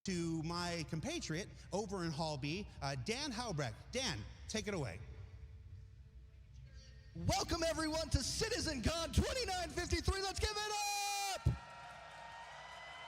to my compatriot over in Hall B, Dan Haubrecht. Dan, take it away. Welcome everyone to CitizenCon 2953. Let's give it up!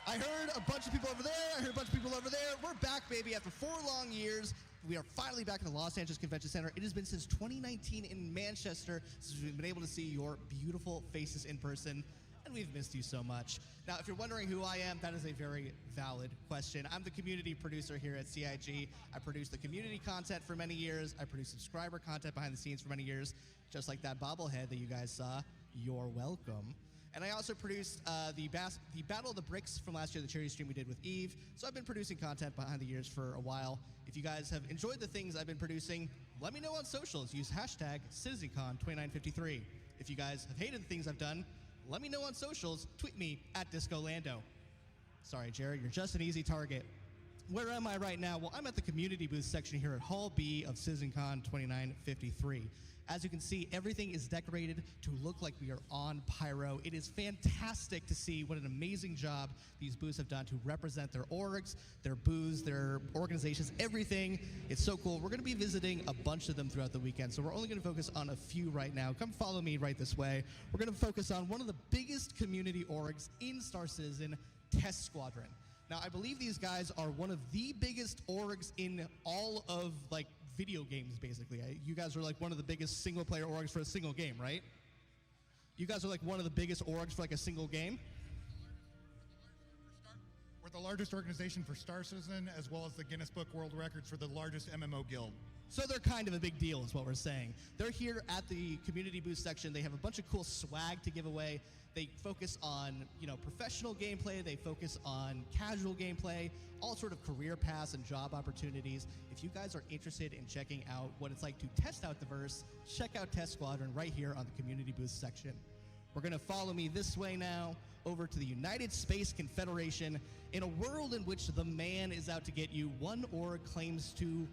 I heard a bunch of people over there. I heard a bunch of people over there. We're back, baby, after 4 long years. We are finally back in the Los Angeles Convention Center. It has been since 2019 in Manchester since we've been able to see your beautiful faces in person, and we've missed you so much. Now, if you're wondering who I am, that is a very valid question. I'm the community producer here at CIG. I produced the community content for many years. I produced subscriber content behind the scenes for many years, just like that bobblehead that you guys saw. You're welcome. And I also produced the Battle of the Bricks from last year, the charity stream we did with Eve. So I've been producing content behind the years for a while. If you guys have enjoyed the things I've been producing, let me know on socials. Use hashtag CitizenCon2953. If you guys have hated the things I've done, let me know on socials. Tweet me at DiscoLando. Sorry, Jared, you're just an easy target. Where am I right now? Well, I'm at the community booth section here at Hall B of CitizenCon 2953. As you can see, everything is decorated to look like we are on Pyro. It is fantastic to see what an amazing job these booths have done to represent their orgs, their booths, their organizations, everything. It's so cool. We're going to be visiting a bunch of them throughout the weekend, so we're only going to focus on a few right now. Come follow me right this way. We're going to focus on one of the biggest community orgs in Star Citizen, Test Squadron. Now, I believe these guys are one of the biggest orgs in all of, like, video games, basically. You guys are, like, one of the biggest single-player orgs for a single game, right? You guys are, like, one of the biggest orgs for, like, a single game? We're the largest organization for Star Citizen, as well as the Guinness Book World Records for the largest MMO guild. So they're kind of a big deal, is what we're saying. They're here at the community booth section. They have a bunch of cool swag to give away. They focus on, professional gameplay. They focus on casual gameplay, all sort of career paths and job opportunities. If you guys are interested in checking out what it's like to test out the verse, check out Test Squadron right here on the community booth section. We're going to follow me this way now over to the United Space Confederation. In a world in which the man is out to get you, one org claims to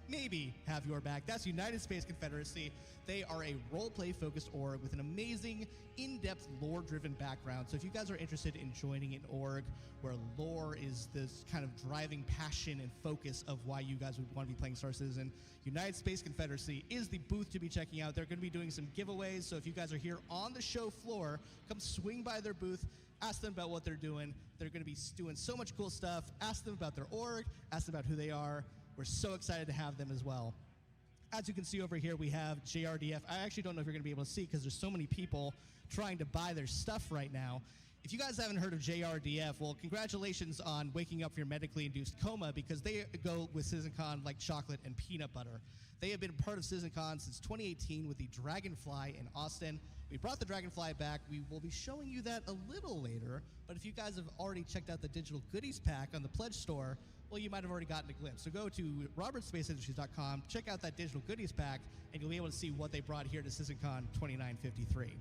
maybe have your back. That's United Space Confederacy. They are a role-play focused org with an amazing, in-depth, lore-driven background. So if you guys are interested in joining an org where lore is this kind of driving passion and focus of why you guys would want to be playing Star Citizen, United Space Confederacy is the booth to be checking out. They're going to be doing some giveaways. So if you guys are here on the show floor, come swing by their booth, ask them about what they're doing. They're going to be doing so much cool stuff. Ask them about their org, ask them about who they are. We're so excited to have them as well. As you can see over here, we have JRDF. I actually don't know if you're going to be able to see because there's so many people trying to buy their stuff right now. If you guys haven't heard of JRDF, well, congratulations on waking up from your medically induced coma, because they go with CitizenCon like chocolate and peanut butter. They have been part of CitizenCon since 2018 with the Dragonfly in Austin. We brought the Dragonfly back. We will be showing you that a little later, but if you guys have already checked out the digital goodies pack on the Pledge Store, well, you might have already gotten a glimpse. So go to robertsspaceindustries.com, check out that digital goodies pack, and you'll be able to see what they brought here to CitizenCon 2953.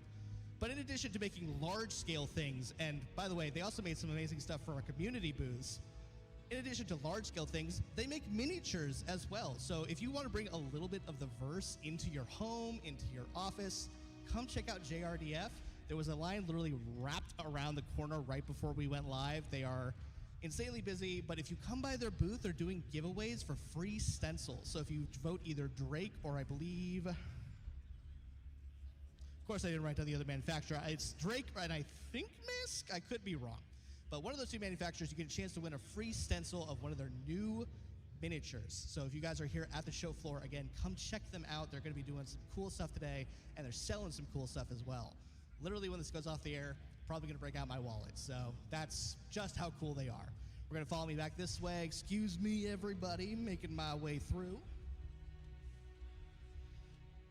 But in addition to making large-scale things, and by the way, they also made some amazing stuff for our community booths. In addition to large-scale things, they make miniatures as well. So if you want to bring a little bit of the verse into your home, into your office, come check out JRDF. There was a line literally wrapped around the corner right before we went live. They are insanely busy, but if you come by their booth, they're doing giveaways for free stencils. So if you vote either Drake or I believe, of course I didn't write down the other manufacturer. It's Drake and I think Misk. I could be wrong. But one of those two manufacturers, you get a chance to win a free stencil of one of their new miniatures. So if you guys are here at the show floor, again, come check them out. They're going to be doing some cool stuff today, and they're selling some cool stuff as well. Literally, when this goes off the air, probably going to break out my wallet. So that's just how cool they are. We're going to follow me back this way. Excuse me, everybody, making my way through.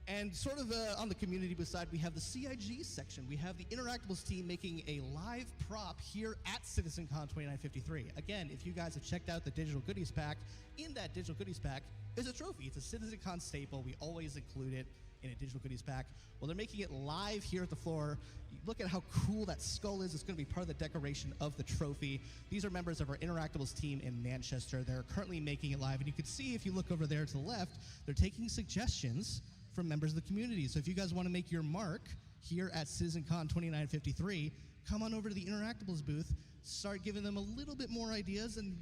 And sort of on the community booth side, we have the CIG section. We have the Interactables team making a live prop here at CitizenCon 2953. Again, if you guys have checked out the digital goodies pack, in that digital goodies pack is a trophy. It's a CitizenCon staple. We always include it in a digital goodies pack. Well, they're making it live here at the floor. Look at how cool that skull is. It's going to be part of the decoration of the trophy. These are members of our Interactables team in Manchester. They're currently making it live. And you can see, if you look over there to the left, they're taking suggestions from members of the community. So if you guys want to make your mark here at CitizenCon 2953, come on over to the Interactables booth. start giving them a little bit more ideas and,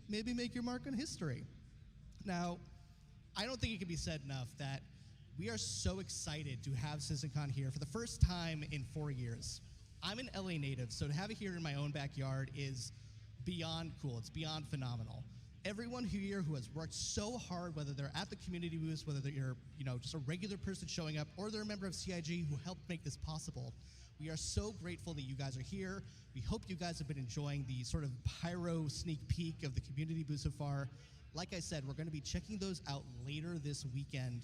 maybe make your mark on history. Now, I don't think it can be said enough that we are so excited to have CitizenCon here for the first time in 4 years. I'm an LA native, so to have it here in my own backyard is beyond cool. It's beyond phenomenal. Everyone here who has worked so hard, whether they're at the community booths, whether they're just a regular person showing up, or they're a member of CIG who helped make this possible, we are so grateful that you guys are here. We hope you guys have been enjoying the sort of pyro sneak peek of the community booth so far. Like I said, we're going to be checking those out later this weekend,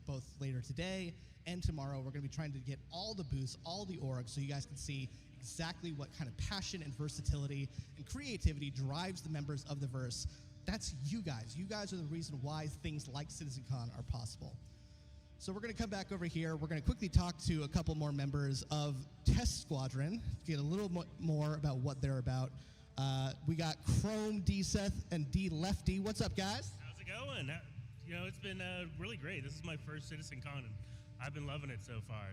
both later today and tomorrow. We're going to be trying to get all the booths, all the orgs, so you guys can see exactly what kind of passion and versatility and creativity drives the members of the verse. That's you guys. You guys are the reason why things like CitizenCon are possible. So we're going to come back over here. We're going to quickly talk to a couple more members of Test Squadron to get a little more about what they're about. We got Chrome, D-Seth, and D-Lefty. What's up, guys? How's it going? It's been really great. This is my first CitizenCon, and I've been loving it so far.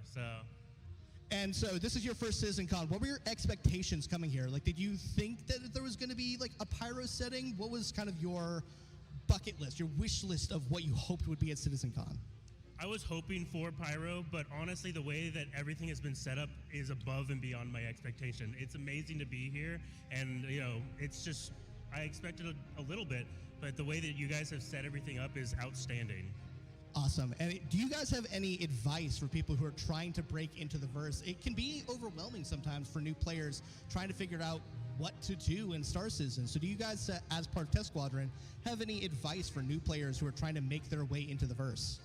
And so this is your first CitizenCon. What were your expectations coming here? Like, did you think that there was going to be like a pyro setting? What was kind of your bucket list, your wish list of what you hoped would be at CitizenCon? I was hoping for pyro, but honestly, the way that everything has been set up is above and beyond my expectation. It's amazing to be here, and it's just, I expected a little bit, but the way that you guys have set everything up is outstanding. Awesome. And do you guys have any advice for people who are trying to break into the verse? It can be overwhelming sometimes for new players trying to figure out what to do in Star Citizen. So do you guys, as part of Test Squadron, have any advice for new players who are trying to make their way into the verse?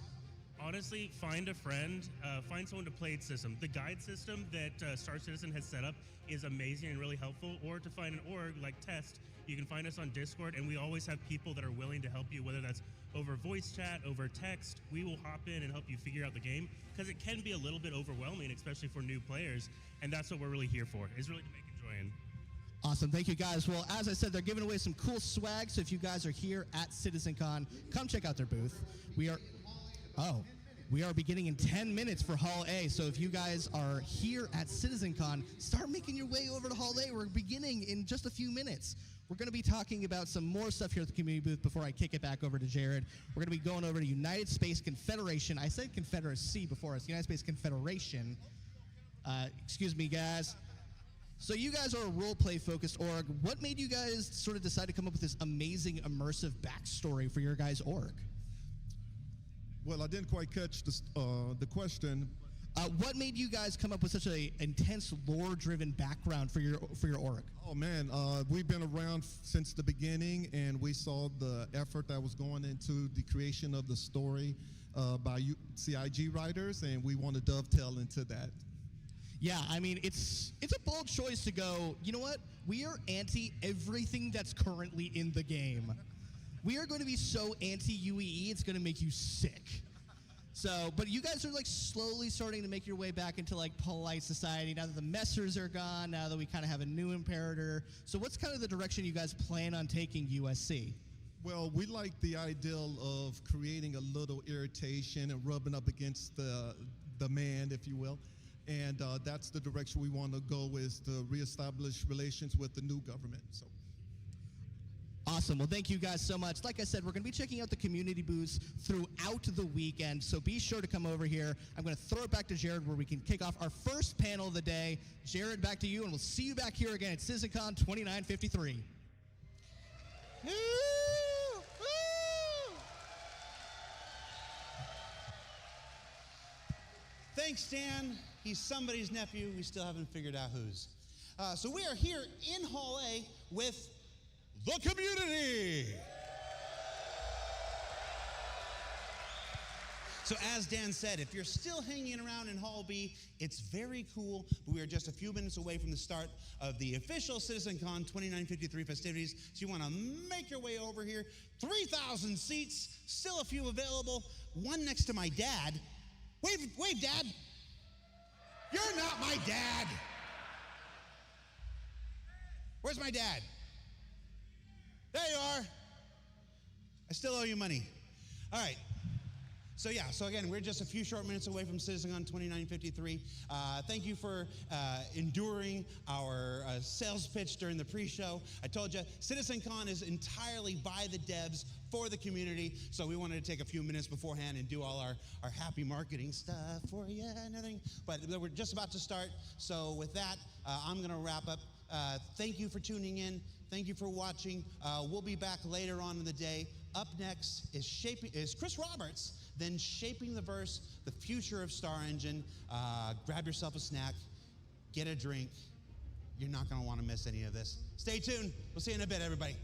Honestly, find a friend, find someone to play the system. The guide system that Star Citizen has set up is amazing and really helpful. Or to find an org like Test, you can find us on Discord, and we always have people that are willing to help you, whether that's over voice chat, over text. We will hop in and help you figure out the game, because it can be a little bit overwhelming, especially for new players, and that's what we're really here for, is really to make enjoying. Awesome. Thank you, guys. Well, as I said, they're giving away some cool swag, so if you guys are here at CitizenCon, come check out their booth. We are beginning in 10 minutes for Hall A, so if you guys are here at CitizenCon, start making your way over to Hall A. We're beginning in just a few minutes. We're going to be talking about some more stuff here at the community booth before I kick it back over to Jared. We're going to be going over to United Space Confederation. I said Confederacy before. It's United Space Confederation. Excuse me, guys. So you guys are a role-play-focused org. What made you guys sort of decide to come up with this amazing, immersive backstory for your guys' org? Well, I didn't quite catch the question. What made you guys come up with such an intense, lore-driven background for your org? Oh man, we've been around since the beginning, and we saw the effort that was going into the creation of the story by CIG writers, and we want to dovetail into that. Yeah, I mean, it's a bold choice to go, you know what? We are anti everything that's currently in the game. We are going to be so anti-UEE, it's going to make you sick. So, but you guys are like slowly starting to make your way back into like polite society now that the messers are gone, now that we kind of have a new imperator. So what's kind of the direction you guys plan on taking USC? Well, we like the ideal of creating a little irritation and rubbing up against the man, if you will. And that's the direction we want to go, is to reestablish relations with the new government. So. Awesome. Well, thank you guys so much. Like I said, we're going to be checking out the community booths throughout the weekend, so be sure to come over here. I'm going to throw it back to Jared where we can kick off our first panel of the day. Jared, back to you, and we'll see you back here again at CitizenCon 2953. Woo! Woo! Thanks, Dan. He's somebody's nephew. We still haven't figured out whose. So we are here in Hall A with the community. So as Dan said, if you're still hanging around in Hall B, it's very cool, but we are just a few minutes away from the start of the official CitizenCon 2953 festivities. So you want to make your way over here. 3,000 seats, still a few available. One next to my dad. Wave, Dad. You're not my dad. Where's my dad? There you are. I still owe you money. All right. So again, we're just a few short minutes away from CitizenCon 2953. Thank you for enduring our sales pitch during the pre-show. I told you, CitizenCon is entirely by the devs for the community, so we wanted to take a few minutes beforehand and do all our happy marketing stuff for you and everything. But we're just about to start, so with that, I'm going to wrap up. Thank you for tuning in. Thank you for watching. We'll be back later on in the day. Up next is Chris Roberts, then Shaping the Verse, the future of Star Engine. Grab yourself a snack, get a drink. You're not going to want to miss any of this. Stay tuned. We'll see you in a bit, everybody.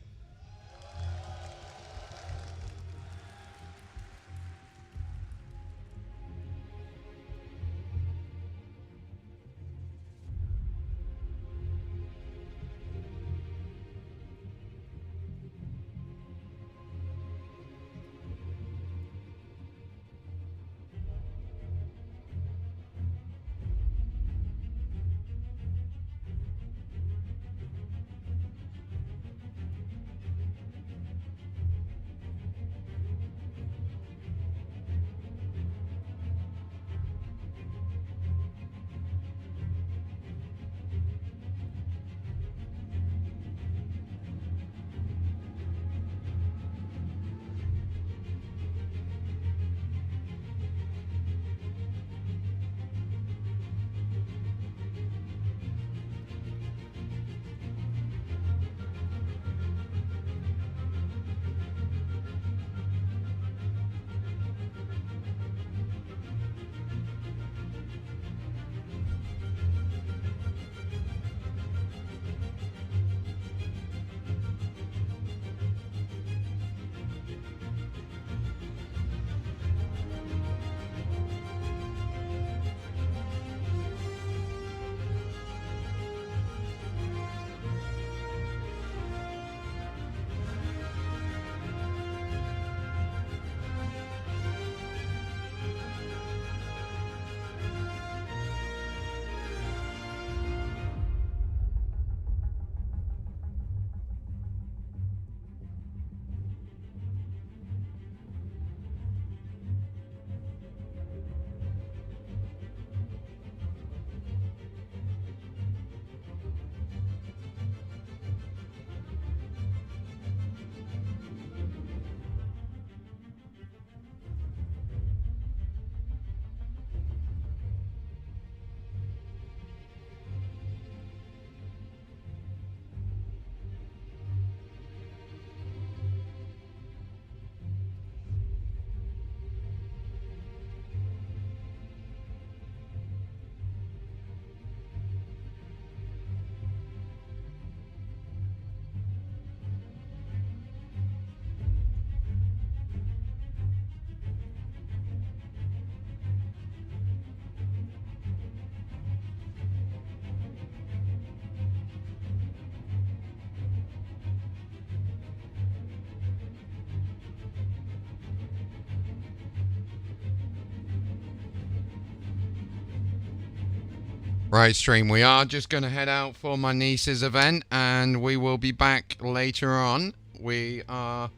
Right, stream, we are just going to head out for my niece's event, and we will be back later on. We are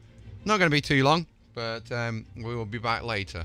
not going to be too long, but we will be back later.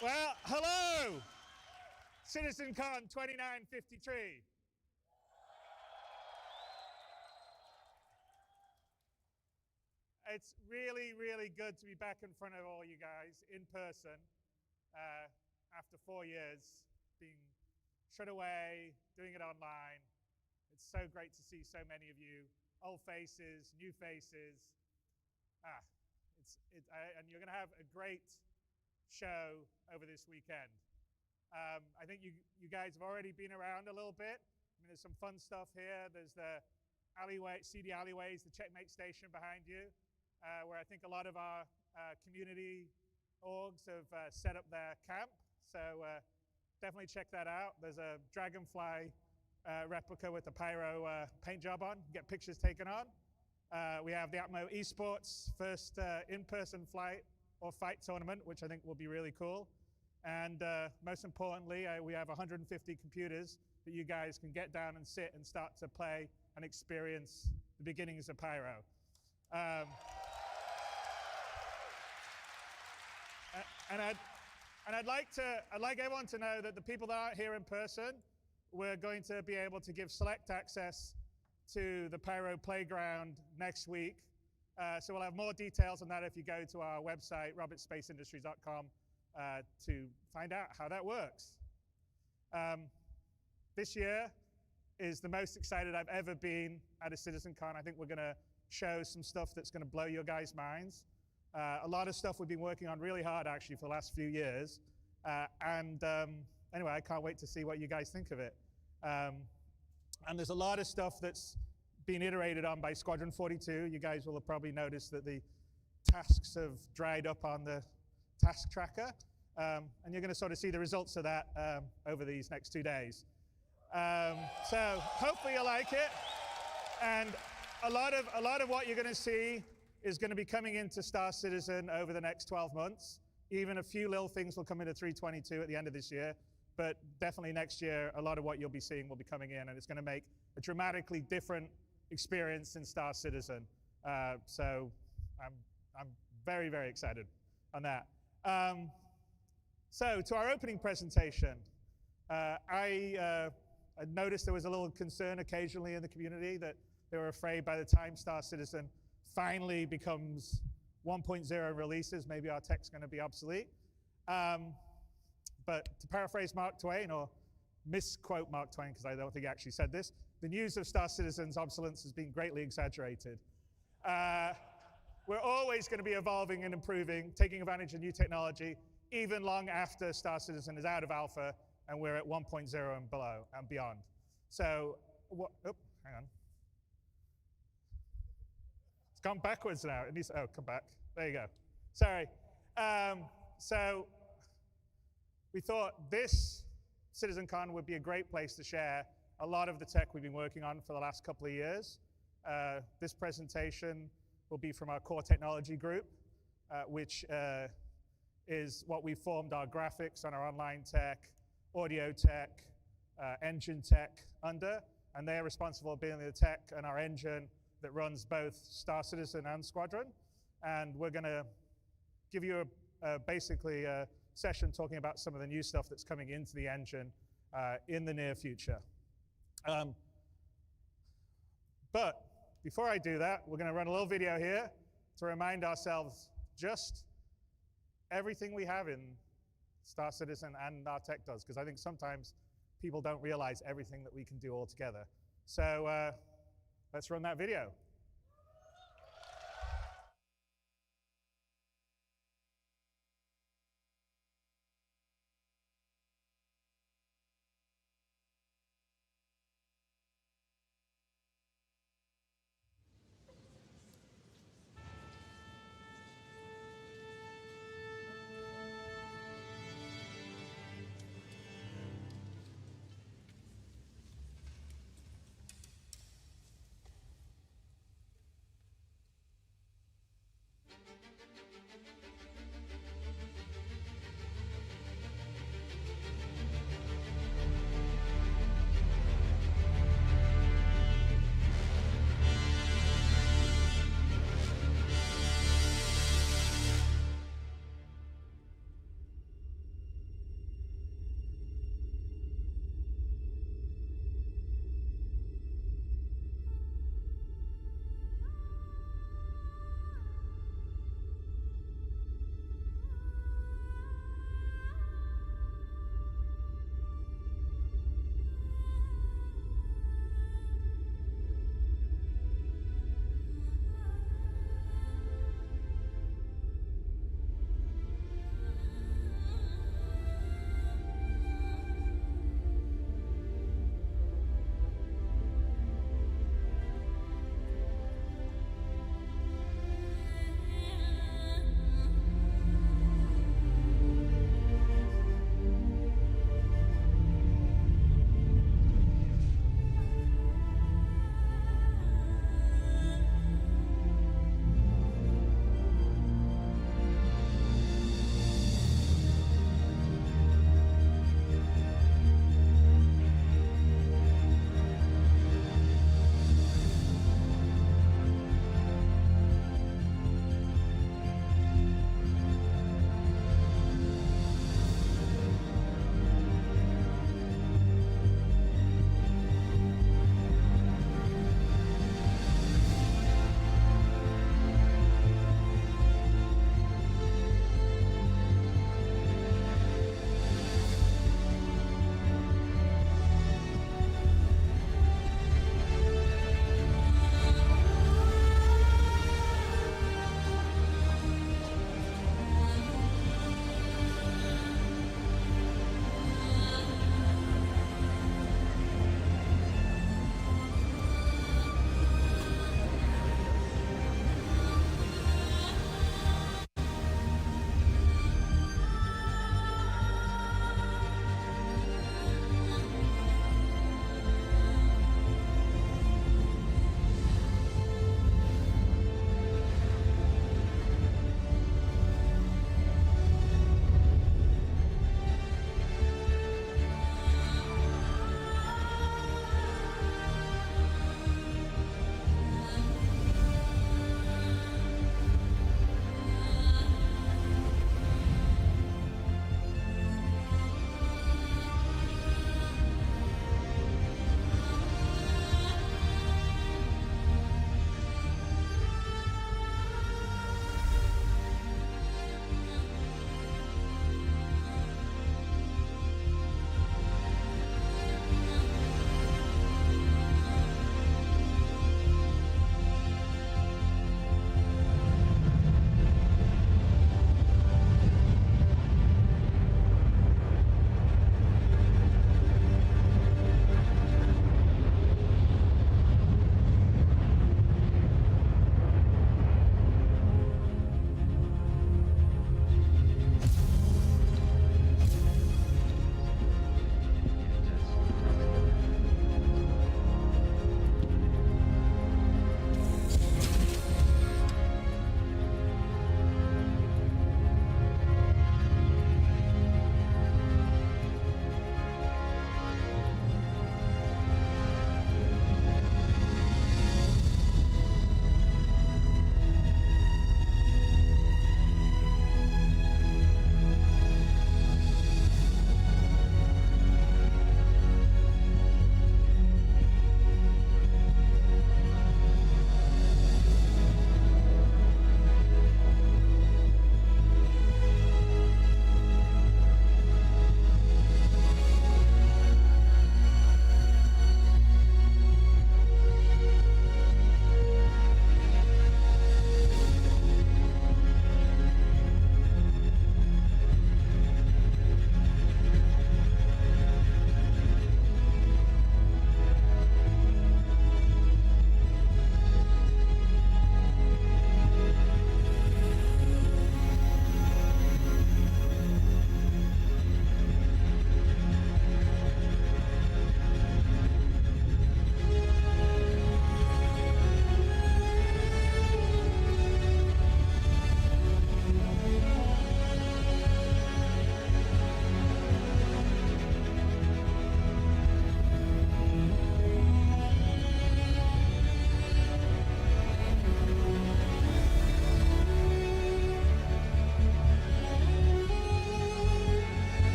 Well, hello, CitizenCon 2953. It's really, really good to be back in front of all you guys in person after 4 years being shut away, doing it online. It's so great to see so many of you, old faces, new faces. And you're going to have a great show over this weekend. I think you guys have already been around a little bit. I mean, there's some fun stuff here. There's the seedy alleyways, the checkmate station behind you, where I think a lot of our community orgs have set up their camp. So definitely check that out. There's a dragonfly replica with the pyro paint job on. Get pictures taken on. We have the Atmo Esports first in-person flight or fight tournament, which I think will be really cool. And most importantly, we have 150 computers that you guys can get down and sit and start to play and experience the beginnings of Pyro. I'd like everyone to know that the people that aren't here in person, we're going to be able to give select access to the Pyro Playground next week. So we'll have more details on that if you go to our website, robertspaceindustries.com, to find out how that works. This year is the most excited I've ever been at a CitizenCon. I think we're going to show some stuff that's going to blow your guys' minds. A lot of stuff we've been working on really hard, actually, for the last few years. Anyway, I can't wait to see what you guys think of it. And there's a lot of stuff that's been iterated on by Squadron 42. You guys will have probably noticed that the tasks have dried up on the task tracker. And you're going to sort of see the results of that over these next 2 days. So hopefully you like it. And a lot of what you're going to see is going to be coming into Star Citizen over the next 12 months. Even a few little things will come into 322 at the end of this year. But definitely next year, a lot of what you'll be seeing will be coming in, and it's going to make a dramatically different experience in Star Citizen. So I'm very, very excited on that. So to our opening presentation, I noticed there was a little concern occasionally in the community that they were afraid by the time Star Citizen finally becomes 1.0 releases, maybe our tech's going to be obsolete. But to paraphrase Mark Twain, or misquote Mark Twain, because I don't think he actually said this, the news of Star Citizen's obsolescence has been greatly exaggerated. We're always going to be evolving and improving, taking advantage of new technology, even long after Star Citizen is out of alpha and we're at 1.0 and below and beyond. So, hang on. It's gone backwards now. It needs, come back. There you go. Sorry. So we thought this CitizenCon would be a great place to share a lot of the tech we've been working on for the last couple of years. This presentation will be from our core technology group, which is what we formed our graphics and our online tech, audio tech, engine tech under, and they're responsible for building the tech and our engine that runs both Star Citizen and Squadron. And we're going to give you basically a session talking about some of the new stuff that's coming into the engine in the near future. But before I do that, we're going to run a little video here to remind ourselves just everything we have in Star Citizen and our tech does, because I think sometimes people don't realize everything that we can do all together. So let's run that video.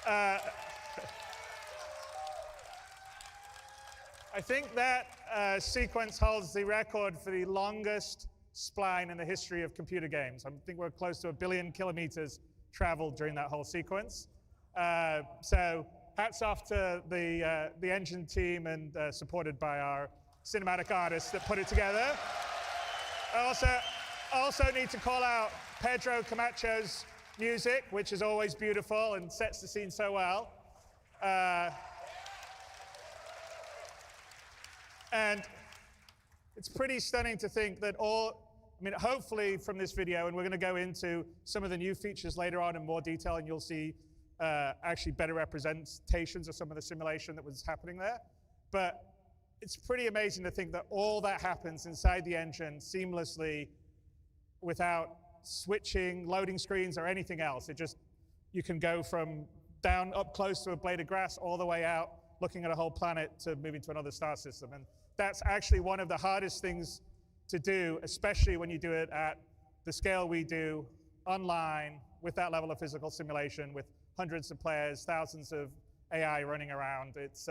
I think that sequence holds the record for the longest spline in the history of computer games. I think we're close to 1 billion kilometers traveled during that whole sequence. So hats off to the engine team and supported by our cinematic artists that put it together. I also need to call out Pedro Camacho's music, which is always beautiful and sets the scene so well. And it's pretty stunning to think that hopefully from this video, and we're going to go into some of the new features later on in more detail, and you'll see actually better representations of some of the simulation that was happening there. But it's pretty amazing to think that all that happens inside the engine seamlessly without switching, loading screens, or anything else. You can go from down up close to a blade of grass all the way out, looking at a whole planet to moving to another star system. And that's actually one of the hardest things to do, especially when you do it at the scale we do online with that level of physical simulation, with hundreds of players, thousands of AI running around. It's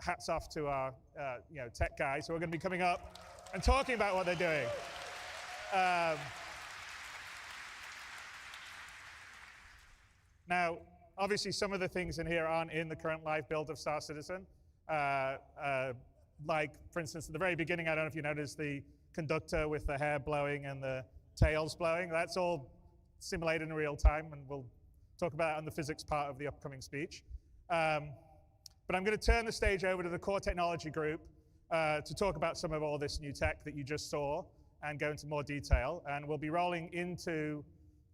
hats off to our tech guys who are going to be coming up and talking about what they're doing. Now, obviously, some of the things in here aren't in the current live build of Star Citizen. Like, for instance, at the very beginning, I don't know if you noticed the conductor with the hair blowing and the tails blowing. That's all simulated in real time, and we'll talk about it on the physics part of the upcoming speech. But I'm going to turn the stage over to the core technology group to talk about some of all this new tech that you just saw and go into more detail. And we'll be rolling into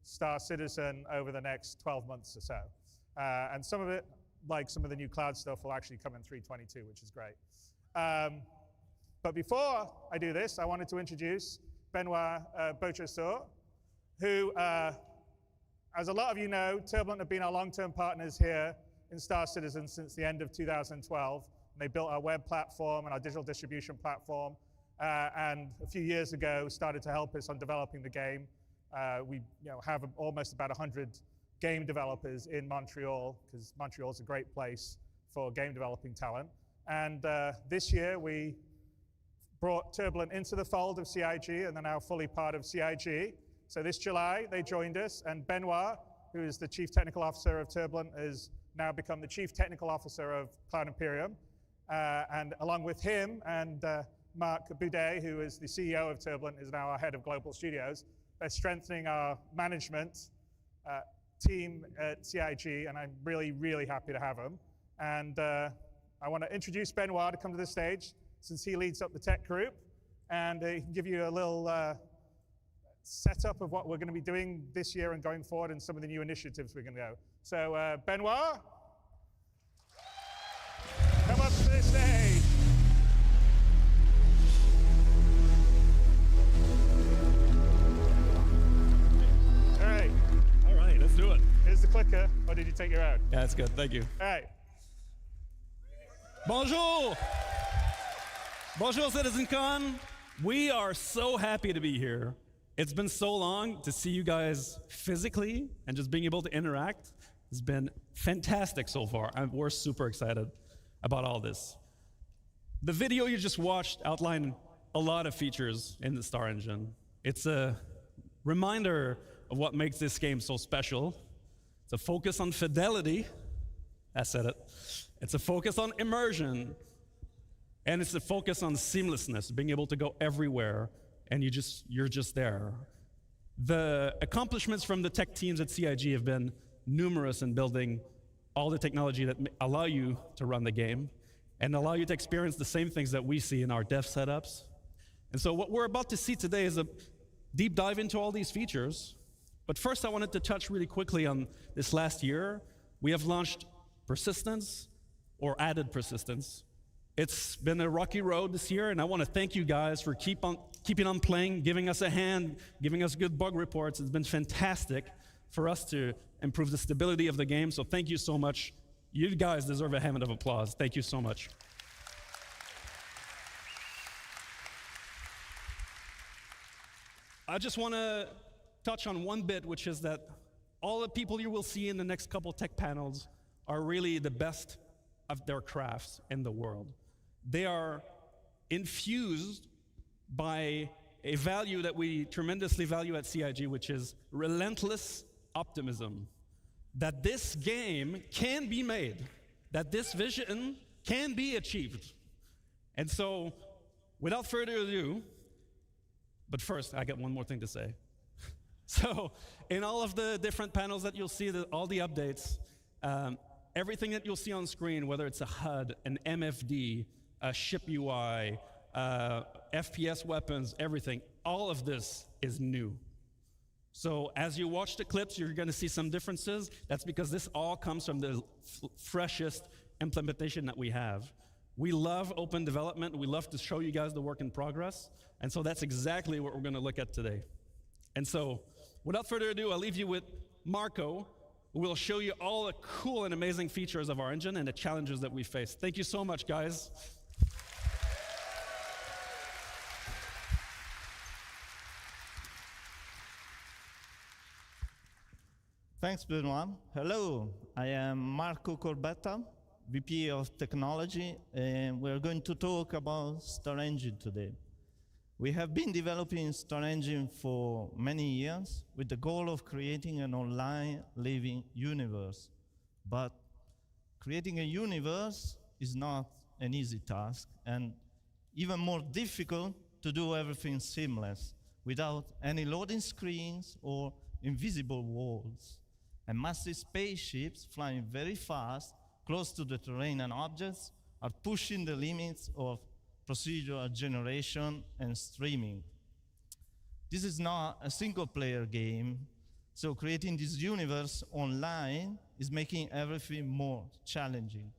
Star Citizen over the next 12 months or so. And some of it, like some of the new cloud stuff, will actually come in 3.22, which is great. But before I do this, I wanted to introduce Benoit Beauchesseau, who, as a lot of you know, Turbulent have been our long-term partners here in Star Citizen since the end of 2012. And they built our web platform and our digital distribution platform, and a few years ago started to help us on developing the game. We have almost about 100 game developers in Montreal, because Montreal is a great place for game developing talent. And this year we brought Turbulent into the fold of CIG, and they're now fully part of CIG. So this July they joined us, and Benoit, who is the Chief Technical Officer of Turbulent, has now become the Chief Technical Officer of Cloud Imperium. And along with him and Marc Boudet, who is the CEO of Turbulent, is now our head of global studios. They're strengthening our management team at CIG, and I'm really, really happy to have them. And I want to introduce Benoit to come to the stage, since he leads up the tech group, and he can give you a little setup of what we're going to be doing this year and going forward, and some of the new initiatives we're going to go. So Benoit, come up to the stage. All right, let's do it. Here's the clicker, or did you take your own? Yeah, that's good. Thank you. All right. Bonjour. Bonjour, CitizenCon. We are so happy to be here. It's been so long to see you guys physically, and just being able to interact has been fantastic so far. We're super excited about all this. The video you just watched outlined a lot of features in the Star Engine. It's a reminder of what makes this game so special. It's a focus on fidelity. I said it. It's a focus on immersion. And it's a focus on seamlessness, being able to go everywhere, and you're just there. The accomplishments from the tech teams at CIG have been numerous in building all the technology that allow you to run the game and allow you to experience the same things that we see in our dev setups. And so what we're about to see today is a deep dive into all these features. But first, I wanted to touch really quickly on this last year. We have launched persistence, or added persistence. It's been a rocky road this year, and I want to thank you guys for keeping on playing, giving us a hand, giving us good bug reports. It's been fantastic for us to improve the stability of the game, so thank you so much. You guys deserve a hand of applause. Thank you so much. I just want to touch on one bit, which is that all the people you will see in the next couple tech panels are really the best of their crafts in the world. They are infused by a value that we tremendously value at CIG, which is relentless optimism. That this game can be made, that this vision can be achieved. And so, without further ado, but first, I got one more thing to say. So, in all of the different panels that you'll see, all the updates, everything that you'll see on screen, whether it's a HUD, an MFD, a ship UI, FPS weapons, everything, all of this is new. So as you watch the clips, you're going to see some differences. That's because this all comes from the freshest implementation that we have. We love open development. We love to show you guys the work in progress. And so that's exactly what we're going to look at today. And so without further ado, I'll leave you with Marco, who will show you all the cool and amazing features of our engine and the challenges that we face. Thank you so much, guys. Thanks, Benoit. Hello, I am Marco Corbetta, VP of Technology, and we're going to talk about Star Engine today. We have been developing Star Engine for many years with the goal of creating an online living universe. But creating a universe is not an easy task, and even more difficult to do everything seamless without any loading screens or invisible walls. And massive spaceships flying very fast, close to the terrain and objects, are pushing the limits of procedural generation and streaming. This is not a single-player game, so creating this universe online is making everything more challenging.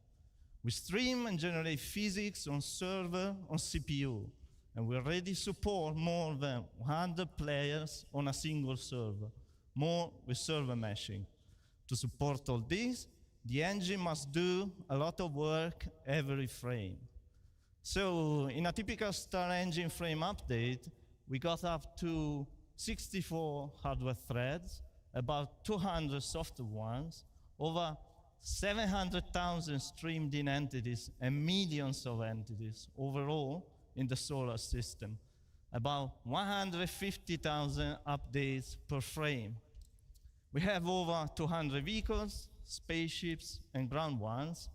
We stream and generate physics on server on CPU, and we already support more than 100 players on a single server, more with server meshing. To support all this, the engine must do a lot of work every frame. So in a typical Star Engine frame update, we got up to 64 hardware threads, about 200 software ones, over 700,000 streamed in entities and millions of entities overall in the solar system, about 150,000 updates per frame. We have over 200 vehicles, spaceships, and ground ones,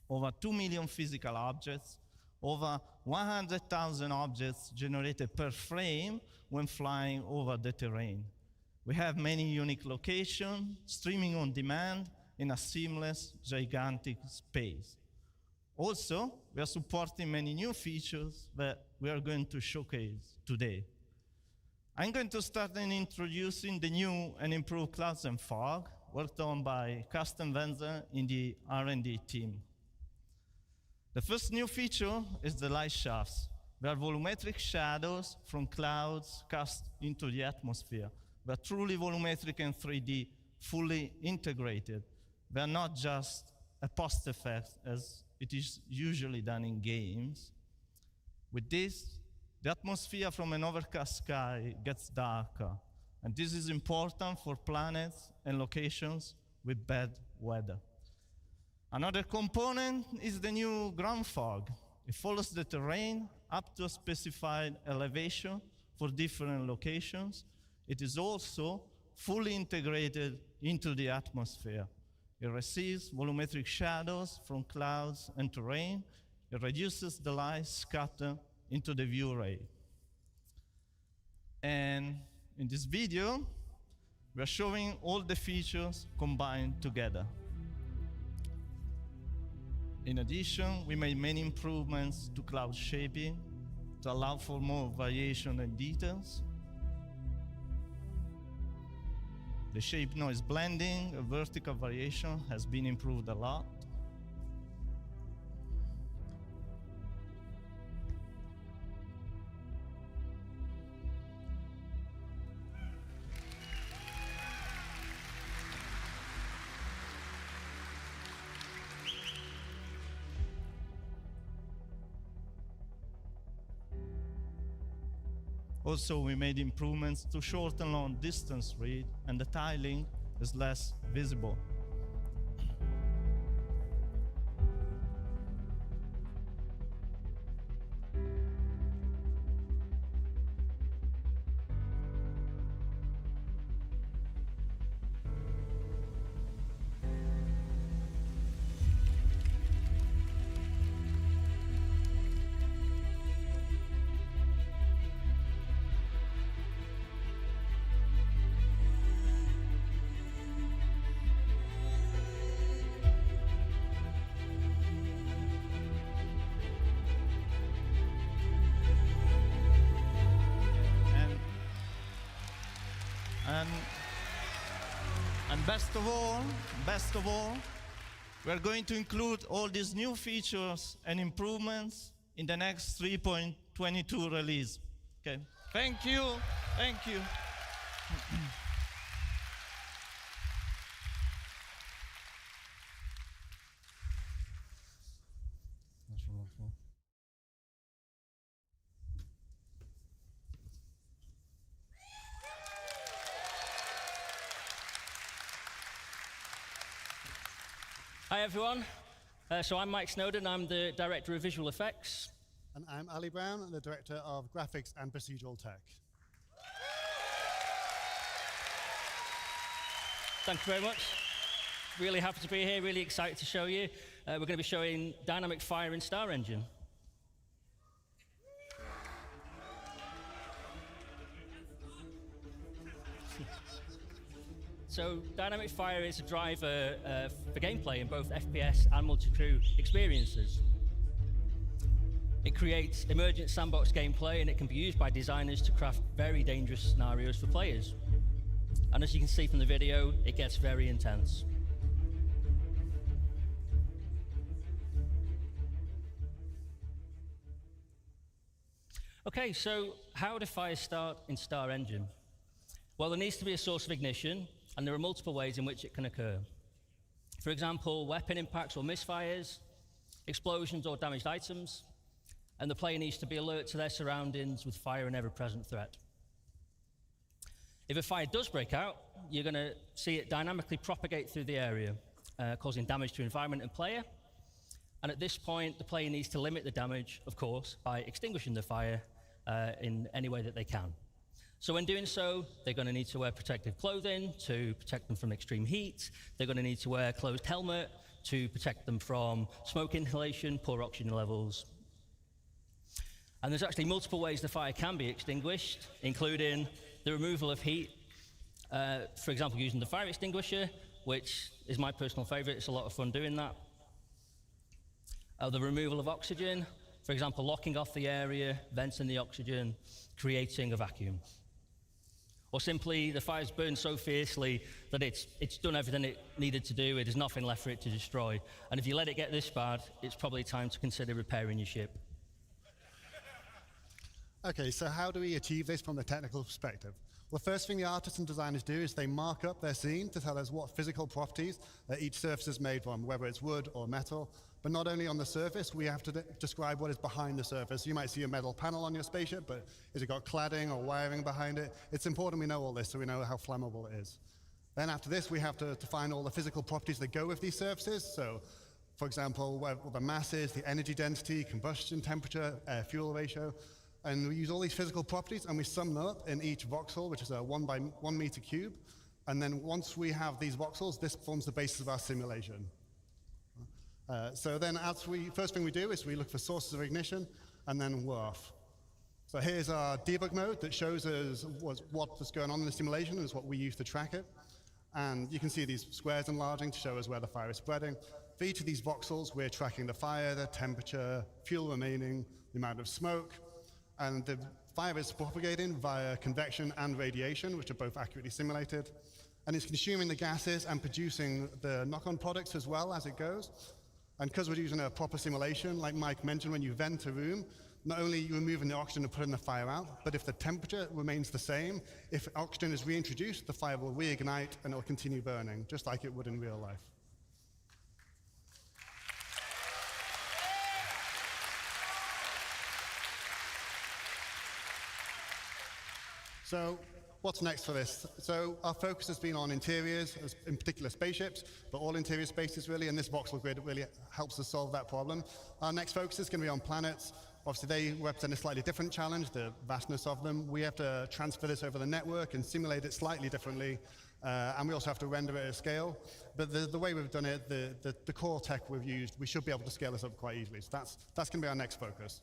over 2 million physical objects, over 100,000 objects generated per frame when flying over the terrain. We have many unique locations, streaming on demand in a seamless, gigantic space. Also, we are supporting many new features that we are going to showcase today. I'm going to start in introducing the new and improved Clouds and Fog, worked on by Custom Venza in the R&D team. The first new feature is the light shafts. They are volumetric shadows from clouds cast into the atmosphere. They are truly volumetric and 3D, fully integrated. They are not just a post effect, as it is usually done in games. With this, the atmosphere from an overcast sky gets darker, and this is important for planets and locations with bad weather. Another component is the new ground fog. It follows the terrain up to a specified elevation for different locations. It is also fully integrated into the atmosphere. It receives volumetric shadows from clouds and terrain. It reduces the light scatter into the view ray. And in this video, we are showing all the features combined together. In addition, we made many improvements to cloud shaping to allow for more variation and details. The shape noise blending, a vertical variation, has been improved a lot. Also, we made improvements to shorten long distance read, and the tiling is less visible. And best of all, we're going to include all these new features and improvements in the next 3.22 release. Okay, thank you. Hi everyone. So I'm Mike Snowden. I'm the Director of Visual Effects. And I'm Ali Brown, the Director of Graphics and Procedural Tech. Thank you very much. Really happy to be here, really excited to show you. We're going to be showing Dynamic Fire in Star Engine. So Dynamic Fire is a driver for gameplay in both FPS and multi-crew experiences. It creates emergent sandbox gameplay, and it can be used by designers to craft very dangerous scenarios for players. And as you can see from the video, it gets very intense. Okay, so how do fires start in Star Engine? Well, there needs to be a source of ignition, and there are multiple ways in which it can occur. For example, weapon impacts or misfires, explosions or damaged items, and the player needs to be alert to their surroundings with fire an ever-present threat. If a fire does break out, you're going to see it dynamically propagate through the area, causing damage to environment and player. And at this point, the player needs to limit the damage, of course, by extinguishing the fire in any way that they can. So when doing so, they're going to need to wear protective clothing to protect them from extreme heat. They're going to need to wear a closed helmet to protect them from smoke inhalation, poor oxygen levels. And there's actually multiple ways the fire can be extinguished, including the removal of heat, for example, using the fire extinguisher, which is my personal favorite. It's a lot of fun doing that. The removal of oxygen, for example, locking off the area, venting the oxygen, creating a vacuum. Or simply, the fire's burned so fiercely that it's done everything it needed to do. There's nothing left for it to destroy. And if you let it get this bad, it's probably time to consider repairing your ship. Okay, so how do we achieve this from the technical perspective? Well, first thing the artists and designers do is they mark up their scene to tell us what physical properties that each surface is made from, whether it's wood or metal. But not only on the surface, we have to describe what is behind the surface. You might see a metal panel on your spaceship, but has it got cladding or wiring behind it? It's important we know all this so we know how flammable it is. Then after this, we have to define all the physical properties that go with these surfaces. So, for example, what the mass is, the energy density, combustion temperature, fuel ratio. And we use all these physical properties and we sum them up in each voxel, which is a 1 by 1 meter cube. And then once we have these voxels, this forms the basis of our simulation. So then first thing we do is we look for sources of ignition and then we're off. So here's our debug mode that shows us what's going on in the simulation, is what we use to track it. And you can see these squares enlarging to show us where the fire is spreading. For each of these voxels, we're tracking the fire, the temperature, fuel remaining, the amount of smoke. And the fire is propagating via convection and radiation, which are both accurately simulated. And it's consuming the gases and producing the knock-on products as well as it goes. And because we're using a proper simulation, like Mike mentioned, when you vent a room, not only are you removing the oxygen and putting the fire out, but if the temperature remains the same, if oxygen is reintroduced, the fire will reignite and it will continue burning, just like it would in real life. So what's next for this? So our focus has been on interiors, in particular spaceships, but all interior spaces really, and this voxel grid really helps us solve that problem. Our next focus is going to be on planets. Obviously they represent a slightly different challenge, the vastness of them. We have to transfer this over the network and simulate it slightly differently, and we also have to render it at scale. But the way we've done it, the core tech we've used, we should be able to scale this up quite easily. So that's going to be our next focus.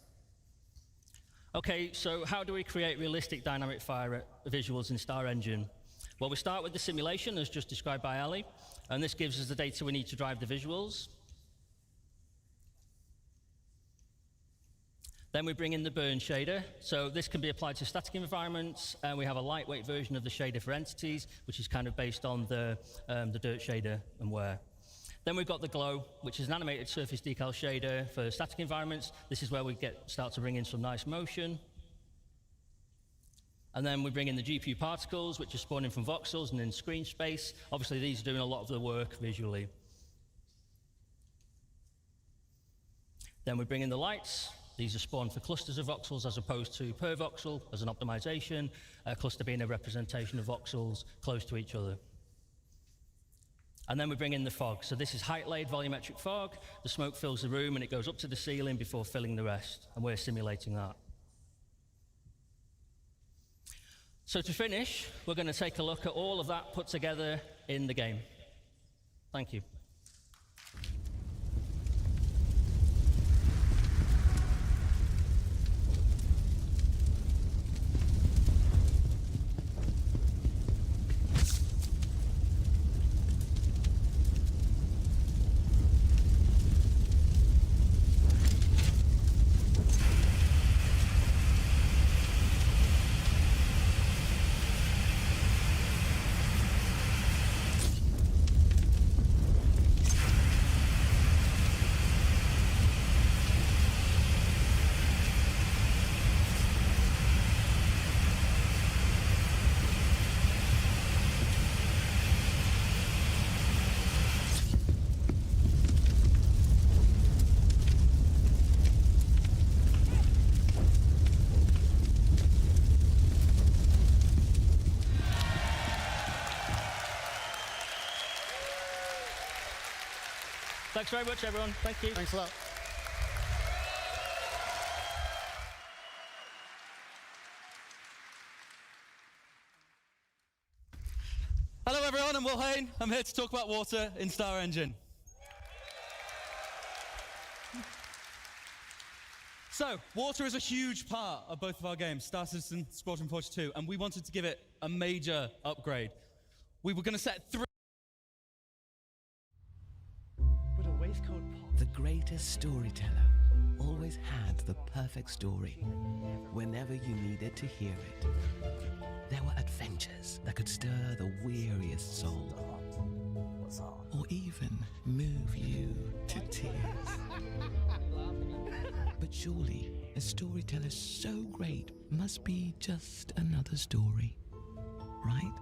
Okay, so how do we create realistic dynamic fire visuals in Star Engine? Well, we start with the simulation, as just described by Ali, and this gives us the data we need to drive the visuals. Then we bring in the burn shader. So this can be applied to static environments, and we have a lightweight version of the shader for entities, which is kind of based on the dirt shader and wear. Then we've got the glow, which is an animated surface decal shader for static environments. This is where we start to bring in some nice motion. And then we bring in the GPU particles, which are spawning from voxels and in screen space. Obviously, these are doing a lot of the work visually. Then we bring in the lights. These are spawned for clusters of voxels as opposed to per voxel as an optimization, a cluster being a representation of voxels close to each other. And then we bring in the fog. So this is height-laid volumetric fog. The smoke fills the room and it goes up to the ceiling before filling the rest. And we're simulating that. So to finish, we're going to take a look at all of that put together in the game. Thank you. Thanks very much, everyone. Thank you. Thanks a lot. Hello, everyone. I'm Will Hain. I'm here to talk about water in Star Engine. So, water is a huge part of both of our games, Star Citizen, Squadron 42, and we wanted to give it a major upgrade. We were going to set 3... The greatest storyteller always had the perfect story whenever you needed to hear it. There were adventures that could stir the weariest soul, or even move you to tears. But surely a storyteller so great must be just another story, right?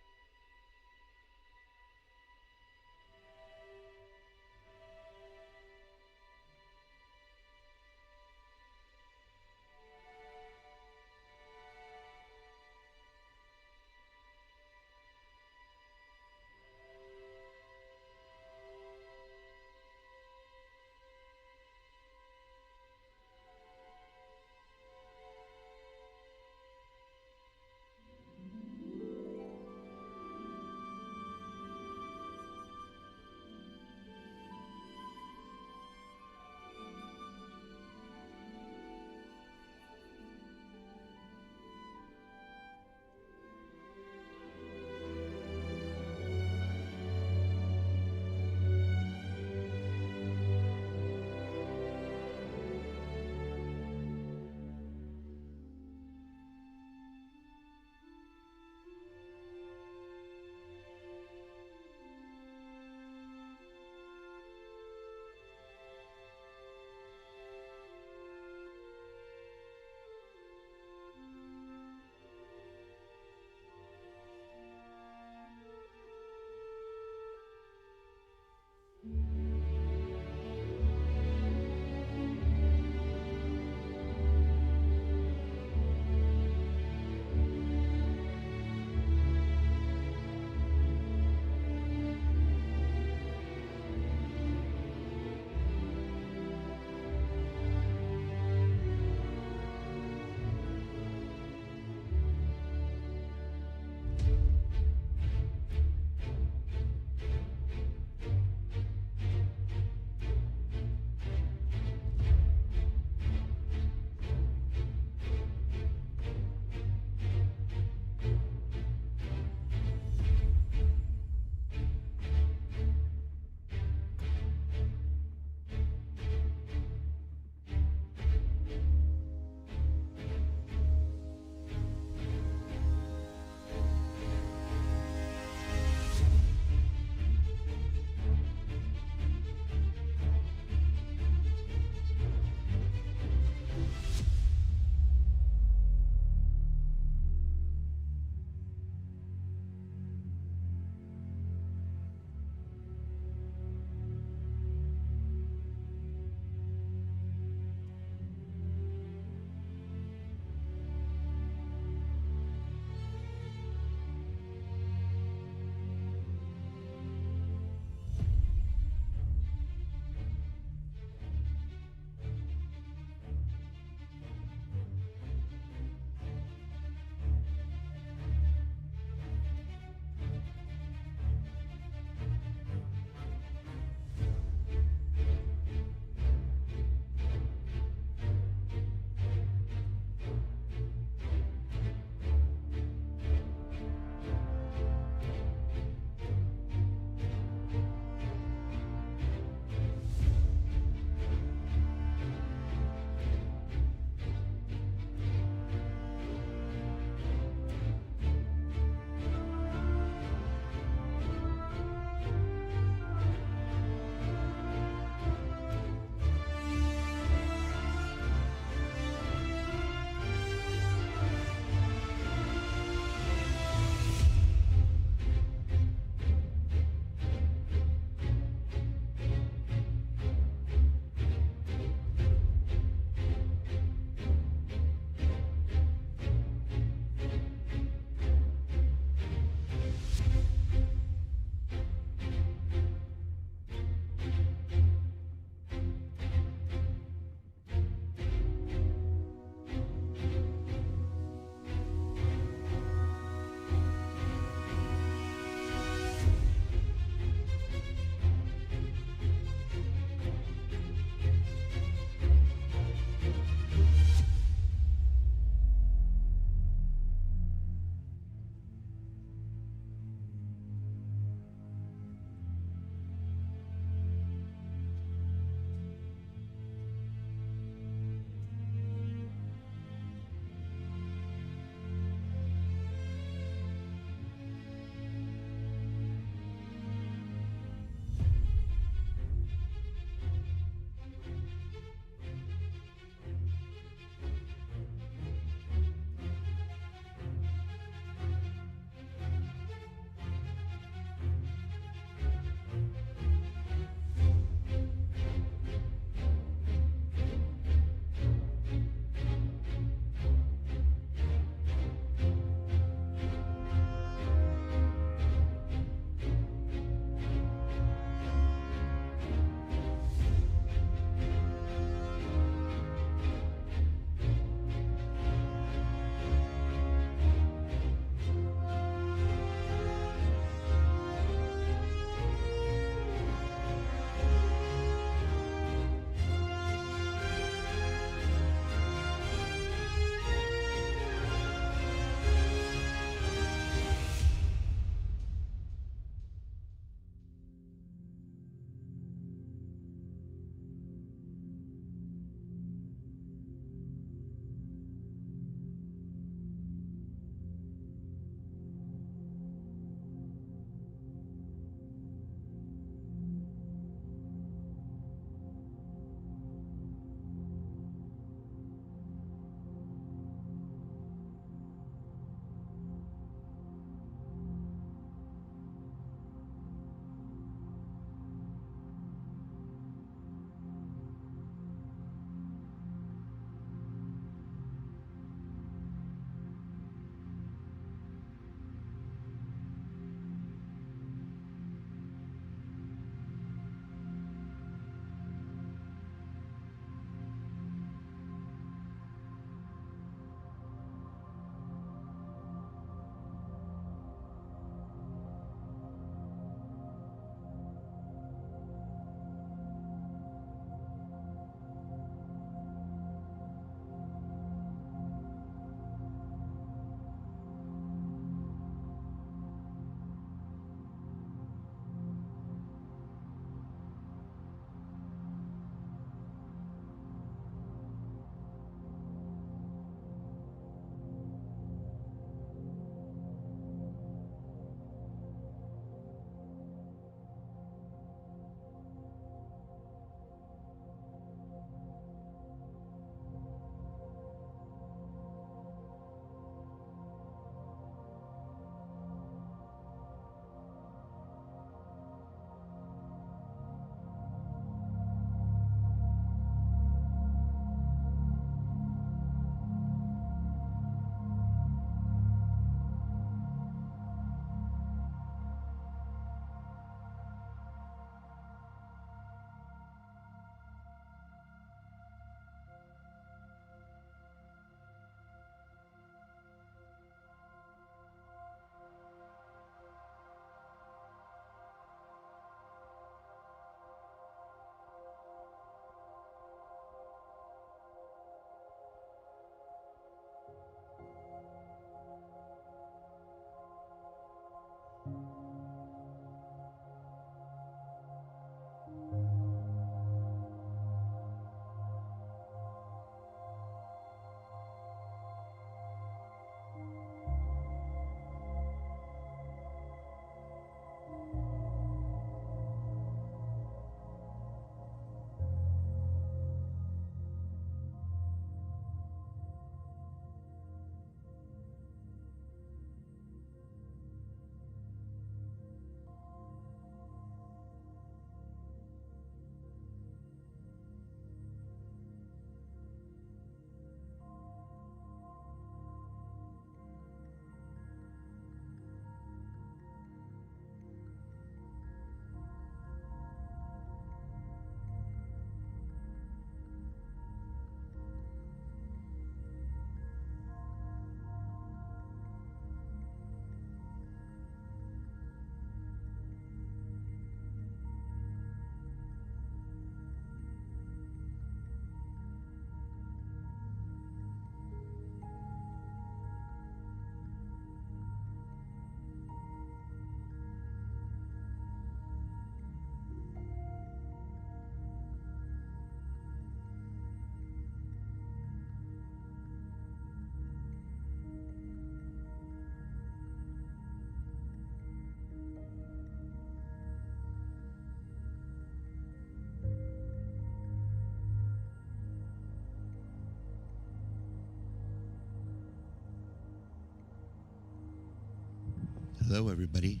Hello, everybody.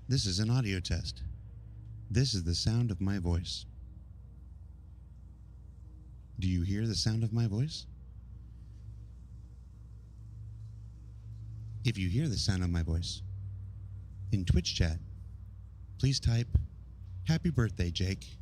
This is an audio test. This is the sound of my voice. Do you hear the sound of my voice? If you hear the sound of my voice, in Twitch chat, please type, "Happy birthday, Jake."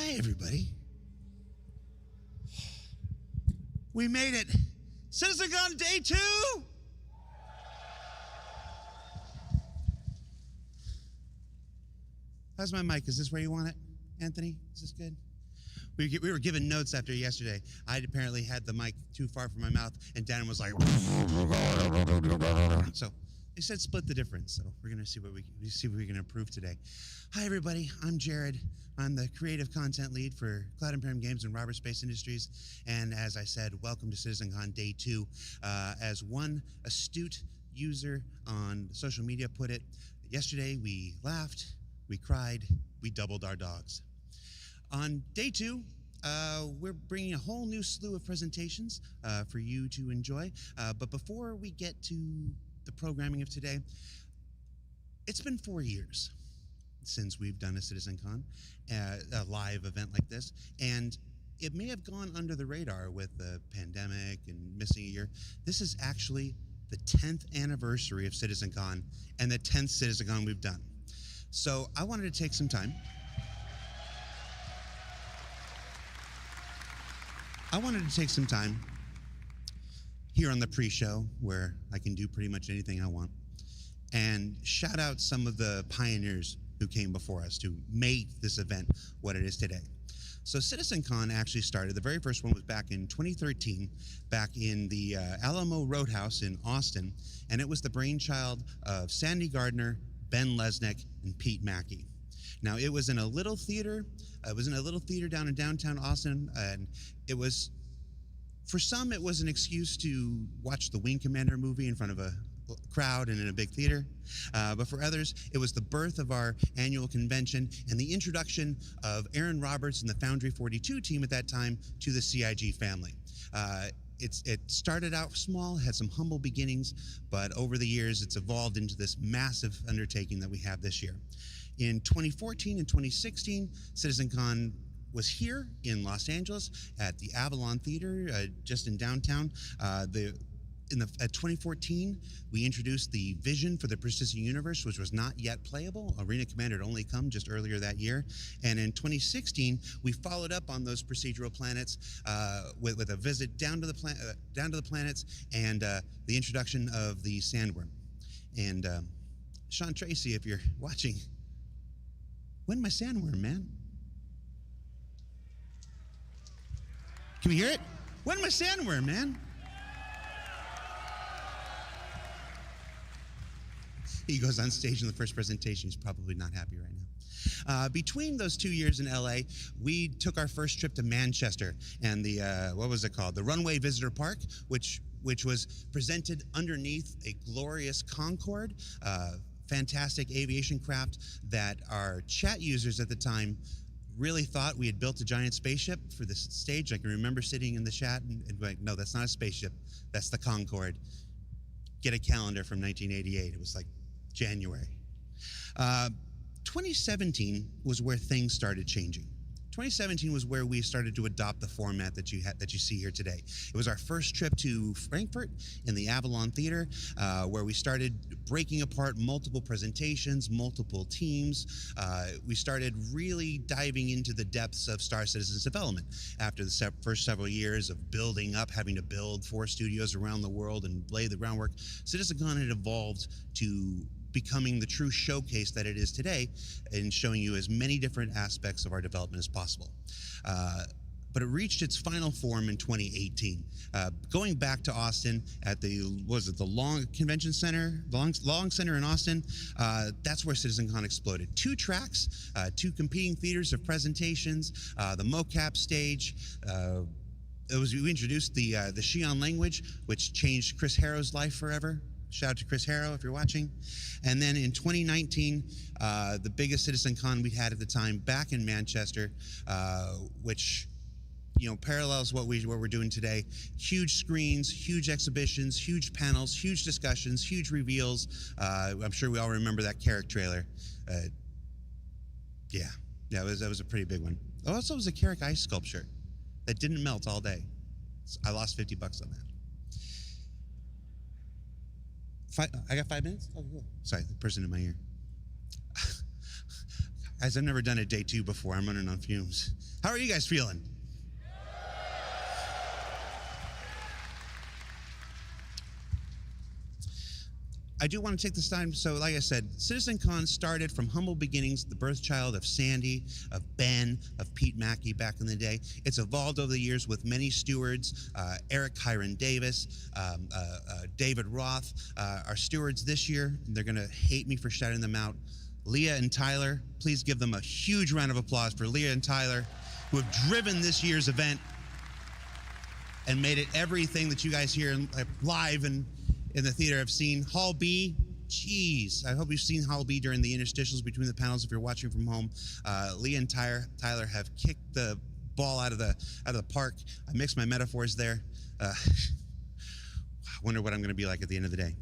Hi, everybody. We made it. CitizenCon Day 2! How's my mic? Is this where you want it, Anthony? Is this good? We were given notes after yesterday. I apparently had the mic too far from my mouth, and Dan was like, so they said split the difference. So we're gonna see what we can improve today. Hi everybody, I'm Jared. I'm the creative content lead for Cloud Imperium Games and Robert Space Industries. And as I said, welcome to CitizenCon Day 2. As one astute user on social media put it, yesterday we laughed, we cried, we doubled our dogs. On Day 2, we're bringing a whole new slew of presentations for you to enjoy. But before we get to the programming of today, it's been 4 years since we've done a CitizenCon, a live event like this, and it may have gone under the radar with the pandemic and missing a year. This is actually the 10th anniversary of CitizenCon and the 10th CitizenCon we've done. So I wanted to take some time. Here on the pre-show, where I can do pretty much anything I want, and shout out some of the pioneers who came before us to make this event what it is today. So CitizenCon actually started, the very first one was back in 2013, back in the Alamo Roadhouse in Austin, and it was the brainchild of Sandy Gardner, Ben Lesnick, and Pete Mackey. Now, it was in a little theater. Down in downtown Austin, and it was, for some, it was an excuse to watch the Wing Commander movie in front of a crowd and in a big theater. But for others, it was the birth of our annual convention and the introduction of Aaron Roberts and the Foundry 42 team at that time to the CIG family. It started out small, had some humble beginnings, but over the years, it's evolved into this massive undertaking that we have this year. In 2014 and 2016, CitizenCon was here in Los Angeles at the Avalon Theater, just in downtown. At 2014, we introduced the vision for the persistent universe, which was not yet playable. Arena Commander had only come just earlier that year. And in 2016, we followed up on those procedural planets with a visit down to the planets and the introduction of the Sandworm. And Sean Tracy, if you're watching, when my Sandworm, man? Can we hear it? When my Sandworm, man? He goes on stage in the first presentation. He's probably not happy right now. Between those 2 years in LA, we took our first trip to Manchester and the, what was it called? The Runway Visitor Park, which was presented underneath a glorious Concorde, fantastic aviation craft that our chat users at the time really thought we had built a giant spaceship for this stage. I can remember sitting in the chat and like, no, that's not a spaceship. That's the Concorde. Get a calendar from 1988. It was like January. 2017 was where things started changing. 2017 was where we started to adopt the format that you see here today. It was our first trip to Frankfurt in the Avalon Theater, where we started breaking apart multiple presentations, multiple teams. We started really diving into the depths of Star Citizen's development. After the first several years of building up, having to build 4 studios around the world and lay the groundwork, CitizenCon had evolved to becoming the true showcase that it is today and showing you as many different aspects of our development as possible. But it reached its final form in 2018. Going back to Austin at the Long Convention Center, Long Center in Austin, that's where CitizenCon exploded. 2 tracks, 2 competing theaters of presentations, the mocap stage. We introduced the Xi'an language, which changed Chris Harrow's life forever. Shout out to Chris Harrow if you're watching. And then in 2019, the biggest CitizenCon we had at the time back in Manchester, which parallels what we're doing today. Huge screens, huge exhibitions, huge panels, huge discussions, huge reveals. I'm sure we all remember that Carrick trailer. Yeah, that was a pretty big one. Also, it was a Carrick ice sculpture that didn't melt all day. I lost $50 on that. I got 5 minutes? Oh, cool. Sorry, the person in my ear. Guys, I've never done a day 2 before. I'm running on fumes. How are you guys feeling? I do want to take this time, so like I said, CitizenCon started from humble beginnings, the birth child of Sandy, of Ben, of Pete Mackey back in the day. It's evolved over the years with many stewards, Eric Hiron Davis, David Roth, our stewards this year. They're gonna hate me for shouting them out. Leah and Tyler, please give them a huge round of applause for Leah and Tyler, who have driven this year's event and made it everything that you guys hear live and in the theater have seen. Hall B, geez, I hope you've seen Hall B during the interstitials between the panels if you're watching from home. Leah and Tyler have kicked the ball out of the park. I mixed my metaphors there. I wonder what I'm going to be like at the end of the day.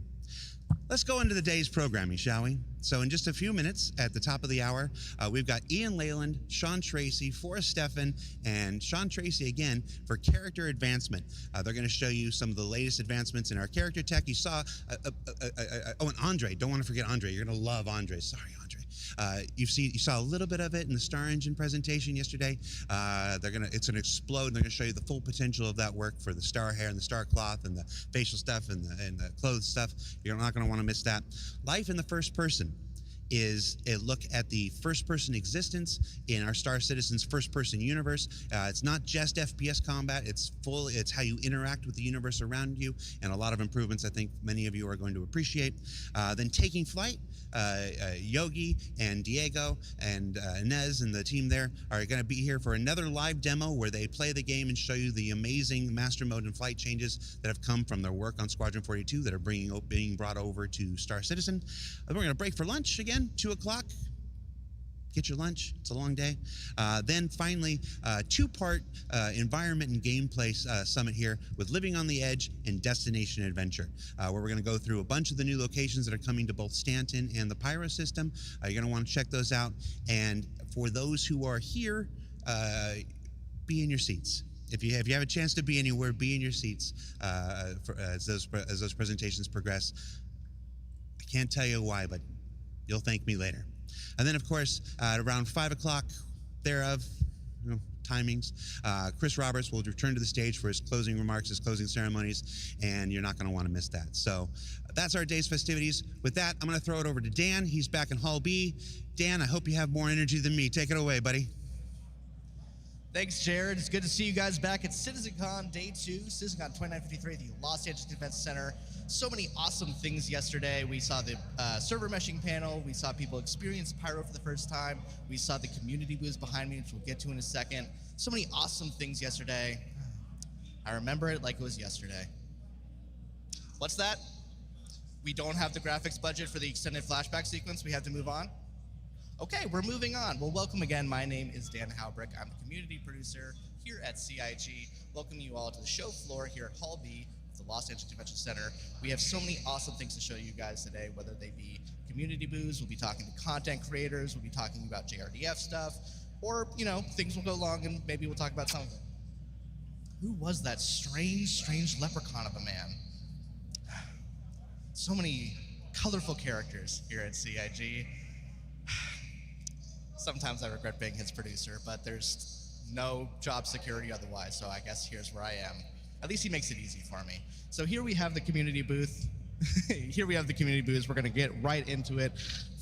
Let's go into the day's programming, shall we? So in just a few minutes, at the top of the hour, we've got Ian Leyland, Sean Tracy, Forrest Steffen, and Sean Tracy again for character advancement. They're going to show you some of the latest advancements in our character tech. You saw, and Andre, don't want to forget Andre. You're going to love Andre. Sorry, Andre. You saw a little bit of it in the Star Engine presentation yesterday. It's gonna explode, and they're gonna show you the full potential of that work for the star hair and the star cloth and the facial stuff and the clothes stuff. You're not gonna want to miss that. Life in the first person is a look at the first-person existence in our Star Citizen's first-person universe. It's not just FPS combat, it's how you interact with the universe around you, and a lot of improvements I think many of you are going to appreciate. Then Taking Flight, Yogi and Diego and Inez and the team there are going to be here for another live demo where they play the game and show you the amazing master mode and flight changes that have come from their work on Squadron 42 that are being brought over to Star Citizen. We're going to break for lunch again, 2 o'clock. Get your lunch. It's a long day. Then finally, two-part environment and gameplay summit here with Living on the Edge and Destination Adventure, where we're going to go through a bunch of the new locations that are coming to both Stanton and the Pyro system. You're going to want to check those out. And for those who are here, be in your seats. If you have a chance to be anywhere, be in your seats as those presentations progress. I can't tell you why, but you'll thank me later. And then, of course, at around 5 o'clock thereof, timings, Chris Roberts will return to the stage for his closing remarks, his closing ceremonies, and you're not going to want to miss that. So that's our day's festivities. With that, I'm going to throw it over to Dan. He's back in Hall B. Dan, I hope you have more energy than me. Take it away, buddy. Thanks, Jared. It's good to see you guys back at CitizenCon Day 2, CitizenCon 2953 at the Los Angeles Convention Center. So many awesome things yesterday. We saw the server meshing panel. We saw people experience Pyro for the first time. We saw the community booths behind me, which we'll get to in a second. So many awesome things yesterday. I remember it like it was yesterday. What's that? We don't have the graphics budget for the extended flashback sequence. We have to move on. Okay, we're moving on. Well, welcome again. My name is Dan Halbrick. I'm the community producer here at CIG. Welcome you all to the show floor here at Hall B of the Los Angeles Convention Center. We have so many awesome things to show you guys today, whether they be community booths, we'll be talking to content creators, we'll be talking about JRDF stuff, or, things will go long and maybe we'll talk about some of it. Who was that strange leprechaun of a man? So many colorful characters here at CIG. Sometimes I regret being his producer, but there's no job security otherwise, so I guess here's where I am. At least he makes it easy for me. So here we have the community booth. Here we have the community booths. We're going to get right into it.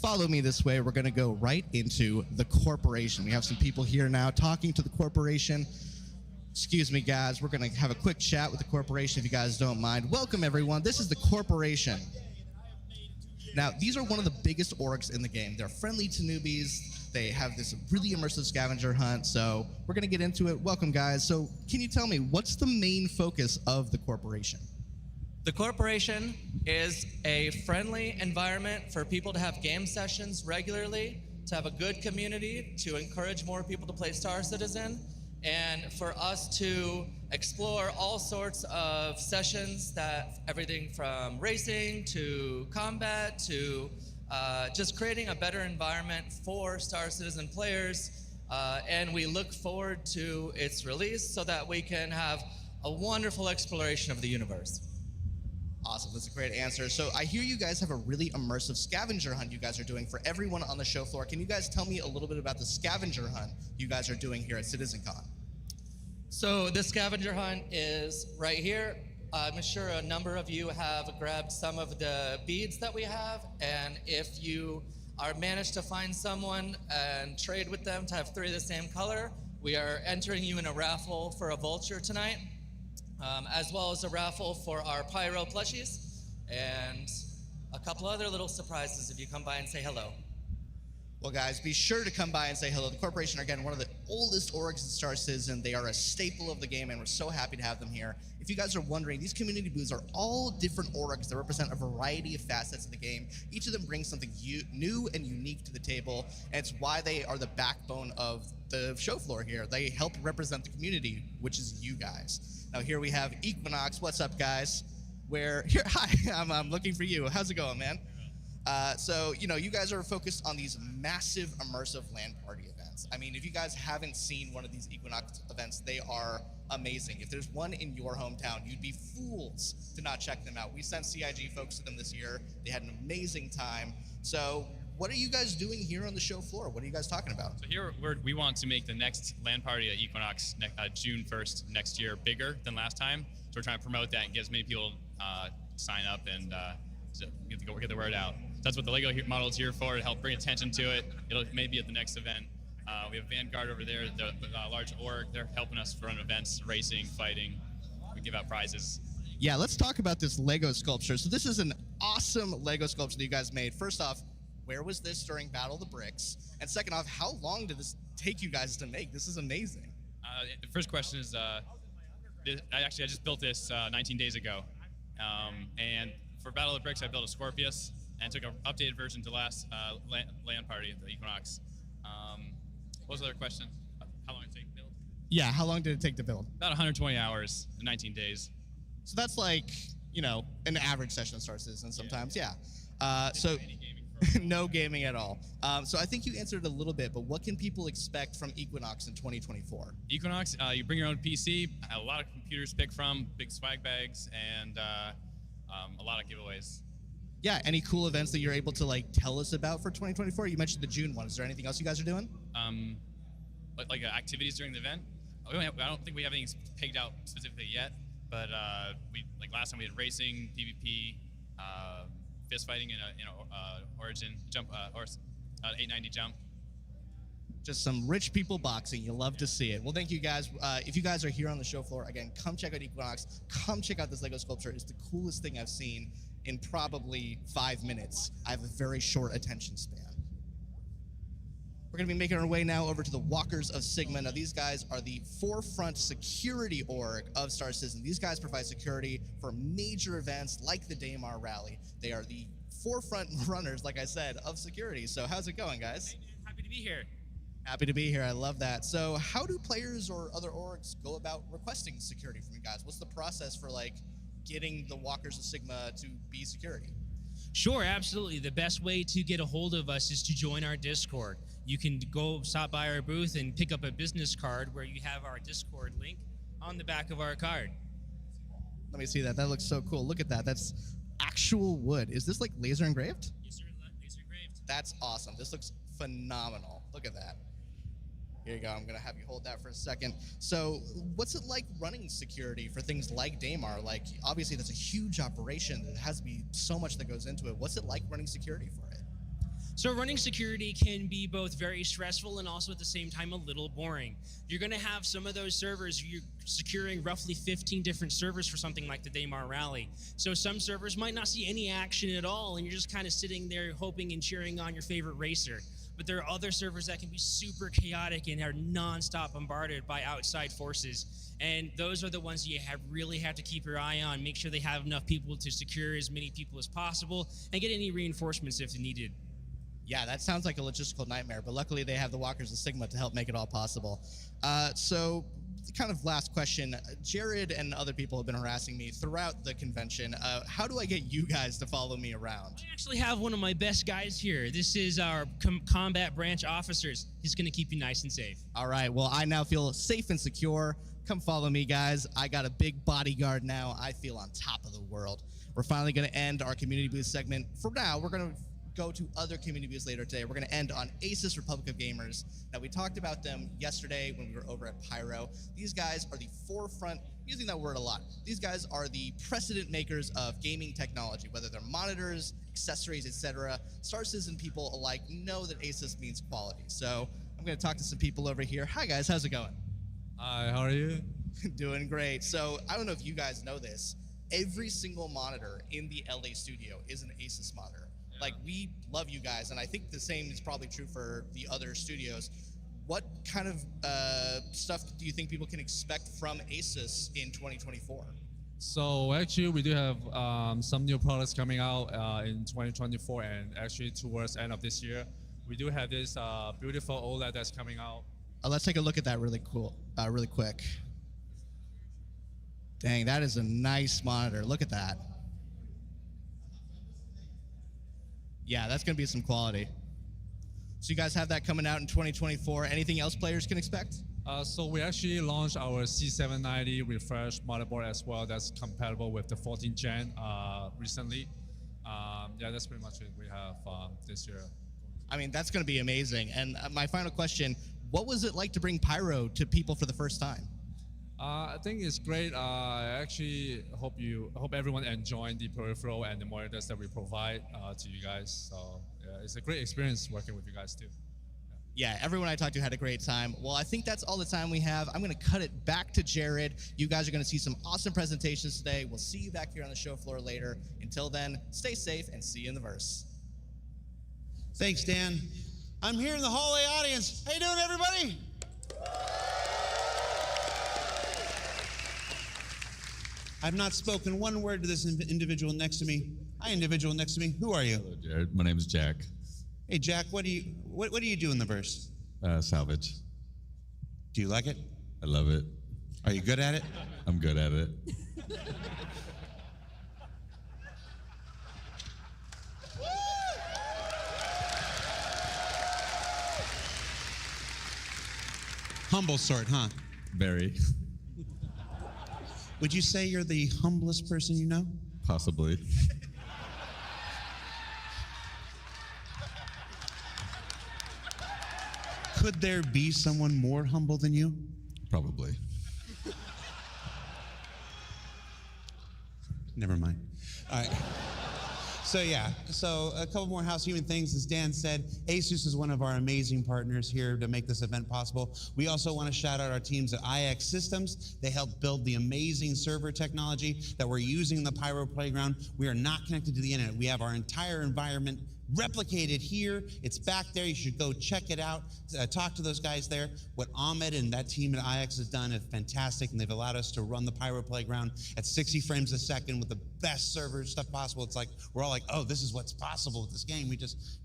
Follow me this way. We're going to go right into the corporation. We have some people here now talking to the corporation. Excuse me, guys. We're going to have a quick chat with the corporation if you guys don't mind. Welcome, everyone. This is the corporation. Now, these are one of the biggest orcs in the game. They're friendly to newbies. They have this really immersive scavenger hunt. So we're going to get into it. Welcome, guys. So can you tell me, what's the main focus of the corporation? The corporation is a friendly environment for people to have game sessions regularly, to have a good community, to encourage more people to play Star Citizen, and for us to explore all sorts of sessions, that everything from racing to combat to just creating a better environment for Star Citizen players. And we look forward to its release so that we can have a wonderful exploration of the universe. Awesome, that's a great answer. So I hear you guys have a really immersive scavenger hunt you guys are doing for everyone on the show floor. Can you guys tell me a little bit about the scavenger hunt you guys are doing here at CitizenCon? So this scavenger hunt is right here. I'm sure a number of you have grabbed some of the beads that we have, and if you are managed to find someone and trade with them to have 3 of the same color, we are entering you in a raffle for a vulture tonight. As well as a raffle for our pyro plushies and a couple other little surprises if you come by and say hello. Well, guys, be sure to come by and say hello. The Corporation are, again, one of the oldest orgs in Star Citizen. They are a staple of the game, and we're so happy to have them here. If you guys are wondering, these community booths are all different orgs that represent a variety of facets of the game. Each of them brings something new and unique to the table, and it's why they are the backbone of the show floor here. They help represent the community, which is you guys. Now, here we have Equinox. What's up, guys? Hi, I'm looking for you. How's it going, man? So, you guys are focused on these massive immersive LAN party events. I mean, if you guys haven't seen one of these Equinox events, they are amazing. If there's one in your hometown, you'd be fools to not check them out. We sent CIG folks to them this year. They had an amazing time. So what are you guys doing here on the show floor? What are you guys talking about? So here we want to make the next LAN party at Equinox June 1st next year bigger than last time. So we're trying to promote that and get as many people sign up and get the word out. So that's what the Lego model is here for, to help bring attention to it. It'll maybe at the next event. We have Vanguard over there, the large org. They're helping us run events, racing, fighting. We give out prizes. Yeah, let's talk about this Lego sculpture. So this is an awesome Lego sculpture that you guys made. First off, where was this during Battle of the Bricks? And second off, how long did this take you guys to make? This is amazing. The first question is, I just built this 19 days ago. And for Battle of the Bricks, I built a Scorpius and took an updated version to last LAN party at the Equinox. What was the other question? How long did it take to build? Yeah, how long did it take to build? About 120 hours in 19 days. So that's like, an average session of Star Citizen sometimes, yeah. So no gaming at all. So I think you answered it a little bit, but what can people expect from Equinox in 2024? Equinox, you bring your own PC, a lot of computers to pick from, big swag bags, and a lot of giveaways. Yeah, any cool events that you're able to tell us about for 2024? You mentioned the June one. Is there anything else you guys are doing? Like activities during the event? I don't think we have anything pegged out specifically yet, but last time we had racing, PvP, fist fighting in a Origin jump, or 890 jump. Just some rich people boxing. You love to see it. Well, thank you guys. If you guys are here on the show floor, again, come check out Equinox. Come check out this Lego sculpture. It's the coolest thing I've seen in probably 5 minutes. I have a very short attention span. We're going to be making our way now over to the Walkers of Sigma. Now, these guys are the forefront security org of Star Citizen. These guys provide security for major events like the Daymar Rally. They are the forefront runners, like I said, of security. So how's it going, guys? Happy to be here. Happy to be here. I love that. So how do players or other orgs go about requesting security from you guys? What's the process for getting the Walkers of Sigma to be security? Sure, absolutely. The best way to get a hold of us is to join our Discord. You can go stop by our booth and pick up a business card where you have our Discord link on the back of our card. Let me see that. That looks so cool. Look at that. That's actual wood. Is this laser engraved? Yes, sir. Laser engraved. That's awesome. This looks phenomenal. Look at that. Here you go. I'm going to have you hold that for a second. So what's it like running security for things like Daymar? Obviously, that's a huge operation. There has to be so much that goes into it. What's it like running security for it? So running security can be both very stressful and also at the same time a little boring. You're going to have some of those servers, you're securing roughly 15 different servers for something like the Daymar Rally. So some servers might not see any action at all, and you're just kind of sitting there hoping and cheering on your favorite racer. But there are other servers that can be super chaotic and are nonstop bombarded by outside forces. And those are the ones you really have to keep your eye on, make sure they have enough people to secure as many people as possible, and get any reinforcements if needed. Yeah, that sounds like a logistical nightmare, but luckily they have the Walkers of Sigma to help make it all possible. So kind of last question, Jared and other people have been harassing me throughout the convention. How do I get you guys to follow me around? I actually have one of my best guys here. This is our combat branch officers. He's going to keep you nice and safe. All right, well, I now feel safe and secure. Come follow me, guys. I got a big bodyguard now. I feel on top of the world. We're finally going to end our community booth segment. For now, we're going to go to other community booths later today. We're going to end on Asus Republic of Gamers. Now, we talked about them yesterday when we were over at Pyro. These guys are the forefront, using that word a lot. These guys are the precedent makers of gaming technology, whether they're monitors, accessories, etc. Star Citizen people alike know that Asus means quality. So I'm going to talk to some people over here. Hi, guys. How's it going? Hi, how are you? Doing great. So I don't know if you guys know this. Every single monitor in the LA studio is an Asus monitor. Yeah. Like, we love you guys, and I think the same is probably true for the other studios. What kind of stuff do you think people can expect from Asus in 2024? So actually, we do have some new products coming out in 2024, and actually towards the end of this year, we do have this beautiful OLED that's coming out. Let's take a look at that really quick. Dang, that is a nice monitor. Look at that. Yeah, that's going to be some quality. So you guys have that coming out in 2024. Anything else players can expect? So we actually launched our C790 refresh motherboard as well. That's compatible with the 14th gen recently. Yeah, that's pretty much it we have this year. I mean, that's going to be amazing. And my final question, what was it like to bring Pyro to people for the first time? I think it's great. I actually hope everyone enjoyed the peripheral and the monitors that we provide to you guys. So yeah, it's a great experience working with you guys too. Yeah, everyone I talked to had a great time. Well, I think that's all the time we have. I'm going to cut it back to Jared. You guys are going to see some awesome presentations today. We'll see you back here on the show floor later. Until then, stay safe and see you in the verse. Thanks, Dan. I'm here in the hallway audience. How you doing, everybody? I've not spoken one word to this individual next to me. Hi, individual next to me. Who are you? Hello, Jared. My name is Jack. Hey, Jack. What do you do in the verse? Salvage. Do you like it? I love it. Are you good at it? I'm good at it. Humble sort, huh? Very. Would you say you're the humblest person you know? Possibly. Could there be someone more humble than you? Probably. Never mind. All right. So a couple more housekeeping things. As Dan said, Asus is one of our amazing partners here to make this event possible. We also want to shout out our teams at IX Systems. They helped build the amazing server technology that we're using in the Pyro Playground. We are not connected to the internet. We have our entire environment replicated here. It's back there. You should go check it out. Talk to those guys there. What Ahmed and that team at IX has done is fantastic, and they've allowed us to run the Pyro Playground at 60 frames a second with the best server stuff possible. It's like we're all like, oh, this is what's possible with this game.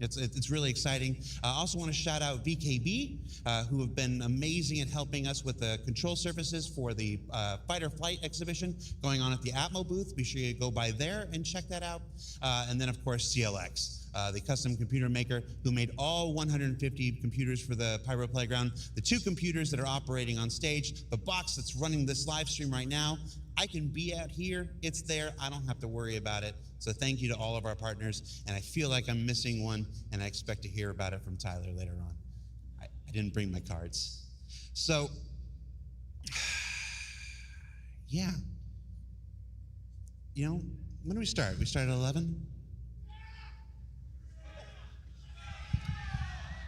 It's really exciting. I also want to shout out VKB, who have been amazing at helping us with the control surfaces for the Fight or Flight exhibition going on at the Atmo booth. Be sure you go by there and check that out. And then, of course, CLX. The custom computer maker who made all 150 computers for the Pyro Playground, the 2 computers that are operating on stage, the box that's running this live stream right now. I can be out here, it's there, I don't have to worry about it. So thank you to all of our partners, and I feel like I'm missing one, and I expect to hear about it from Tyler later on. I didn't bring my cards. So, yeah. You know, when do we start? We start at 11?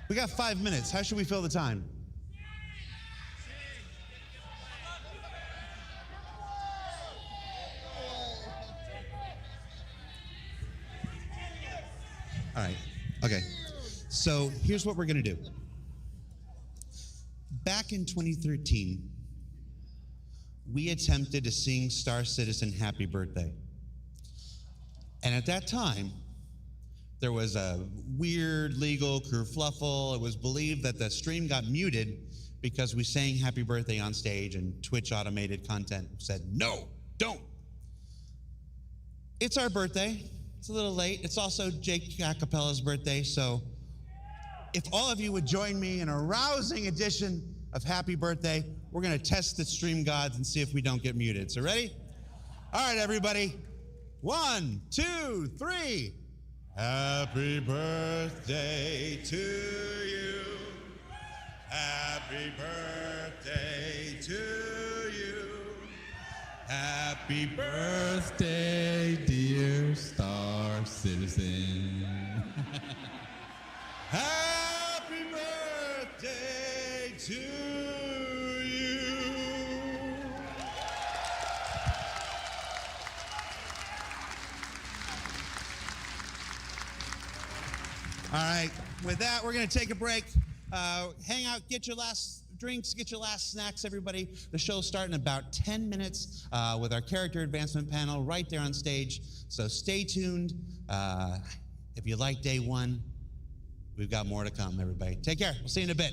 We got 5 minutes. How should we fill the time? All right. Okay. So here's what we're going to do. Back in 2013, we attempted to sing Star Citizen Happy Birthday. And at that time, there was a weird legal kerfluffle. It was believed that the stream got muted because we sang Happy Birthday on stage, and Twitch automated content said, no, don't. It's our birthday. It's a little late. It's also Jake Acapella's birthday, so if all of you would join me in a rousing edition of happy birthday, we're going to test the stream gods and see if we don't get muted. So ready? All right, everybody. 1, 2, 3. Happy birthday to you. Happy birthday to you. Happy Birthday, dear Star Citizen. Happy birthday to you. All right, with that, we're going to take a break. Hang out, get your last drinks, get your last snacks, everybody. The show's starting in about 10 minutes with our character advancement panel right there on stage. So stay tuned. If you like day one, we've got more to come, everybody. Take care. We'll see you in a bit.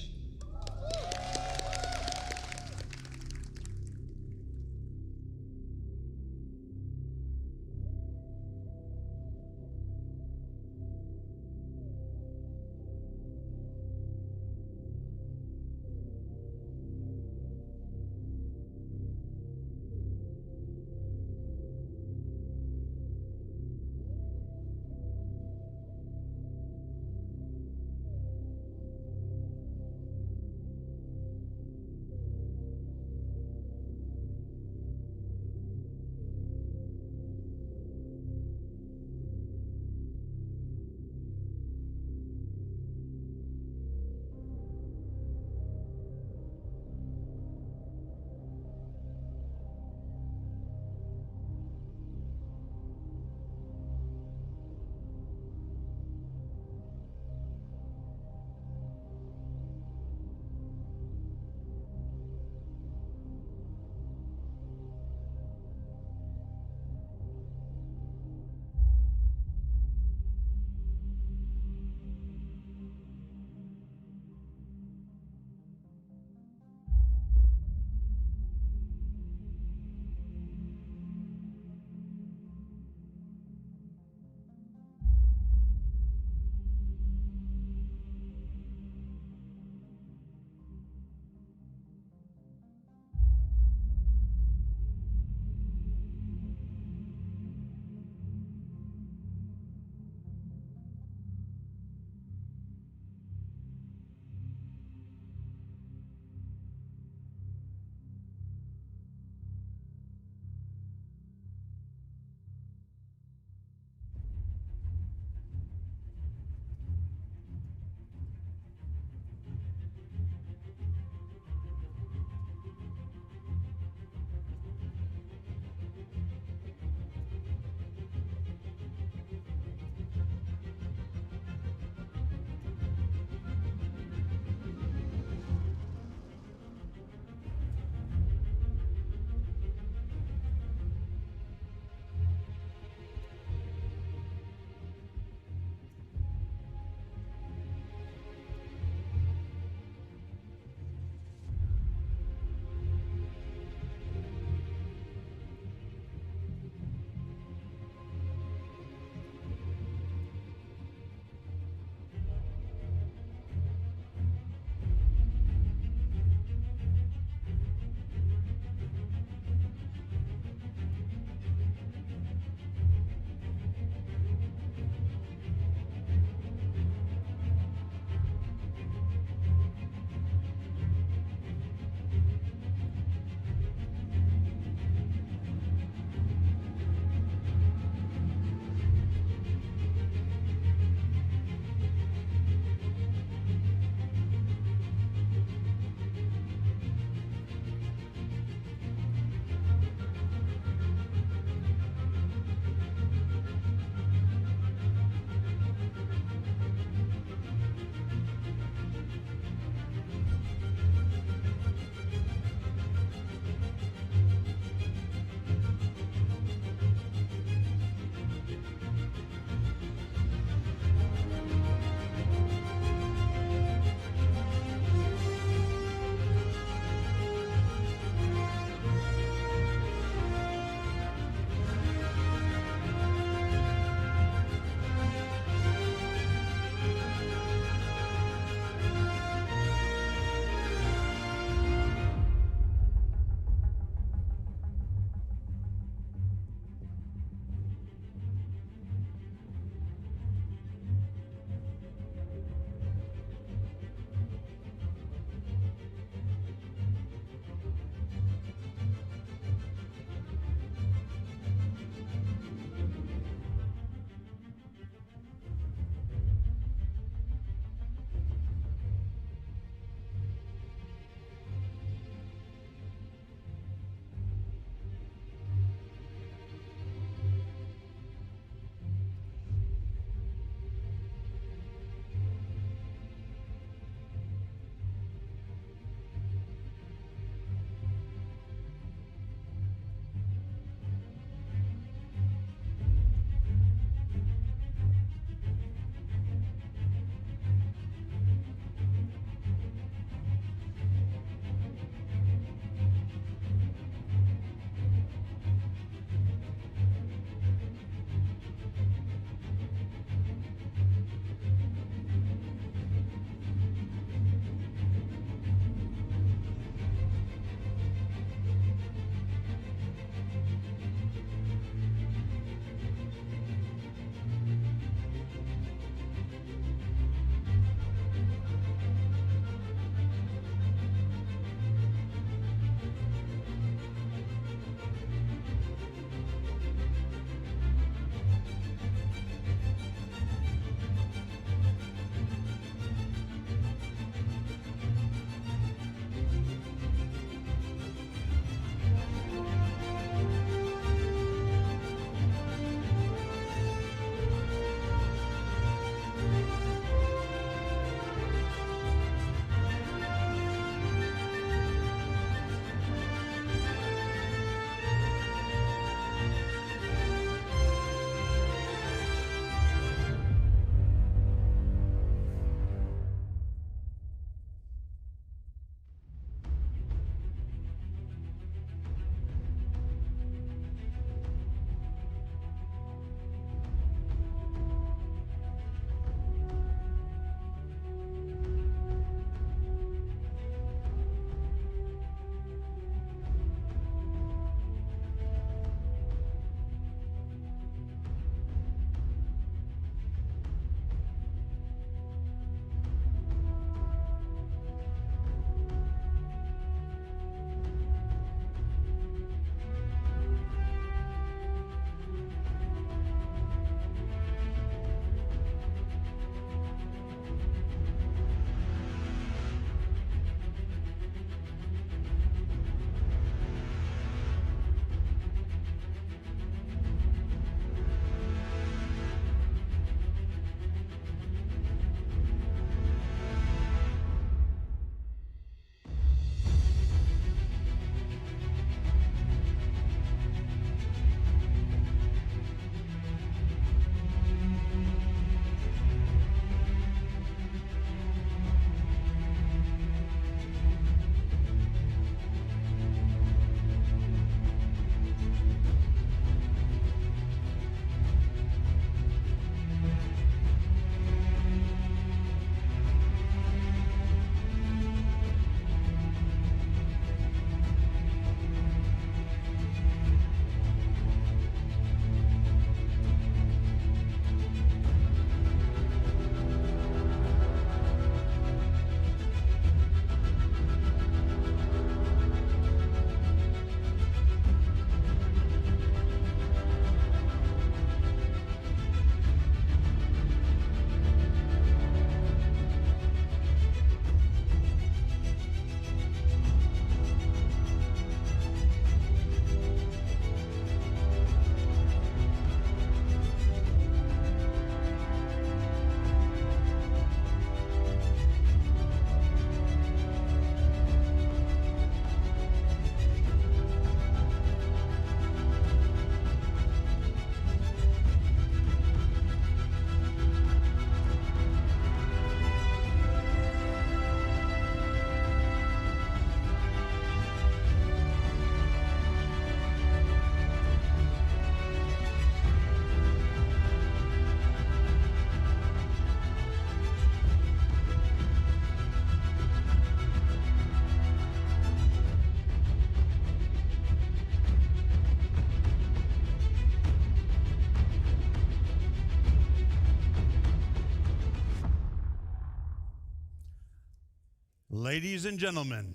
Ladies and gentlemen,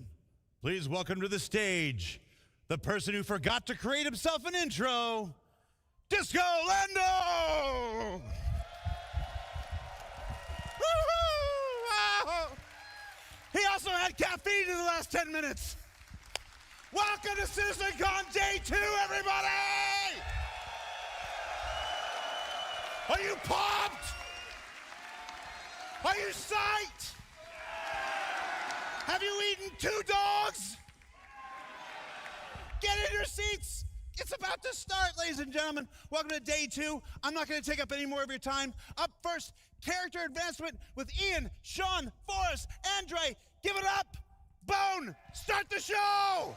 please welcome to the stage the person who forgot to create himself an intro, Disco Lando! Woo-hoo! He also had caffeine in the last 10 minutes. Welcome to CitizenCon Day 2, everybody! Are you pumped? Are you psyched? Have you eaten 2 dogs? Get in your seats. It's about to start, ladies and gentlemen. Welcome to Day 2. I'm not going to take up any more of your time. Up first, character advancement with Ian, Sean, Forrest, Andre. Give it up. Bone, start the show.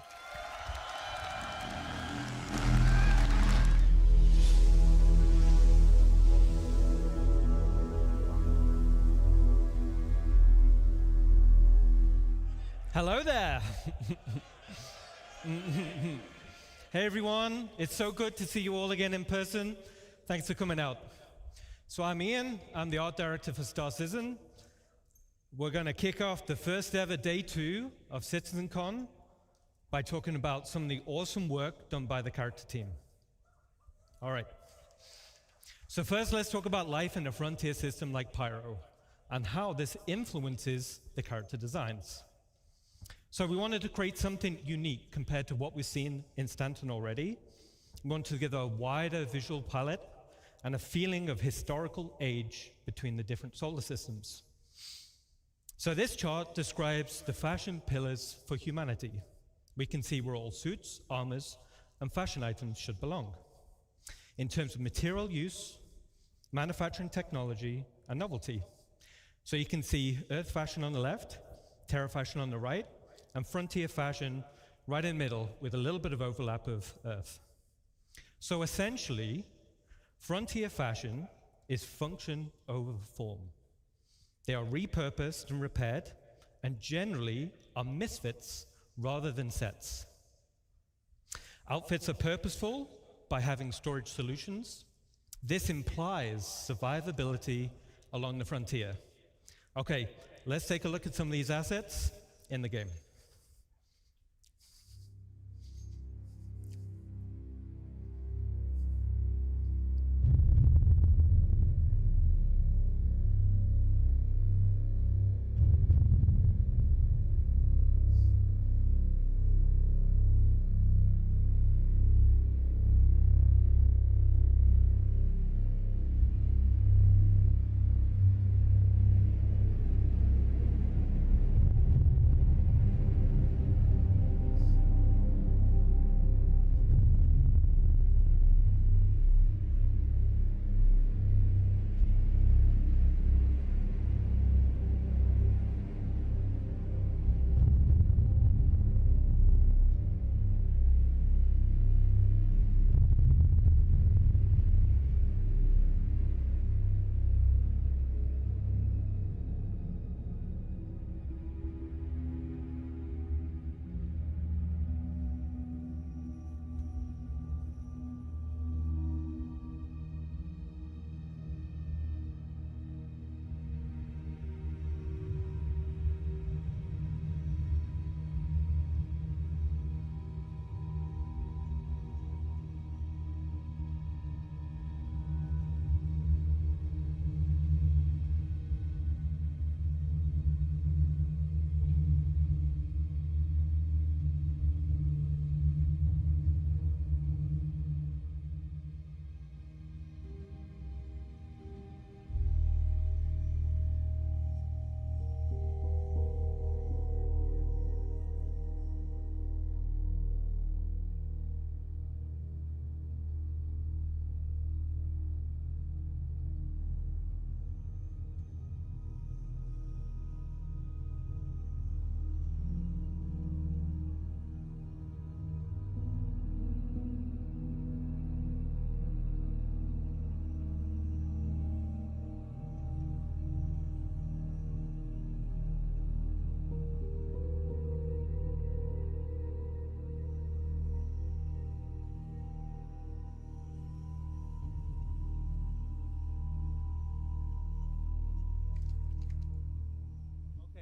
Hello there. Hey everyone, it's so good to see you all again in person. Thanks for coming out. So I'm Ian, I'm the art director for Star Citizen. We're going to kick off the first ever Day 2 of CitizenCon by talking about some of the awesome work done by the character team. All right. So first let's talk about life in a frontier system like Pyro and how this influences the character designs. So we wanted to create something unique compared to what we've seen in Stanton already. We wanted to give a wider visual palette and a feeling of historical age between the different solar systems. So this chart describes the fashion pillars for humanity. We can see where all suits, armors, and fashion items should belong. In terms of material use, manufacturing technology, and novelty. So you can see Earth fashion on the left, Terra fashion on the right, and frontier fashion right in the middle with a little bit of overlap of Earth. So essentially, frontier fashion is function over form. They are repurposed and repaired, and generally are misfits rather than sets. Outfits are purposeful by having storage solutions. This implies survivability along the frontier. Okay, let's take a look at some of these assets in the game.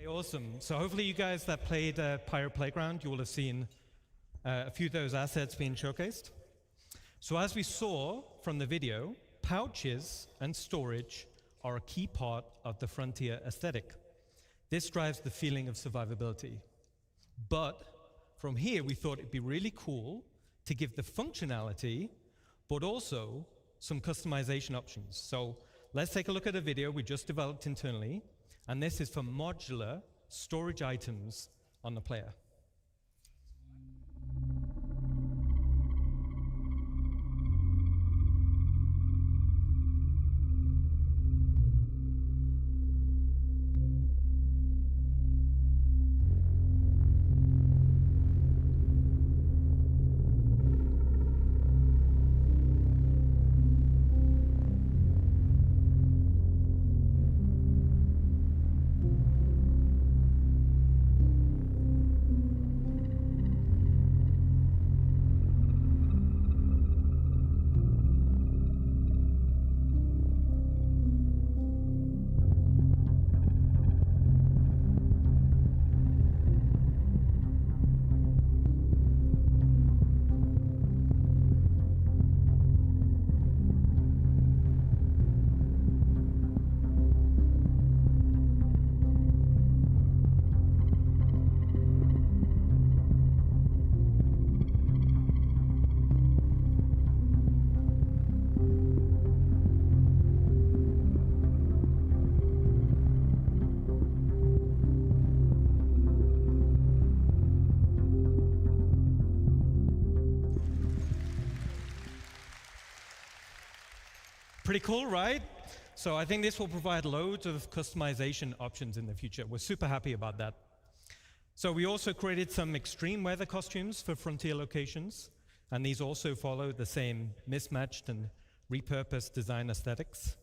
Okay, awesome. So hopefully you guys that played Pirate Playground, you will have seen a few of those assets being showcased. So as we saw from the video, pouches and storage are a key part of the Frontier aesthetic. This drives the feeling of survivability. But from here, we thought it'd be really cool to give the functionality, but also some customization options. So let's take a look at a video we just developed internally, and this is for modular storage items on the player. Pretty cool, right? So I think this will provide loads of customization options in the future. We're super happy about that. So we also created some extreme weather costumes for Frontier locations, and these also follow the same mismatched and repurposed design aesthetics.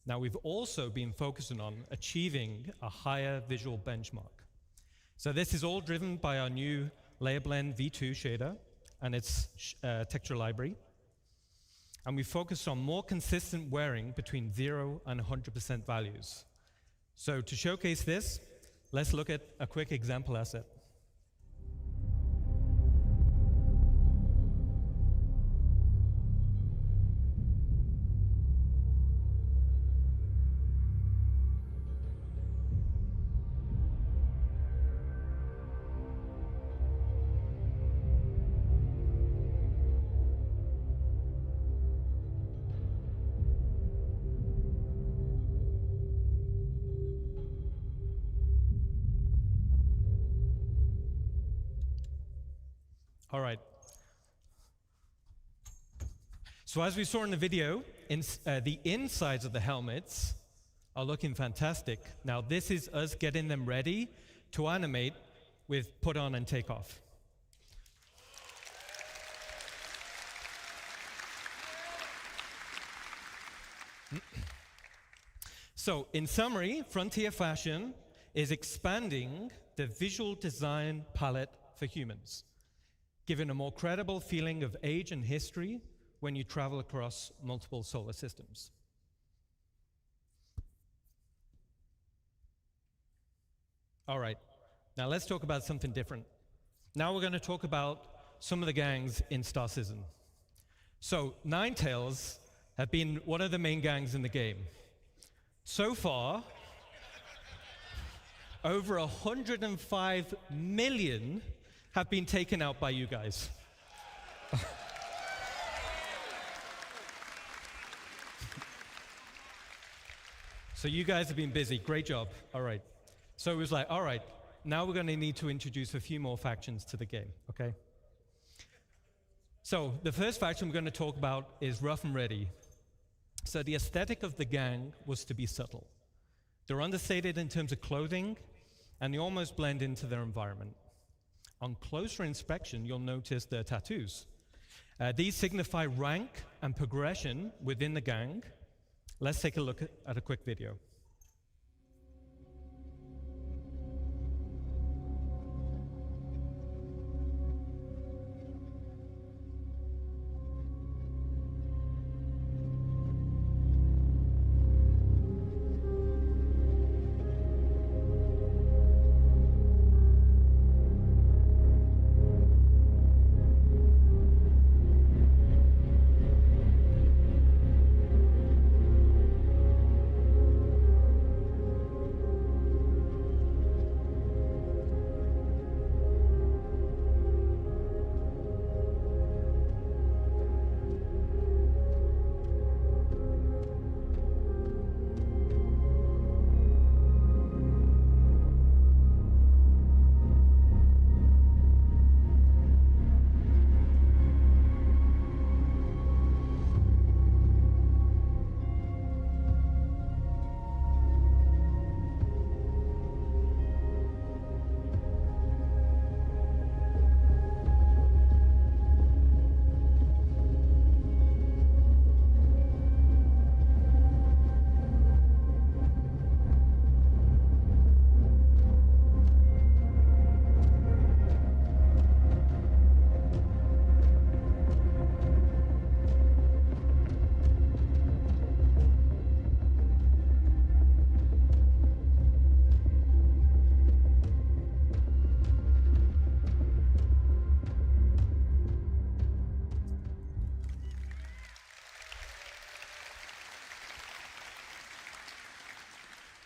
Now we've also been focusing on achieving a higher visual benchmark. So this is all driven by our new Layer Blend V2 shader and its texture library. And we focused on more consistent wearing between 0 and 100% values. So to showcase this, let's look at a quick example asset. All right. So as we saw in the video, the insides of the helmets are looking fantastic. Now this is us getting them ready to animate with put on and take off. So in summary, Frontier Fashion is expanding the visual design palette for humans, giving a more credible feeling of age and history when you travel across multiple solar systems. All right, now let's talk about something different. Now we're going to talk about some of the gangs in Star Citizen. So Ninetales have been one of the main gangs in the game. So far, over 105 million have been taken out by you guys. So you guys have been busy, great job, all right. So it was like, all right, now we're gonna need to introduce a few more factions to the game, okay? So the first faction we're gonna talk about is Rough and Ready. So the aesthetic of the gang was to be subtle. They're understated in terms of clothing, and they almost blend into their environment. On closer inspection, you'll notice their tattoos. These signify rank and progression within the gang. Let's take a look at a quick video.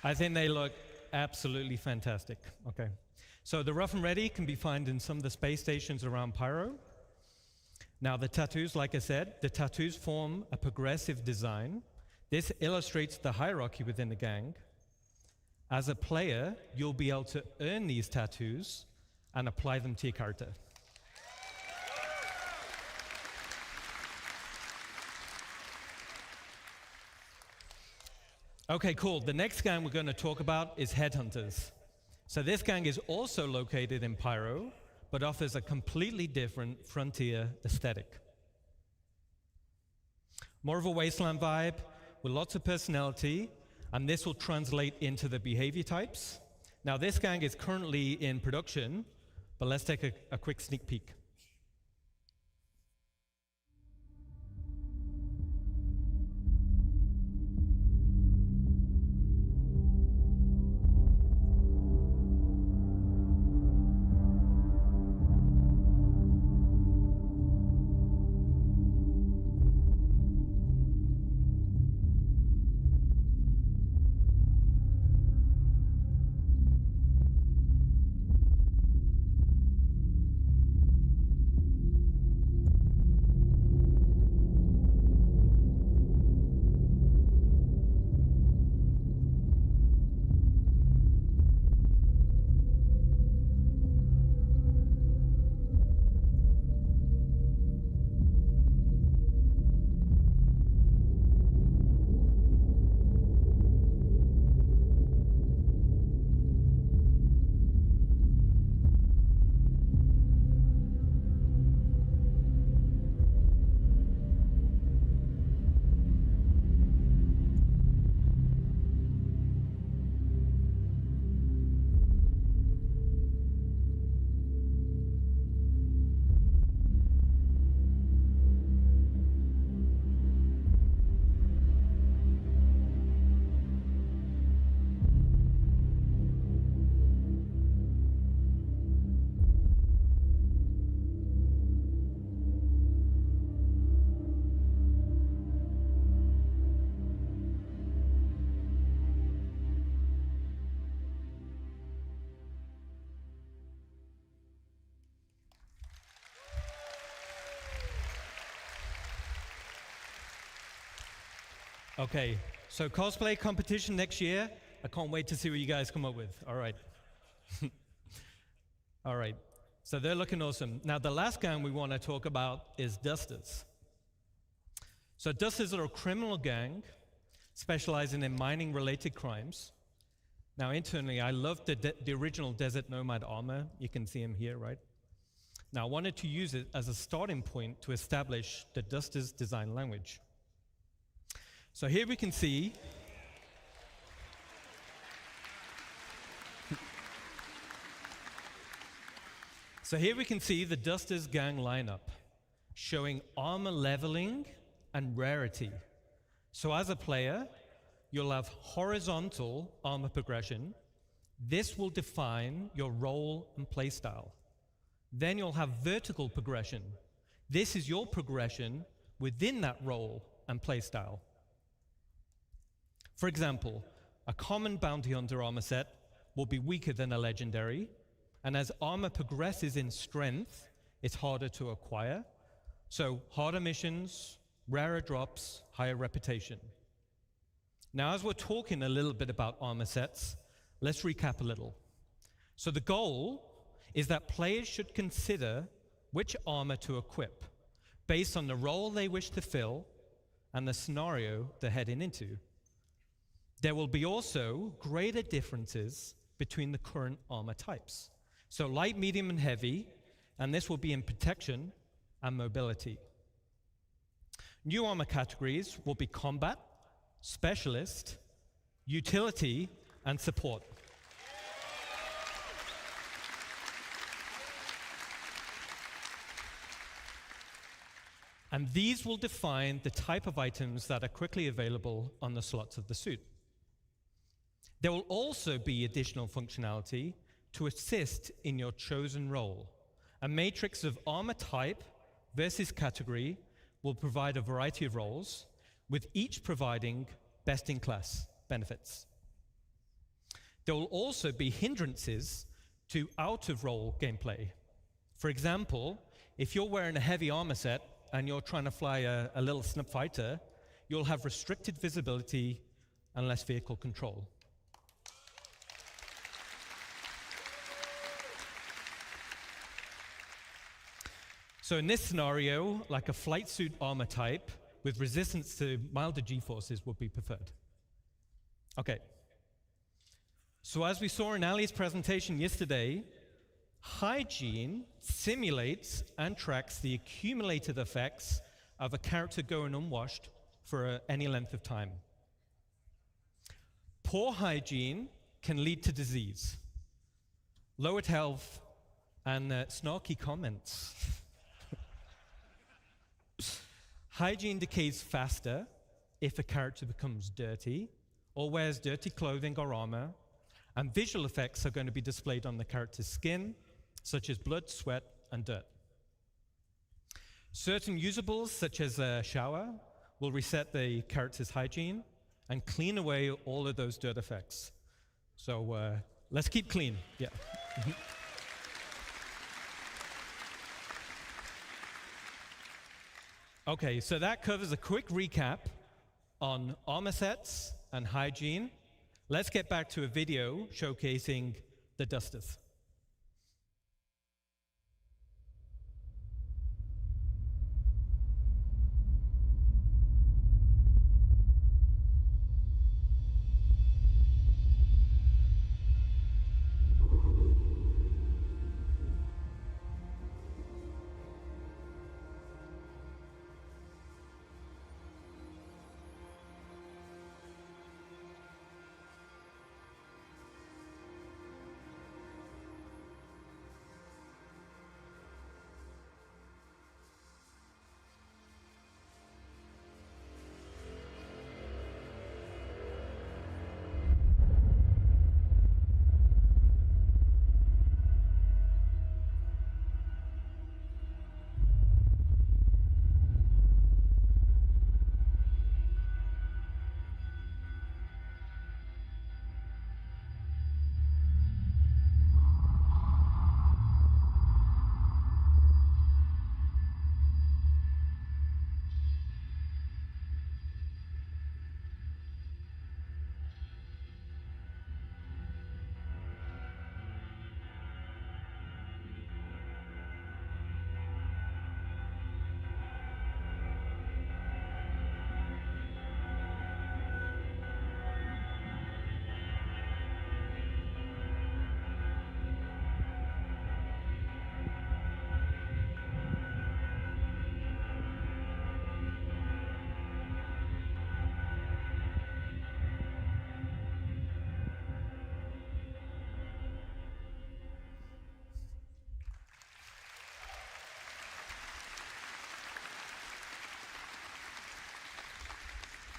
I think they look absolutely fantastic. Okay. So the Rough and Ready can be found in some of the space stations around Pyro. Now the tattoos, like I said, the tattoos form a progressive design. This illustrates the hierarchy within the gang. As a player, you'll be able to earn these tattoos and apply them to your character. Okay, cool. The next gang we're going to talk about is Headhunters. So this gang is also located in Pyro, but offers a completely different frontier aesthetic. More of a wasteland vibe with lots of personality, and this will translate into the behavior types. Now this gang is currently in production, but let's take a quick sneak peek. Okay, so cosplay competition next year. I can't wait to see what you guys come up with. All right. All right, so they're looking awesome. Now the last gang we want to talk about is Dusters. So Dusters are a criminal gang specializing in mining-related crimes. Now internally, I love the original Desert Nomad armor. You can see him here, right? Now I wanted to use it as a starting point to establish the Dusters design language. So here we can see the Dusters gang lineup showing armor leveling and rarity. So as a player, you'll have horizontal armor progression. This will define your role and playstyle. Then you'll have vertical progression. This is your progression within that role and playstyle. For example, a common bounty hunter armor set will be weaker than a legendary, and as armor progresses in strength, it's harder to acquire. So harder missions, rarer drops, higher reputation. Now, as we're talking a little bit about armor sets, let's recap a little. So the goal is that players should consider which armor to equip based on the role they wish to fill and the scenario they're heading into. There will be also greater differences between the current armor types. So light, medium, and heavy, and this will be in protection and mobility. New armor categories will be combat, specialist, utility, and support. And these will define the type of items that are quickly available on the slots of the suit. There will also be additional functionality to assist in your chosen role. A matrix of armor type versus category will provide a variety of roles, with each providing best-in-class benefits. There will also be hindrances to out-of-role gameplay. For example, if you're wearing a heavy armor set and you're trying to fly a little snip fighter, you'll have restricted visibility and less vehicle control. So in this scenario, like a flight suit armor type with resistance to milder G-forces would be preferred. Okay. So as we saw in Ali's presentation yesterday, hygiene simulates and tracks the accumulated effects of a character going unwashed for any length of time. Poor hygiene can lead to disease, lowered health, and snarky comments. Hygiene decays faster if a character becomes dirty or wears dirty clothing or armor, and visual effects are going to be displayed on the character's skin, such as blood, sweat, and dirt. Certain usables, such as a shower, will reset the character's hygiene and clean away all of those dirt effects. So let's keep clean. Yeah. Okay, so that covers a quick recap on armor sets and hygiene. Let's get back to a video showcasing the dusters.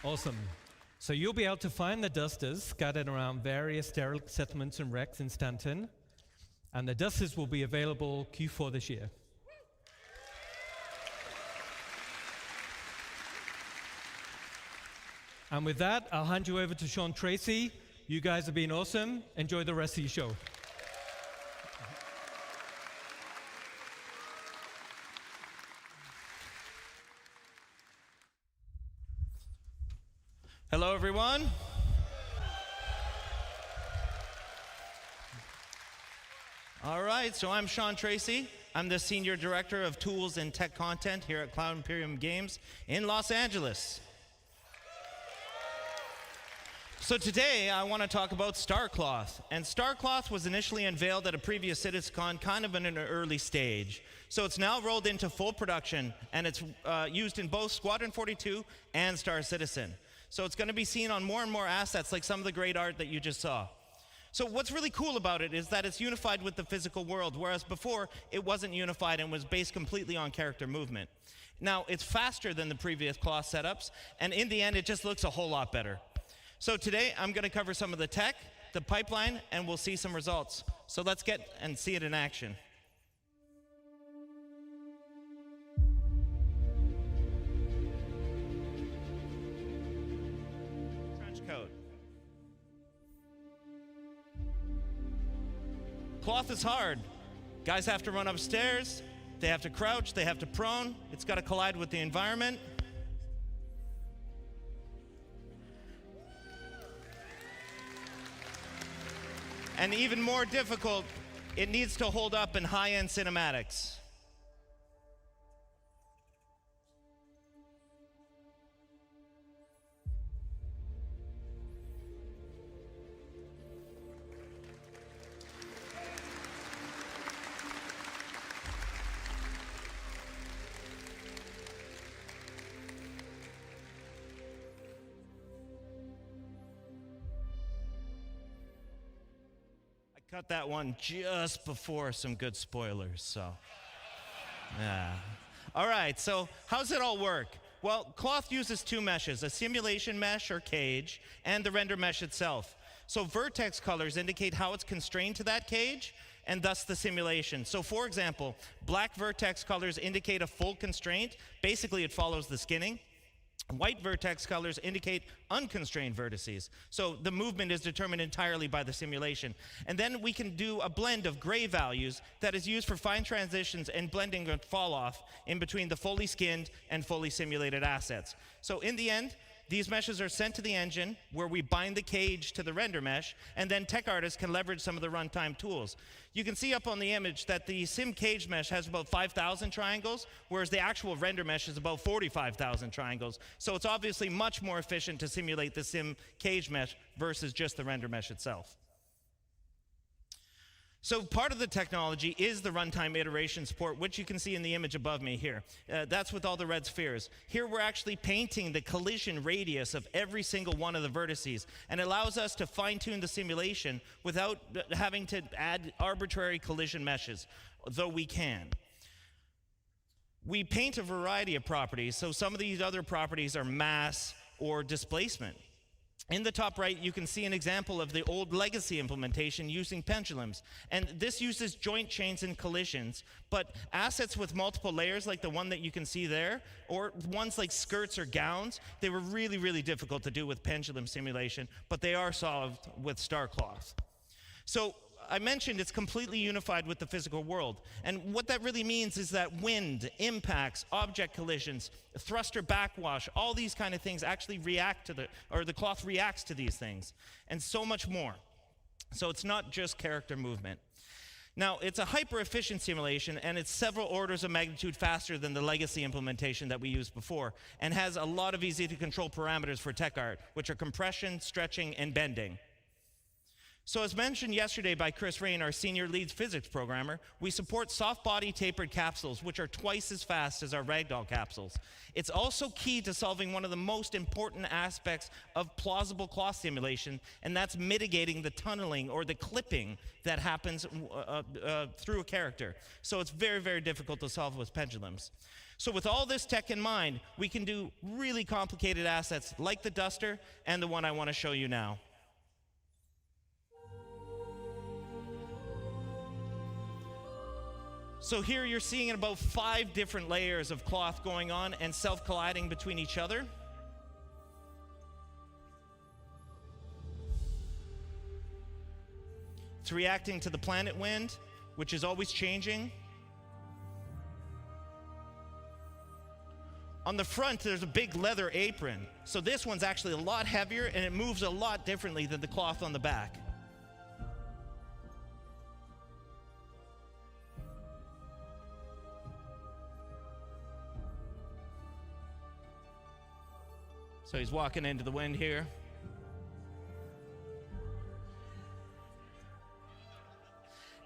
Awesome. So you'll be able to find the dusters scattered around various derelict settlements and wrecks in Stanton, and the dusters will be available Q4 this year. And with that, I'll hand you over to Sean Tracy. You guys have been awesome. Enjoy the rest of your show. Hello, everyone. All right, so I'm Sean Tracy. I'm the Senior Director of Tools and Tech Content here at Cloud Imperium Games in Los Angeles. So today I want to talk about Starcloth. And Starcloth was initially unveiled at a previous CitizenCon kind of in an early stage. So it's now rolled into full production, and it's used in both Squadron 42 and Star Citizen. So it's going to be seen on more and more assets, like some of the great art that you just saw. So what's really cool about it is that it's unified with the physical world, whereas before it wasn't unified and was based completely on character movement. Now, it's faster than the previous cloth setups, and in the end, it just looks a whole lot better. So today, I'm going to cover some of the tech, the pipeline, and we'll see some results. So let's get and see it in action. Trench coat. Cloth is hard. Guys have to run upstairs, they have to crouch, they have to prone. It's got to collide with the environment. And even more difficult, it needs to hold up in high-end cinematics. Cut that one just before some good spoilers, so yeah. All right, so how's it all work? Well, Cloth uses two meshes, a simulation mesh or cage, and the render mesh itself. So vertex colors indicate how it's constrained to that cage, and thus the simulation. So for example, black vertex colors indicate a full constraint. Basically, it follows the skinning. White vertex colors indicate unconstrained vertices. So the movement is determined entirely by the simulation. And then we can do a blend of gray values that is used for fine transitions and blending and fall off in between the fully skinned and fully simulated assets. So in the end, these meshes are sent to the engine where we bind the cage to the render mesh, and then tech artists can leverage some of the runtime tools. You can see up on the image that the sim cage mesh has about 5,000 triangles, whereas the actual render mesh is about 45,000 triangles. So it's obviously much more efficient to simulate the sim cage mesh versus just the render mesh itself. So part of the technology is the runtime iteration support, which you can see in the image above me here. That's with all the red spheres. Here we're actually painting the collision radius of every single one of the vertices, and it allows us to fine-tune the simulation without having to add arbitrary collision meshes, though we can. We paint a variety of properties, so some of these other properties are mass or displacement. In the top right, you can see an example of the old legacy implementation using pendulums. And this uses joint chains and collisions, but assets with multiple layers like the one that you can see there, or ones like skirts or gowns, they were really, really difficult to do with pendulum simulation, but they are solved with StarCloth. So I mentioned it's completely unified with the physical world. And what that really means is that wind, impacts, object collisions, thruster backwash, all these kind of things actually react to the cloth reacts to these things, and so much more. So it's not just character movement. Now, it's a hyper-efficient simulation, and it's several orders of magnitude faster than the legacy implementation that we used before, and has a lot of easy-to-control parameters for tech art, which are compression, stretching, and bending. So as mentioned yesterday by Chris Rain, our senior lead physics programmer, we support soft body tapered capsules, which are twice as fast as our ragdoll capsules. It's also key to solving one of the most important aspects of plausible cloth simulation, and that's mitigating the tunneling or the clipping that happens through a character. So it's very, very difficult to solve with pendulums. So with all this tech in mind, we can do really complicated assets like the duster and the one I want to show you now. So here you're seeing about 5 different layers of cloth going on and self-colliding between each other. It's reacting to the planet wind, which is always changing. On the front, there's a big leather apron. So this one's actually a lot heavier, and it moves a lot differently than the cloth on the back. So he's walking into the wind here.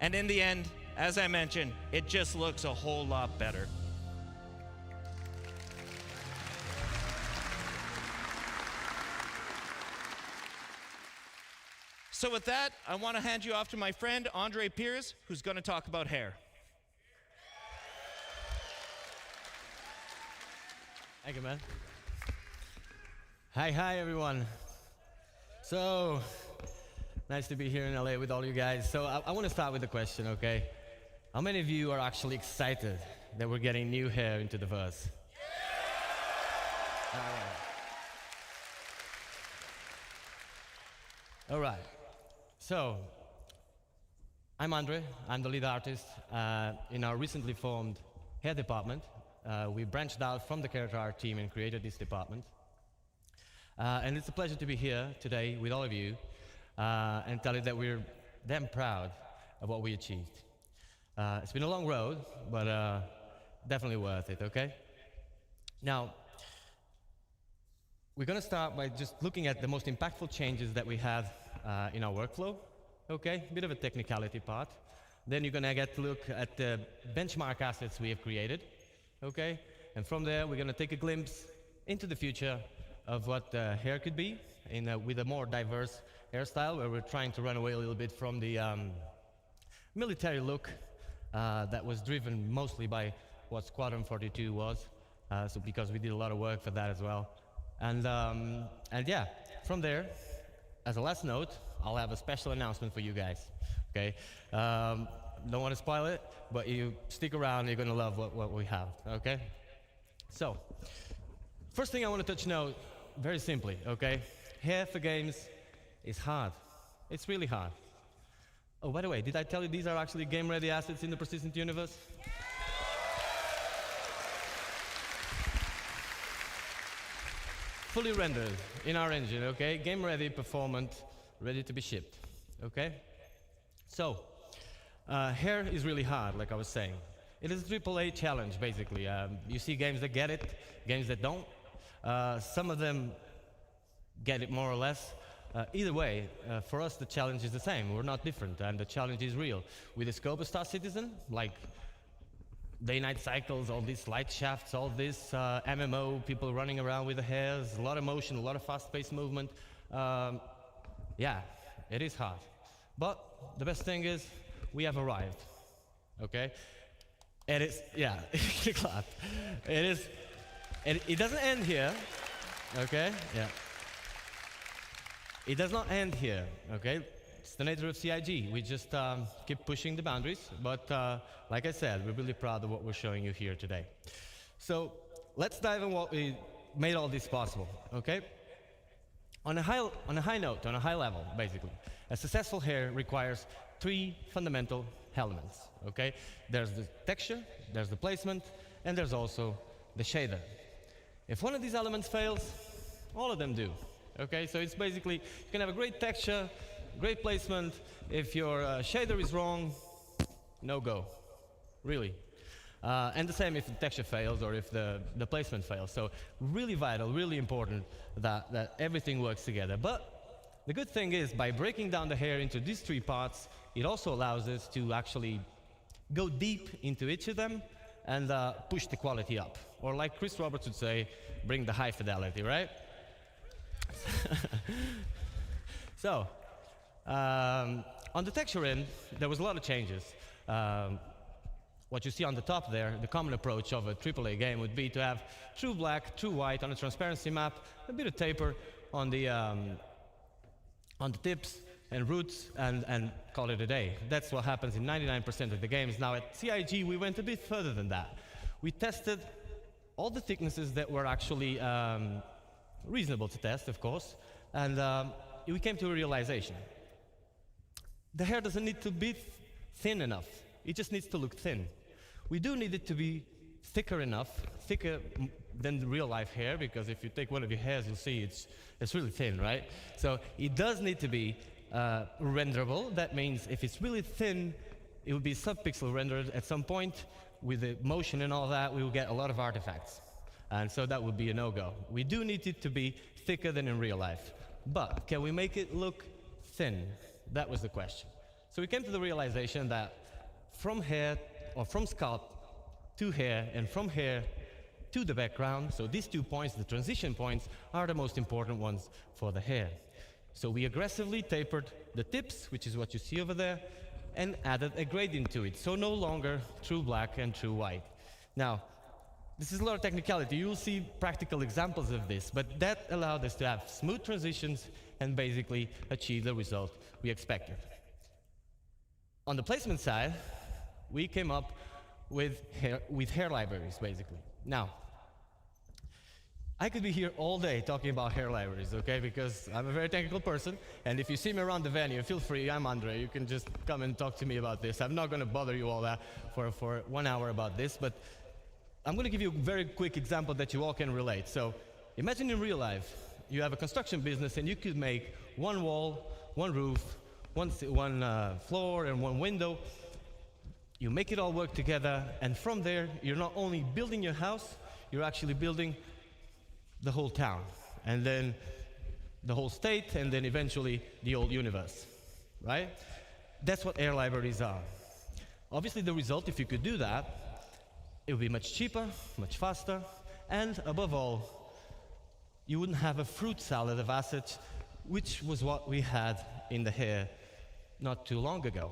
And in the end, as I mentioned, it just looks a whole lot better. So with that, I want to hand you off to my friend, Andre Piers, who's going to talk about hair. Thank you, man. Hi, everyone. So, nice to be here in LA with all you guys. So, I want to start with a question, okay? How many of you are actually excited that we're getting new hair into the verse? All right. So, I'm Andre. I'm the lead artist in our recently formed hair department. We branched out from the character art team and created this department. And it's a pleasure to be here today with all of you and tell you that we're damn proud of what we achieved. It's been a long road, but definitely worth it, okay? Now, we're going to start by just looking at the most impactful changes that we have in our workflow, okay? A bit of a technicality part. Then you're going to get to look at the benchmark assets we have created, okay? And from there, we're going to take a glimpse into the future of what hair could be with a more diverse hairstyle, where we're trying to run away a little bit from the military look that was driven mostly by what Squadron 42 was, so because we did a lot of work for that as well. And yeah, from there, as a last note, I'll have a special announcement for you guys, okay? Don't want to spoil it, but you stick around, you're going to love what we have, okay? So, first thing I want to touch note, very simply, okay? Hair for games is hard. It's really hard. Oh, by the way, did I tell you these are actually game-ready assets in the persistent universe? Fully rendered in our engine, okay? Game-ready, performant, ready to be shipped, okay? So, hair is really hard, like I was saying. It is a AAA challenge, basically. You see games that get it, games that don't. Some of them get it more or less. Either way, for us the challenge is the same. We're not different, and the challenge is real. With the scope of Star Citizen, like day-night cycles, all these light shafts, all this MMO, people running around with the hairs, a lot of motion, a lot of fast-paced movement. Yeah, it is hard. But the best thing is, we have arrived, okay? And it's, yeah, clap. It is, it doesn't end here, okay? Yeah. It does not end here, okay? It's the nature of CIG. We just keep pushing the boundaries, but like I said, we're really proud of what we're showing you here today. So let's dive in what we made all this possible, okay? On a high note, on a high level, basically, a successful hair requires 3 fundamental elements, okay? There's the texture, there's the placement, and there's also the shader. If one of these elements fails, all of them do. Okay, so it's basically, you can have a great texture, great placement. If your shader is wrong, no go, really. And the same if the texture fails or if the placement fails. So really vital, really important that everything works together. But the good thing is, by breaking down the hair into these 3 parts, it also allows us to actually go deep into each of them and push the quality up. Or like Chris Roberts would say, bring the high fidelity, right? So, on the texture end, there was a lot of changes. What you see on the top there, the common approach of a AAA game would be to have true black, true white on a transparency map, a bit of taper on the tips and roots, and call it a day. That's what happens in 99% of the games. Now at CIG, we went a bit further than that. We tested all the thicknesses that were actually reasonable to test, of course, and we came to a realization. The hair doesn't need to be thin enough. It just needs to look thin. We do need it to be thicker enough, thicker than real life hair, because if you take one of your hairs, you'll see it's really thin, right? So it does need to be renderable. That means if it's really thin, it will be sub-pixel rendered at some point. With the motion and all that, we will get a lot of artifacts. And so that would be a no-go. We do need it to be thicker than in real life. But can we make it look thin? That was the question. So we came to the realization that from hair, or from scalp to hair, and from hair to the background, so these 2 points, the transition points, are the most important ones for the hair. So we aggressively tapered the tips, which is what you see over there, and added a gradient to it. So no longer true black and true white. Now, this is a lot of technicality. You'll see practical examples of this, but that allowed us to have smooth transitions and basically achieve the result we expected. On the placement side, we came up with hair libraries, basically. Now, I could be here all day talking about hair libraries, okay? Because I'm a very technical person, and if you see me around the venue, feel free, I'm Andre. You can just come and talk to me about this. I'm not going to bother you all that for 1 hour about this, but I'm going to give you a very quick example that you all can relate. So imagine in real life, you have a construction business, and you could make one wall, one roof, one floor, and one window. You make it all work together, and from there, you're not only building your house, you're actually building the whole town, and then the whole state, and then eventually the whole universe, right? That's what air libraries are. Obviously, the result, if you could do that, it would be much cheaper, much faster, and above all, you wouldn't have a fruit salad of assets, which was what we had in the hair not too long ago.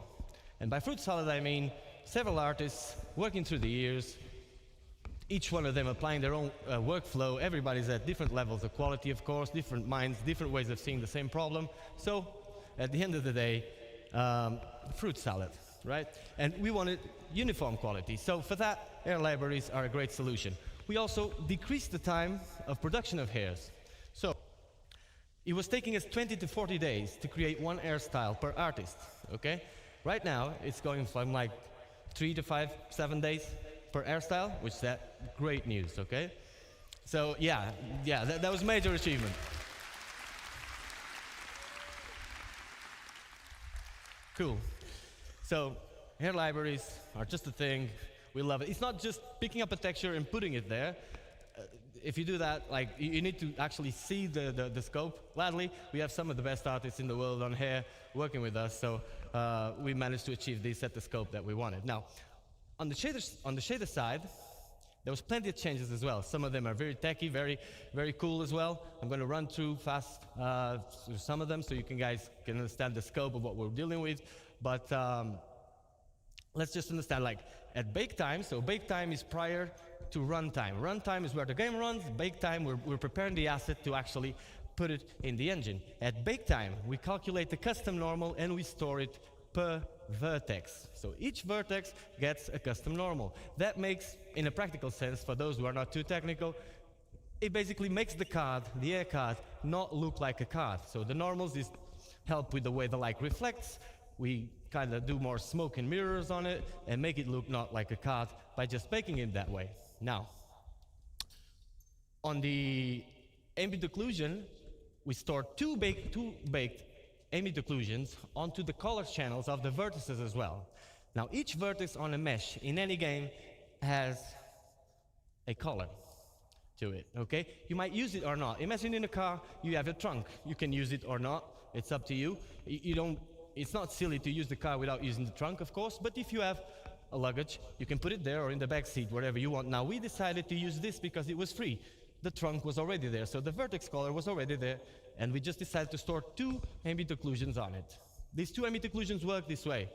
And by fruit salad, I mean several artists working through the years, each one of them applying their own workflow. Everybody's at different levels of quality, of course, different minds, different ways of seeing the same problem. So, at the end of the day, fruit salad, right? And we wanted uniform quality. So for that, air libraries are a great solution. We also decreased the time of production of hairs. So, it was taking us 20 to 40 days to create one hairstyle per artist, okay? Right now, it's going from like 3 to 5, 7 days per hairstyle, which is great news, okay? So yeah, that was a major achievement. Cool. So hair libraries are just a thing. We love it. It's not just picking up a texture and putting it there. If you do that, like, you need to actually see the scope. Gladly, we have some of the best artists in the world on hair working with us, so we managed to achieve this at the scope that we wanted. Now, on the shader side, there was plenty of changes as well. Some of them are very techy, very, very cool as well. I'm going to run through fast through some of them so you guys can understand the scope of what we're dealing with. But let's just understand, like, at bake time, so bake time is prior to runtime. Runtime is where the game runs. Bake time, we're preparing the asset to actually put it in the engine. At bake time, we calculate the custom normal and we store it per vertex. So each vertex gets a custom normal. That makes, in a practical sense, for those who are not too technical, it basically makes the card, the air card, not look like a card. So the normals help with the way the light reflects. We kind of do more smoke and mirrors on it and make it look not like a card by just baking it that way. Now, on the ambient occlusion, we store two baked ambient occlusions onto the color channels of the vertices as well. Now, each vertex on a mesh in any game has a color to it, okay? You might use it or not. Imagine in a car, you have a trunk. You can use it or not. It's up to you. It's not silly to use the car without using the trunk, of course, but if you have a luggage, you can put it there or in the back seat, wherever you want. Now, we decided to use this because it was free. The trunk was already there, so the vertex color was already there, and we just decided to store two ambient occlusions on it. These two ambient occlusions work this way.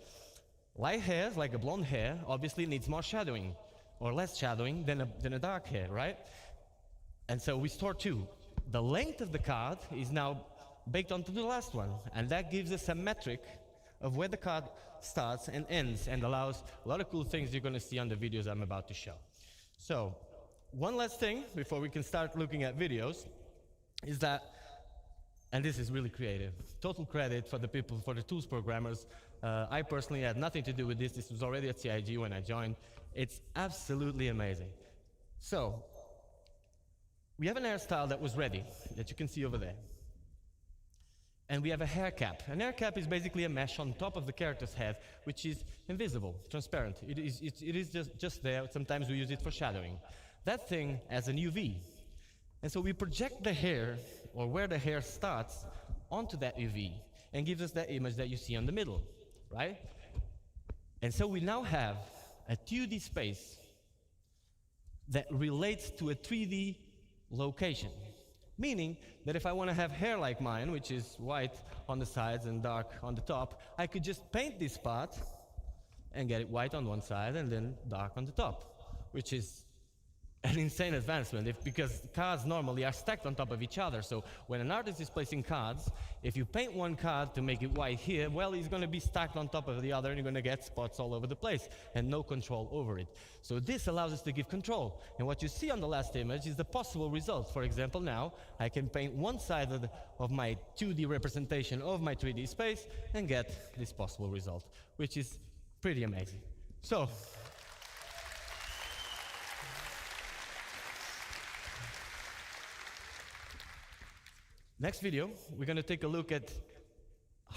Light hairs, like a blonde hair, obviously needs more shadowing, or less shadowing than a dark hair, right? And so we store two. The length of the card is now baked onto the last one, and that gives us a metric of where the card starts and ends, and allows a lot of cool things you're going to see on the videos I'm about to show. So, one last thing before we can start looking at videos is that, and this is really creative, total credit for the people, for the tools programmers. I personally had nothing to do with this. This was already at CIG when I joined. It's absolutely amazing. So, we have an hairstyle that was ready, that you can see over there. And we have a hair cap. An hair cap is basically a mesh on top of the character's head, which is invisible, transparent. It is just there. Sometimes we use it for shadowing. That thing has an UV. And so we project the hair, or where the hair starts, onto that UV, and gives us that image that you see on the middle, right? And so we now have a 2D space that relates to a 3D location. Meaning that if I want to have hair like mine, which is white on the sides and dark on the top, I could just paint this part and get it white on one side and then dark on the top, which is an insane advancement because cards normally are stacked on top of each other. So when an artist is placing cards, if you paint one card to make it white here, well, it's going to be stacked on top of the other and you're going to get spots all over the place and no control over it. So this allows us to give control. And what you see on the last image is the possible result. For example, now I can paint one side of my 2D representation of my 3D space and get this possible result, which is pretty amazing. So, next video, we're going to take a look at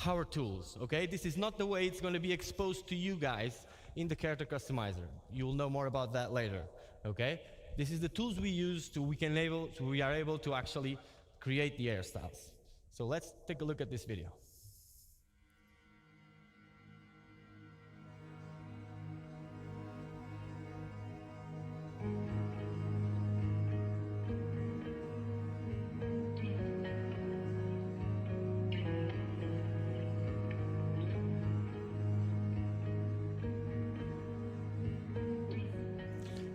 our tools, okay? This is not the way it's going to be exposed to you guys in the character customizer. You'll know more about that later, okay? This is the tools we use we are able to actually create the hairstyles. So let's take a look at this video.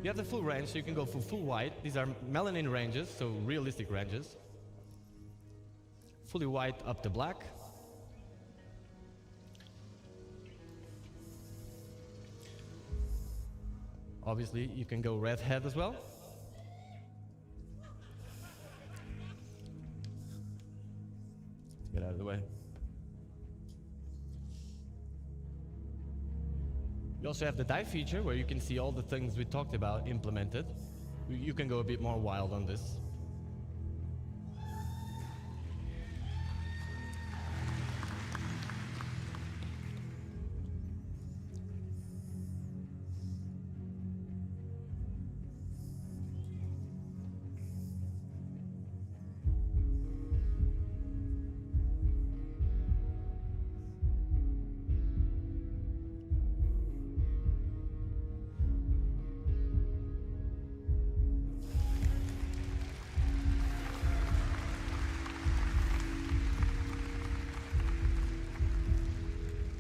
You have the full range, so you can go for full white. These are melanin ranges, so realistic ranges. Fully white up to black. Obviously, you can go redhead as well. Get out of the way. You also have the dye feature where you can see all the things we talked about implemented. You can go a bit more wild on this.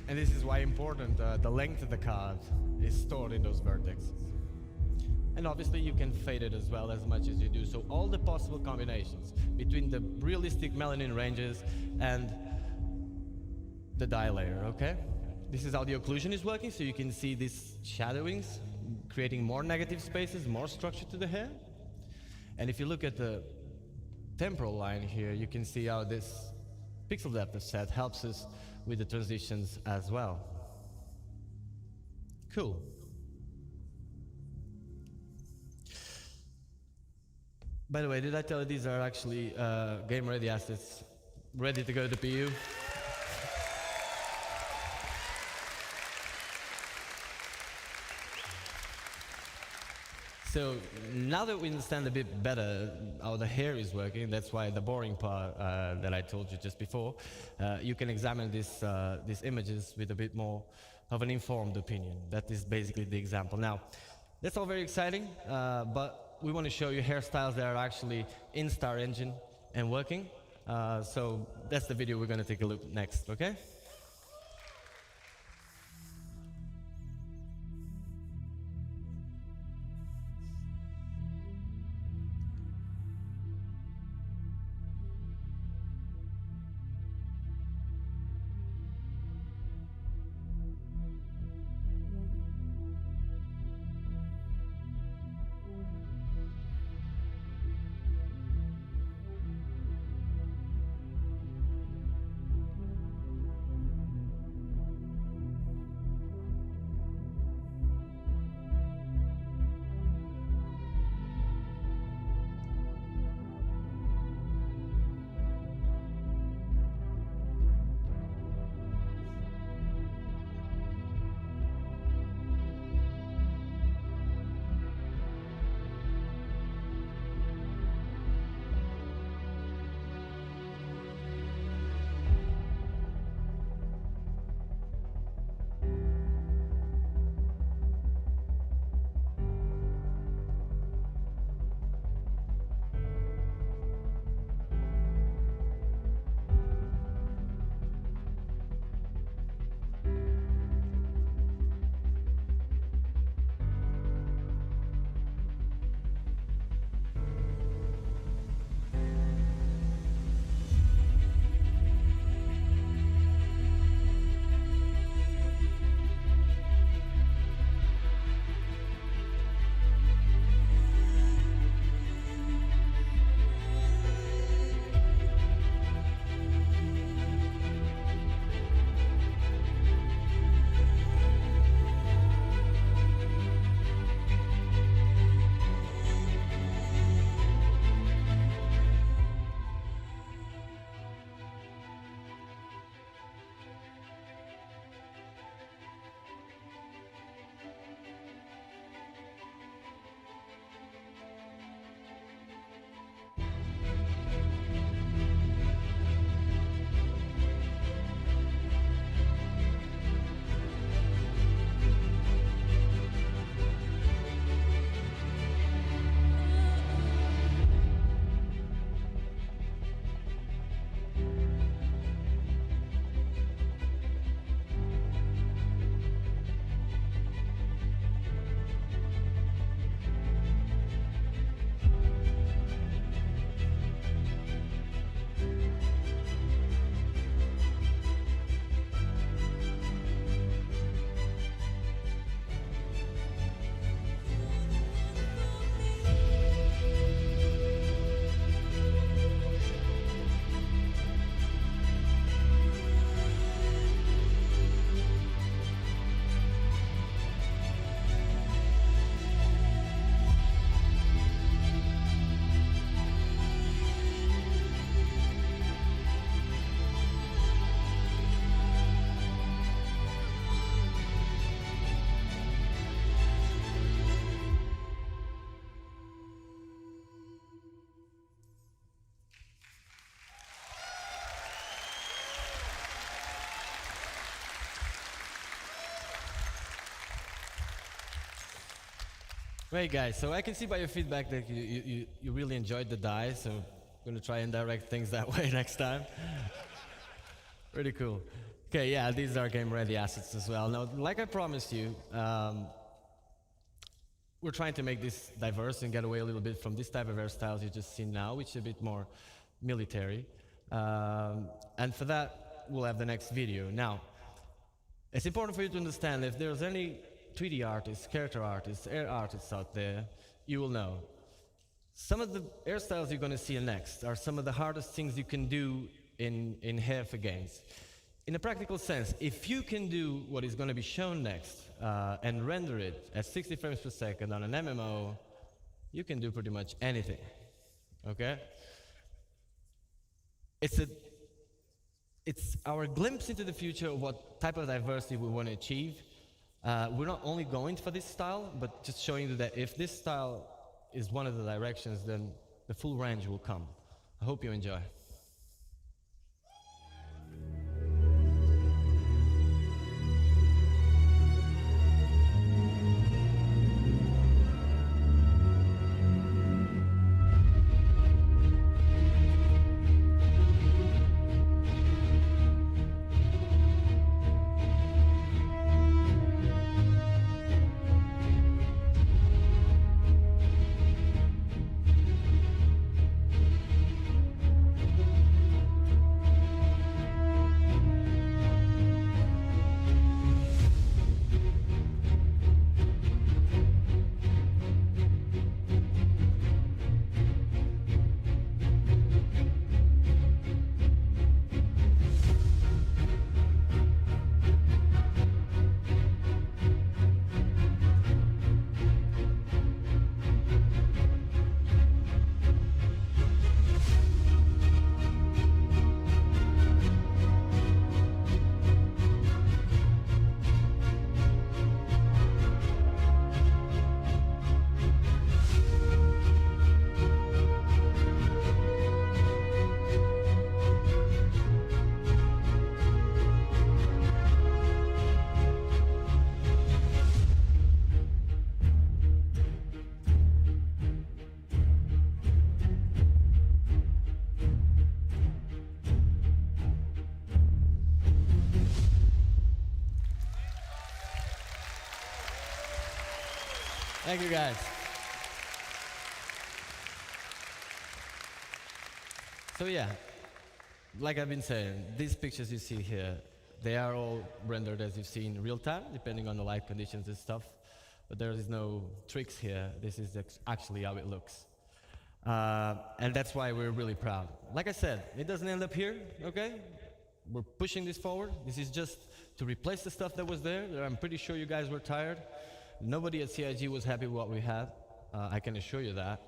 And this is why important, the length of the card is stored in those vertexes. And obviously you can fade it as well as much as you do. So all the possible combinations between the realistic melanin ranges and the dye layer, okay? This is how the occlusion is working, so you can see these shadowings, creating more negative spaces, more structure to the hair. And if you look at the temporal line here, you can see how this pixel depth of set helps us with the transitions as well. Cool. By the way, did I tell you these are actually game-ready assets, ready to go to PU? So now that we understand a bit better how the hair is working, that's why the boring part that I told you just before, you can examine these images with a bit more of an informed opinion. That is basically the example. Now, that's all very exciting, but we want to show you hairstyles that are actually in Star Engine and working. So that's the video we're going to take a look next, okay? Right, guys. So I can see by your feedback that you really enjoyed the die. So I'm going to try and direct things that way next time. Pretty cool. Okay, yeah, these are game-ready assets as well. Now, like I promised you, we're trying to make this diverse and get away a little bit from this type of hairstyles you just see now, which is a bit more military. And for that, we'll have the next video. Now, it's important for you to understand if there's any 3D artists, character artists, air artists out there, you will know. Some of the hairstyles you're going to see next are some of the hardest things you can do in hair for games. In a practical sense, if you can do what is going to be shown next and render it at 60 frames per second on an MMO, you can do pretty much anything, okay? It's our glimpse into the future of what type of diversity we want to achieve. We're not only going for this style, but just showing you that if this style is one of the directions, then the full range will come. I hope you enjoy. Thank you, guys. So yeah, like I've been saying, these pictures you see here, they are all rendered as you see in real time, depending on the light conditions and stuff. But there is no tricks here. This is actually how it looks. And that's why we're really proud. Like I said, it doesn't end up here, okay? We're pushing this forward. This is just to replace the stuff that was there. I'm pretty sure you guys were tired. Nobody at CIG was happy with what we had. I can assure you that.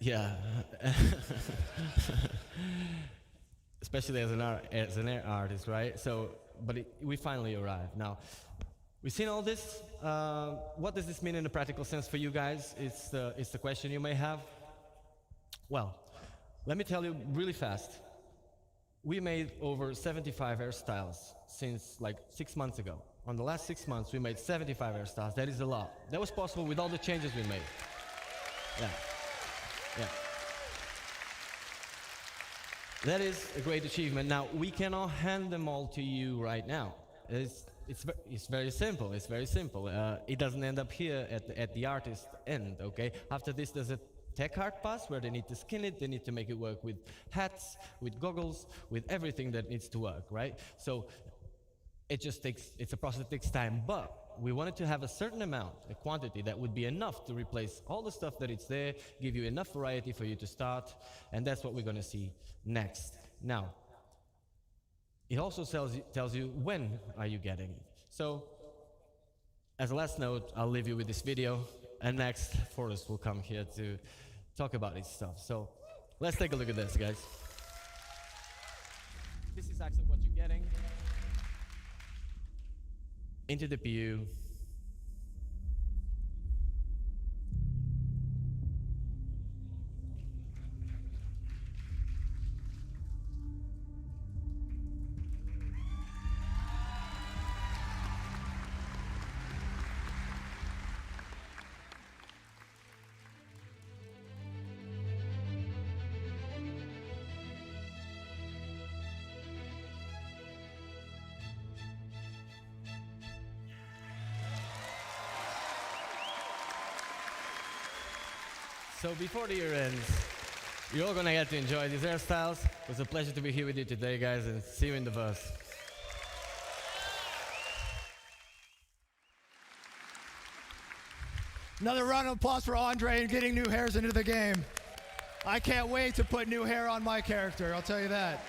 Yeah. Especially as an air artist, right? So, but we finally arrived. Now, we've seen all this. What does this mean in a practical sense for you guys? It's the question you may have. Well, let me tell you really fast. We made over 75 hairstyles since like 6 months ago. On the last 6 months, we made 75 hairstyles. That is a lot. That was possible with all the changes we made. Yeah. Yeah. That is a great achievement. Now, we cannot hand them all to you right now. It's very simple. It's very simple. It doesn't end up here at the artist end, okay? After this, there's a tech art pass where they need to skin it, they need to make it work with hats, with goggles, with everything that needs to work, right? So it's a process that takes time, but we wanted to have a certain amount, a quantity that would be enough to replace all the stuff that it's there, give you enough variety for you to start, and that's what we're going to see next. Now, it also tells you when are you getting it. So, as a last note, I'll leave you with this video, and next, Forrest will come here to talk about this stuff. So, let's take a look at this, guys. This is actually what you're getting. Into the PU. So before the year ends, you're all gonna get to enjoy these hairstyles. It was a pleasure to be here with you today, guys, and see you in the verse. Another round of applause for Andre and getting new hairs into the game. I can't wait to put new hair on my character, I'll tell you that.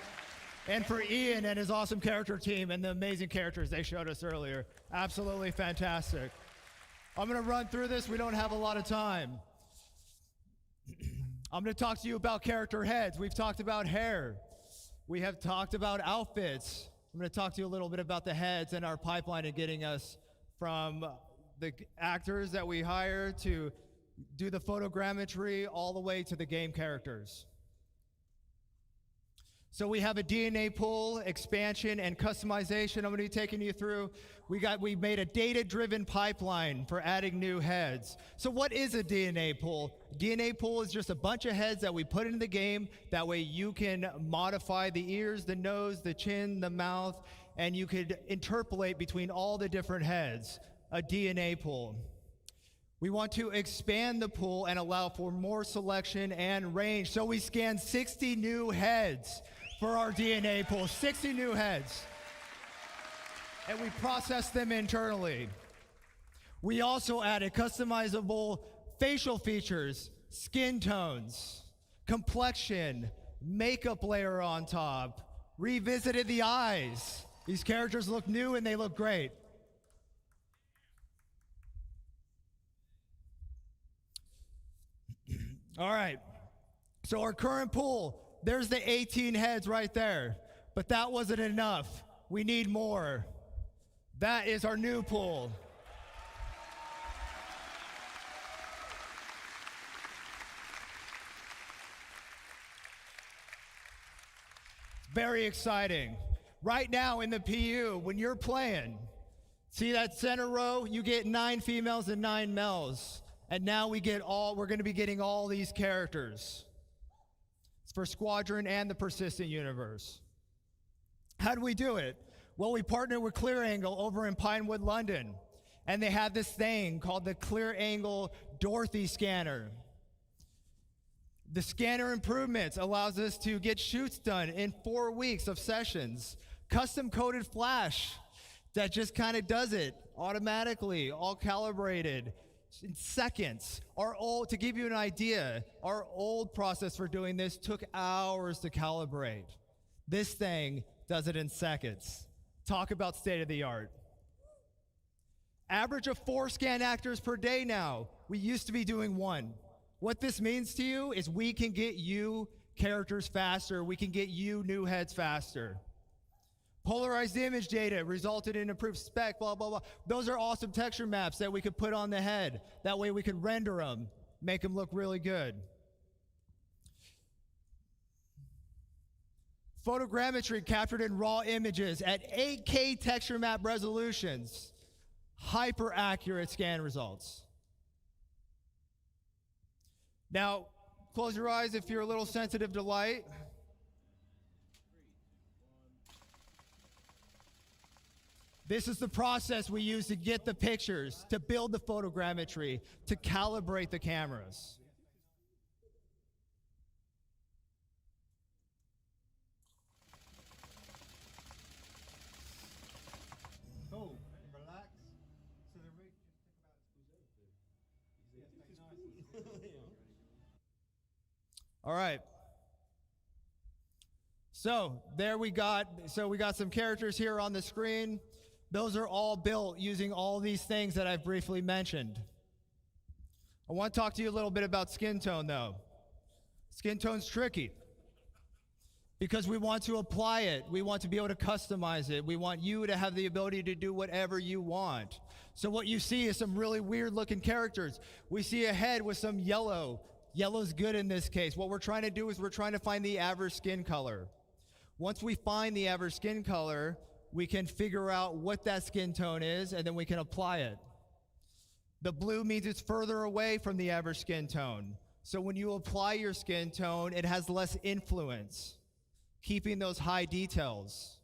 And for Ian and his awesome character team and the amazing characters they showed us earlier. Absolutely fantastic. I'm gonna run through this, we don't have a lot of time. I'm gonna talk to you about character heads. We've talked about hair. We have talked about outfits. I'm gonna talk to you a little bit about the heads and our pipeline and getting us from the actors that we hire to do the photogrammetry all the way to the game characters. So we have a DNA pool, expansion, and customization I'm gonna be taking you through. We made a data-driven pipeline for adding new heads. So what is a DNA pool? DNA pool is just a bunch of heads that we put into the game. That way you can modify the ears, the nose, the chin, the mouth, and you could interpolate between all the different heads. A DNA pool. We want to expand the pool and allow for more selection and range. So we scanned 60 new heads for our DNA pool, 60 new heads. And we processed them internally. We also added customizable facial features, skin tones, complexion, makeup layer on top, revisited the eyes. These characters look new and they look great. All right, so our current pool, there's the 18 heads right there, but that wasn't enough. We need more. That is our new pool. Very exciting. Right now in the PU, when you're playing, see that center row? You get 9 females and 9 males. And now we're going to be getting all these characters. It's for Squadron and the Persistent Universe. How do we do it? Well, we partnered with Clear Angle over in Pinewood, London. And they have this thing called the Clear Angle Dorothy Scanner. The scanner improvements allows us to get shoots done in 4 weeks of sessions. Custom coded flash that just kind of does it automatically, all calibrated. In seconds. To give you an idea, our old process for doing this took hours to calibrate. This thing does it in seconds. Talk about state of the art. Average of 4 scan actors per day now. We used to be doing 1. What this means to you is we can get you characters faster. We can get you new heads faster. Polarized image data resulted in improved spec, blah, blah, blah. Those are awesome texture maps that we could put on the head. That way we could render them, make them look really good. Photogrammetry captured in raw images at 8K texture map resolutions. Hyper accurate scan results. Now, close your eyes if you're a little sensitive to light. This is the process we use to get the pictures, to build the photogrammetry, to calibrate the cameras. Cool. Relax. So the rig just All right. So we got some characters here on the screen. Those are all built using all these things that I've briefly mentioned. I want to talk to you a little bit about skin tone though. Skin tone's tricky because we want to apply it. We want to be able to customize it. We want you to have the ability to do whatever you want. So what you see is some really weird looking characters. We see a head with some yellow. Yellow's good in this case. What we're trying to do is we're trying to find the average skin color. Once we find the average skin color, we can figure out what that skin tone is, and then we can apply it. The blue means it's further away from the average skin tone. So when you apply your skin tone, it has less influence, keeping those high details,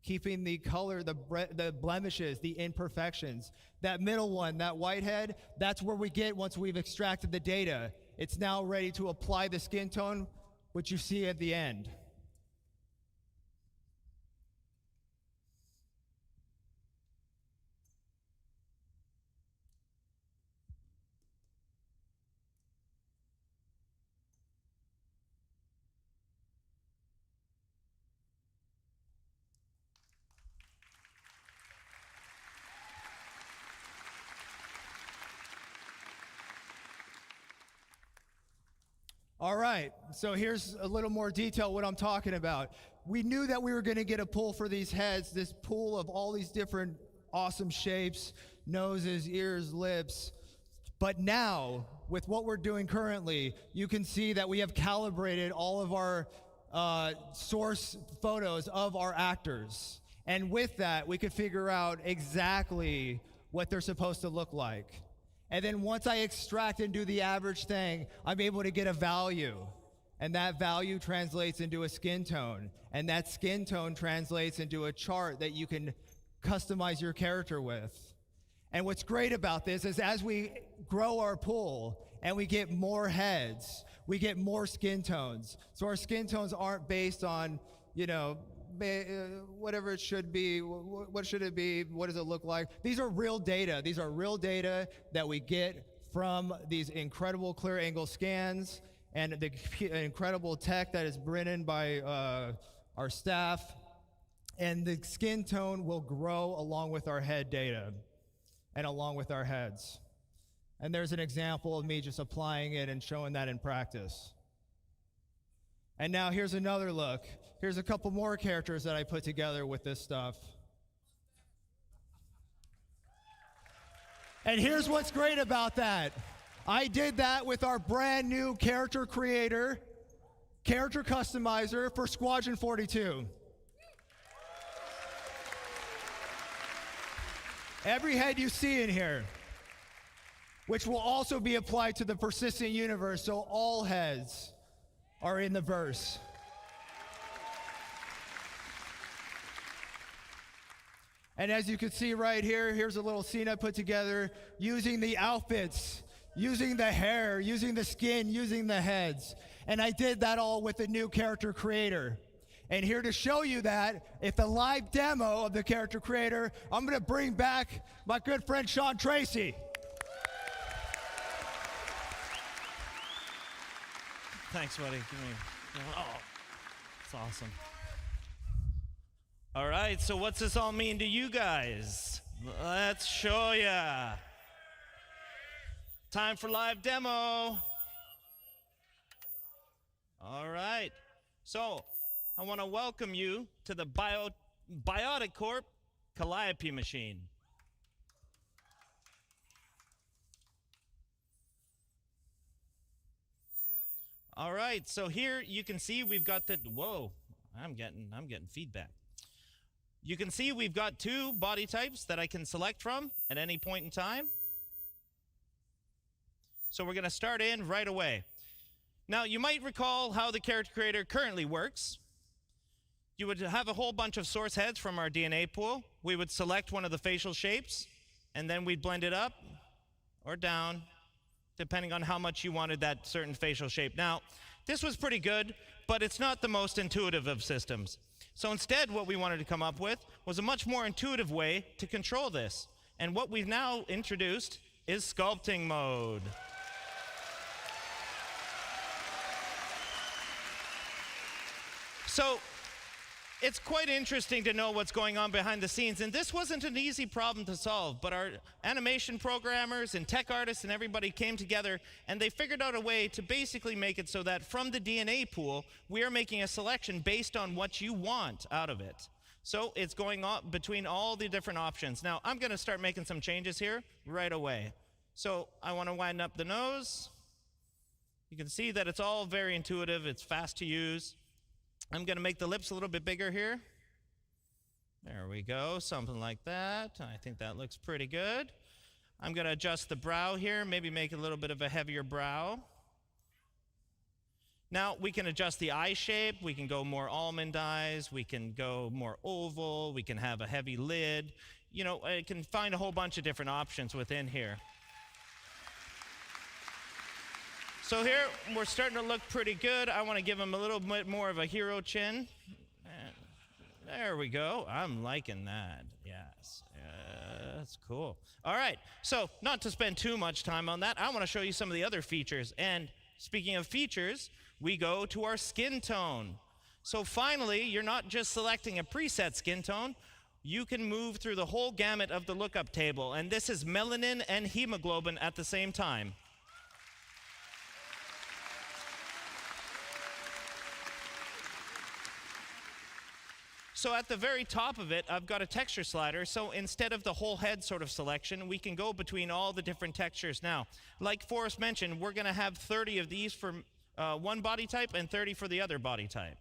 keeping the color, the blemishes, the imperfections. That middle one, that whitehead, that's where we get once we've extracted the data. it's now ready to apply the skin tone, which you see at the end. All right, so here's a little more detail what I'm talking about. We knew that we were gonna get a pull for these heads, this pool of all these different awesome shapes, noses, ears, lips. But now, with what we're doing currently, you can see that we have calibrated all of our source photos of our actors. And with that, we could figure out exactly what they're supposed to look like. And then once I extract and do the average thing, I'm able to get a value. And that value translates into a skin tone. And that skin tone translates into a chart that you can customize your character with. And what's great about this is as we grow our pool and we get more heads, we get more skin tones. So our skin tones aren't based on, you know, whatever it should be, what should it be, what does it look like? These are real data. These are real data that we get from these incredible clear angle scans and the incredible tech that is written by our staff. And the skin tone will grow along with our head data and along with our heads. And there's an example of me just applying it and showing that in practice. And now here's another look. Here's a couple more characters that I put together with this stuff. And here's what's great about that. I did that with our brand new character creator, character customizer for Squadron 42. Every head you see in here, which will also be applied to the persistent universe, so all heads are in the verse. And as you can see right here, here's a little scene I put together using the outfits, using the hair, using the skin, using the heads. And I did that all with the new character creator. And here to show you that, if the live demo of the character creator, I'm gonna bring back my good friend Sean Tracy. Thanks, buddy. Give me. Oh, it's awesome. All right, so what's this all mean to you guys? Let's show ya. Time for live demo. All right, so I want to welcome you to the Biotic Corp Calliope machine. All right, so here you can see we've got the, whoa, I'm getting feedback. You can see we've got two body types that I can select from at any point in time. So we're gonna start in right away. Now you might recall how the character creator currently works. You would have a whole bunch of source heads from our DNA pool. We would select one of the facial shapes, and then we'd blend it up or down, depending on how much you wanted that certain facial shape. Now, this was pretty good, but it's not the most intuitive of systems. So instead, what we wanted to come up with was a much more intuitive way to control this. And what we've now introduced is sculpting mode. So it's quite interesting to know what's going on behind the scenes, and this wasn't an easy problem to solve, but our animation programmers and tech artists and everybody came together, and they figured out a way to basically make it so that from the DNA pool, we are making a selection based on what you want out of it. So it's going on between all the different options. Now, I'm gonna start making some changes here right away. So I wanna wind up the nose. You can see that it's all very intuitive, it's fast to use. I'm gonna make the lips a little bit bigger here. There we go, something like that. I think that looks pretty good. I'm gonna adjust the brow here, maybe make a little bit of a heavier brow. Now we can adjust the eye shape, we can go more almond eyes, we can go more oval, we can have a heavy lid. You know, I can find a whole bunch of different options within here. So here, we're starting to look pretty good. I want to give him a little bit more of a hero chin. And there we go. I'm liking that. Yes. That's cool. All right. So not to spend too much time on that, I want to show you some of the other features. And speaking of features, we go to our skin tone. So finally, you're not just selecting a preset skin tone. You can move through the whole gamut of the lookup table. And this is melanin and hemoglobin at the same time. So at the very top of it, I've got a texture slider. So instead of the whole head sort of selection, we can go between all the different textures. Now, like Forrest mentioned, we're going to have 30 of these for one body type and 30 for the other body type.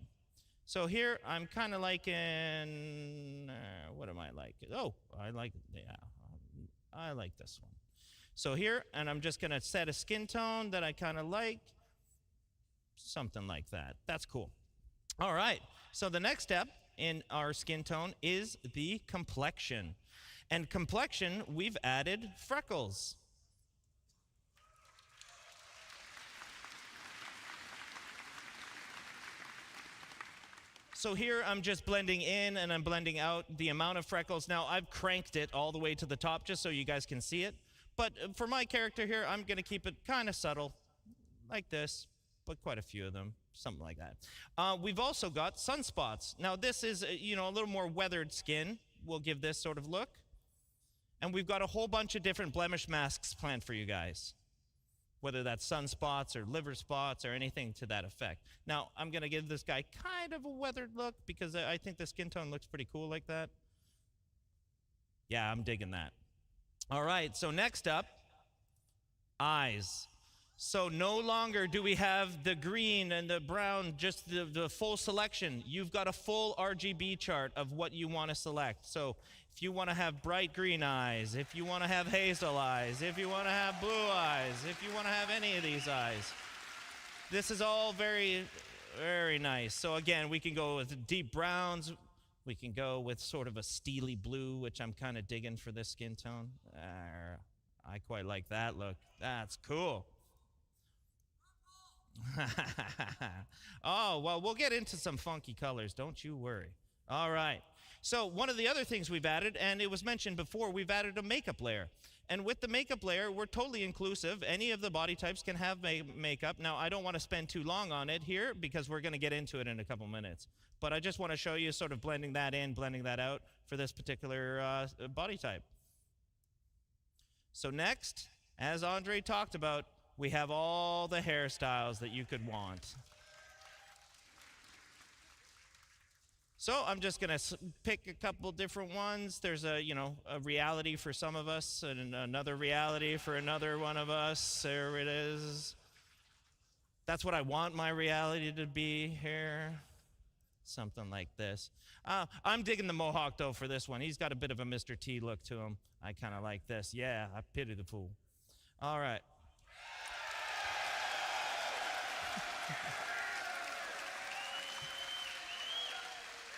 So here, I'm kind of liking, what am I like? Oh, I like this one. So here, and I'm just going to set a skin tone that I kind of like. Something like that. That's cool. All right. So the next step in our skin tone is the complexion. And complexion, we've added freckles. So here I'm just blending in and I'm blending out the amount of freckles. Now I've cranked it all the way to the top just so you guys can see it. But for my character here, I'm going to keep it kind of subtle, like this, but quite a few of them. Something like that. We've also got sunspots. Now this is, a little more weathered skin. We'll give this sort of look. And we've got a whole bunch of different blemish masks planned for you guys. Whether that's sunspots or liver spots or anything to that effect. Now, I'm going to give this guy kind of a weathered look because I think the skin tone looks pretty cool like that. Yeah, I'm digging that. All right, so next up, eyes. So no longer do we have the green and the brown, just the full selection. You've got a full RGB chart of what you want to select. So if you want to have bright green eyes, if you want to have hazel eyes, if you want to have blue eyes, if you want to have any of these eyes, this is all very, very nice. So again, we can go with deep browns. We can go with sort of a steely blue, which I'm kind of digging for this skin tone. I quite like that look. That's cool. Oh, well, we'll get into some funky colors. Don't you worry. All right. So one of the other things we've added, and it was mentioned before, we've added a makeup layer. And with the makeup layer, we're totally inclusive. Any of the body types can have makeup. Now, I don't want to spend too long on it here because we're going to get into it in a couple minutes. But I just want to show you sort of blending that in, blending that out for this particular body type. So next, as Andre talked about, we have all the hairstyles that you could want. So I'm just going to pick a couple different ones. There's a reality for some of us and another reality for another one of us. There it is. That's what I want my reality to be here. Something like this. I'm digging the mohawk, though, for this one. He's got a bit of a Mr. T look to him. I kind of like this. Yeah, I pity the fool. All right.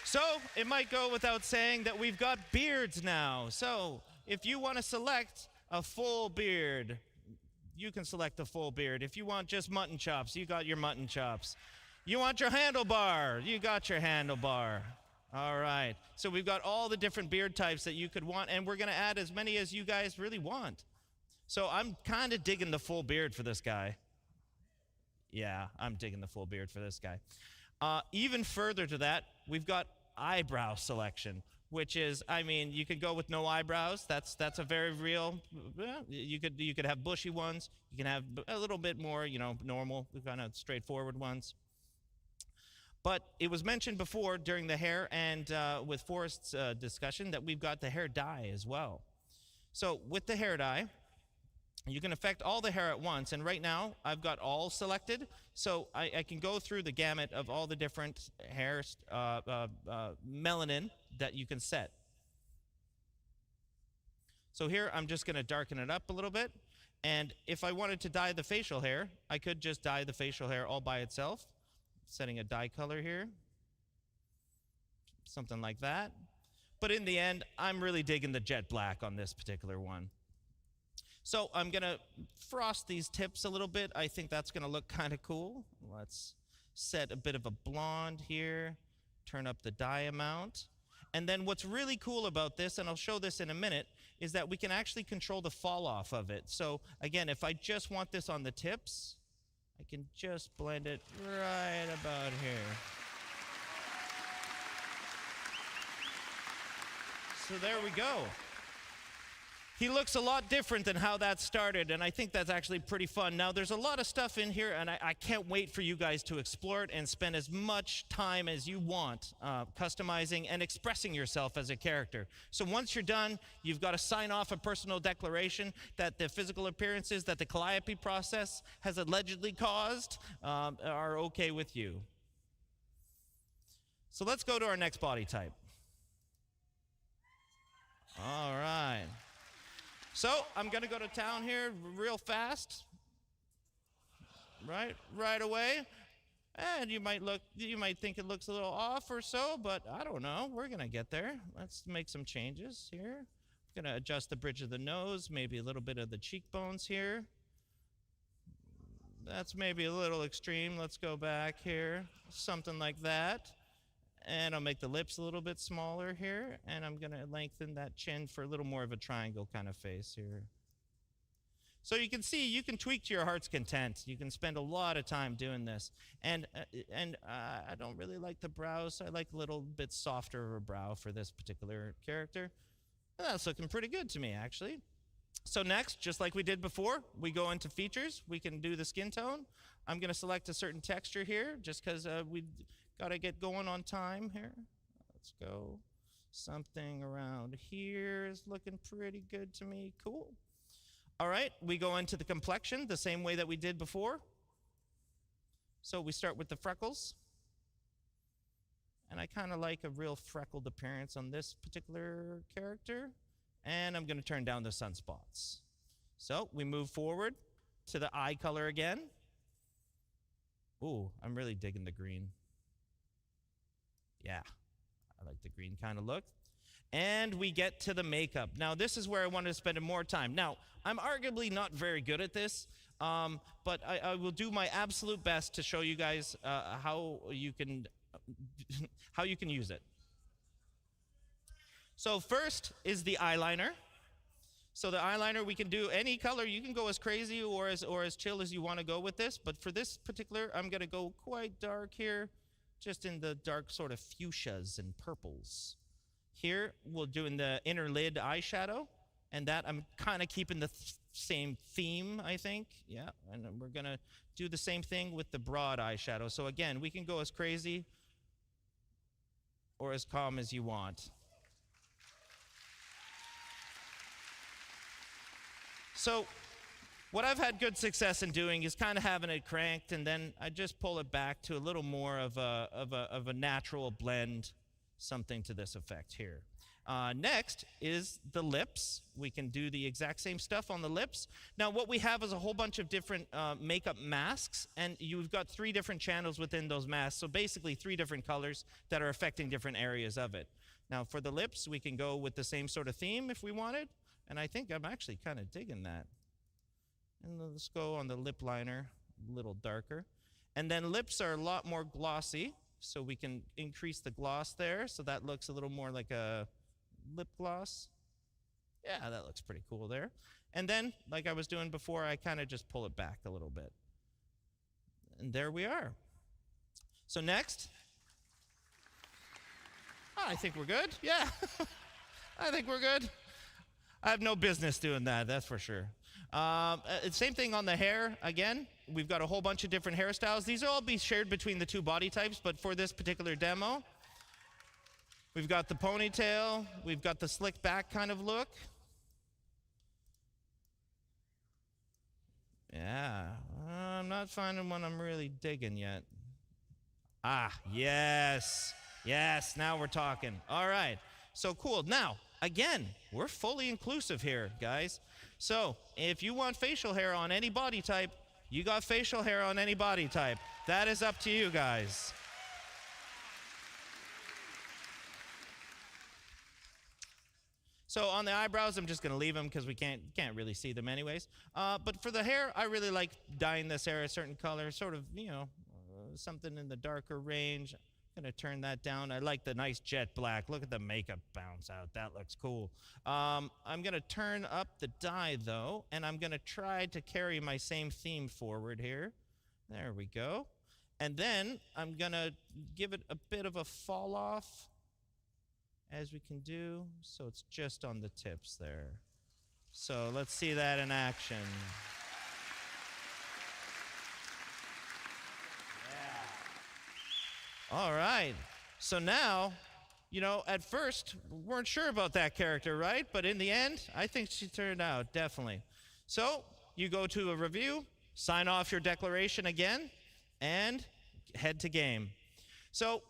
So it might go without saying that we've got beards now. So if you want to select a full beard, you can select a full beard. If you want just mutton chops, you got your mutton chops. You want your handlebar, you got your handlebar. All right. So we've got all the different beard types that you could want, and we're going to add as many as you guys really want. So I'm kind of digging the full beard for this guy. Yeah, I'm digging the full beard for this guy. Even further to that, we've got eyebrow selection, which is, you could go with no eyebrows. That's a very real. You could have bushy ones. You can have a little bit more, normal, kind of straightforward ones. But it was mentioned before during the hair and with Forrest's discussion that we've got the hair dye as well. So with the hair dye, you can affect all the hair at once, and right now I've got all selected, so I can go through the gamut of all the different hair melanin that you can set. So here I'm just going to darken it up a little bit, and if I wanted to dye the facial hair, I could just dye the facial hair all by itself, setting a dye color here, something like that. But in the end, I'm really digging the jet black on this particular one. So I'm going to frost these tips a little bit. I think that's going to look kind of cool. Let's set a bit of a blonde here, turn up the dye amount. And then what's really cool about this, and I'll show this in a minute, is that we can actually control the fall off of it. So again, if I just want this on the tips, I can just blend it right about here. So there we go. He looks a lot different than how that started, and I think that's actually pretty fun. Now, there's a lot of stuff in here, and I can't wait for you guys to explore it and spend as much time as you want customizing and expressing yourself as a character. So once you're done, you've got to sign off a personal declaration that the physical appearances that the calliope process has allegedly caused are okay with you. So let's go to our next body type. All right. So I'm going to go to town here real fast, right away. And you might think it looks a little off or so, but I don't know. We're going to get there. Let's make some changes here. I'm going to adjust the bridge of the nose, maybe a little bit of the cheekbones here. That's maybe a little extreme. Let's go back here, something like that. And I'll make the lips a little bit smaller here, and I'm going to lengthen that chin for a little more of a triangle kind of face here. So you can see, you can tweak to your heart's content. You can spend a lot of time doing this. And I don't really like the brows, so I like a little bit softer of a brow for this particular character. And that's looking pretty good to me, actually. So next, just like we did before, we go into features. We can do the skin tone. I'm going to select a certain texture here, just because we got to get going on time here. Let's go. Something around here is looking pretty good to me. Cool. All right, we go into the complexion the same way that we did before. So we start with the freckles. And I kind of like a real freckled appearance on this particular character. And I'm going to turn down the sunspots. So we move forward to the eye color again. Ooh, I'm really digging the green. Yeah, I like the green kind of look. And we get to the makeup. Now, this is where I wanted to spend more time. Now, I'm arguably not very good at this, but I will do my absolute best to show you guys how you can use it. So first is the eyeliner. So the eyeliner, we can do any color. You can go as crazy or as chill as you want to go with this. But for this particular, I'm going to go quite dark here, just in the dark sort of fuchsias and purples. Here, we'll do in the inner lid eyeshadow. And that, I'm kind of keeping the same theme, I think. Yeah, and we're going to do the same thing with the broad eyeshadow. So again, we can go as crazy or as calm as you want. So what I've had good success in doing is kind of having it cranked, and then I just pull it back to a little more of a natural blend, something to this effect here. Next is the lips. We can do the exact same stuff on the lips. Now what we have is a whole bunch of different makeup masks, and you've got 3 different channels within those masks, so basically 3 different colors that are affecting different areas of it. Now for the lips, we can go with the same sort of theme if we wanted, and I think I'm actually kind of digging that. And let's go on the lip liner, a little darker. And then lips are a lot more glossy, so we can increase the gloss there, so that looks a little more like a lip gloss. Yeah, that looks pretty cool there. And then, like I was doing before, I kind of just pull it back a little bit. And there we are. So next, I think we're good. Yeah, I think we're good. I have no business doing that, that's for sure. Same thing on the hair. Again, we've got a whole bunch of different hairstyles. These will all be shared between the 2 body types, but for this particular demo, we've got the ponytail, we've got the slick back kind of look. Yeah, I'm not finding one I'm really digging yet. Ah, yes, yes, now we're talking. All right, so cool. Now, again, we're fully inclusive here, guys. So if you want facial hair on any body type, you got facial hair on any body type. That is up to you guys. So on the eyebrows, I'm just going to leave them because we can't really see them anyways. But for the hair, I really like dyeing this hair a certain color, sort of, something in the darker range. I'm going to turn that down. I like the nice jet black. Look at the makeup bounce out. That looks cool. I'm going to turn up the dye, though, and I'm going to try to carry my same theme forward here. There we go. And then I'm going to give it a bit of a fall off, as we can do, so it's just on the tips there. So let's see that in action. Yeah. All right. So now, at first, we weren't sure about that character, right? But in the end, I think she turned out, definitely. So you go to a review, sign off your declaration again, and head to game. So,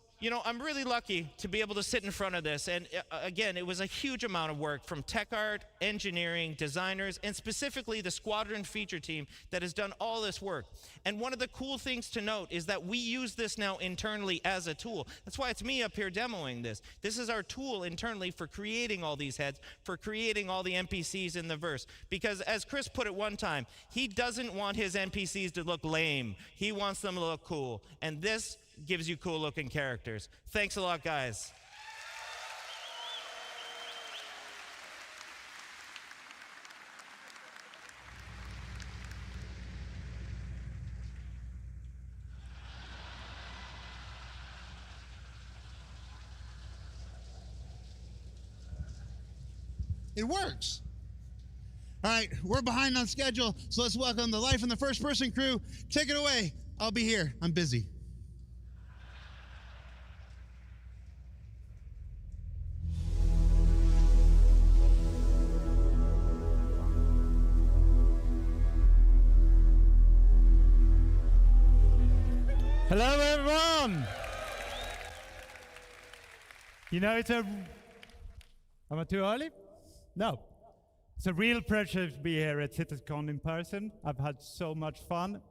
I'm really lucky to be able to sit in front of this. And again, it was a huge amount of work from tech art, engineering, designers, and specifically the squadron feature team that has done all this work. And one of the cool things to note is that we use this now internally as a tool. That's why it's me up here demoing this. This is our tool internally for creating all these heads, for creating all the NPCs in the verse. Because as Chris put it one time, he doesn't want his NPCs to look lame. He wants them to look cool. And this gives you cool looking characters. Thanks a lot, guys. It works. All right, we're behind on schedule, so let's welcome the Life in the First Person crew. Take it away. I'll be here. I'm busy. Hello, everyone. Am I too early? No. It's a real pleasure to be here at CitizenCon in person. I've had so much fun.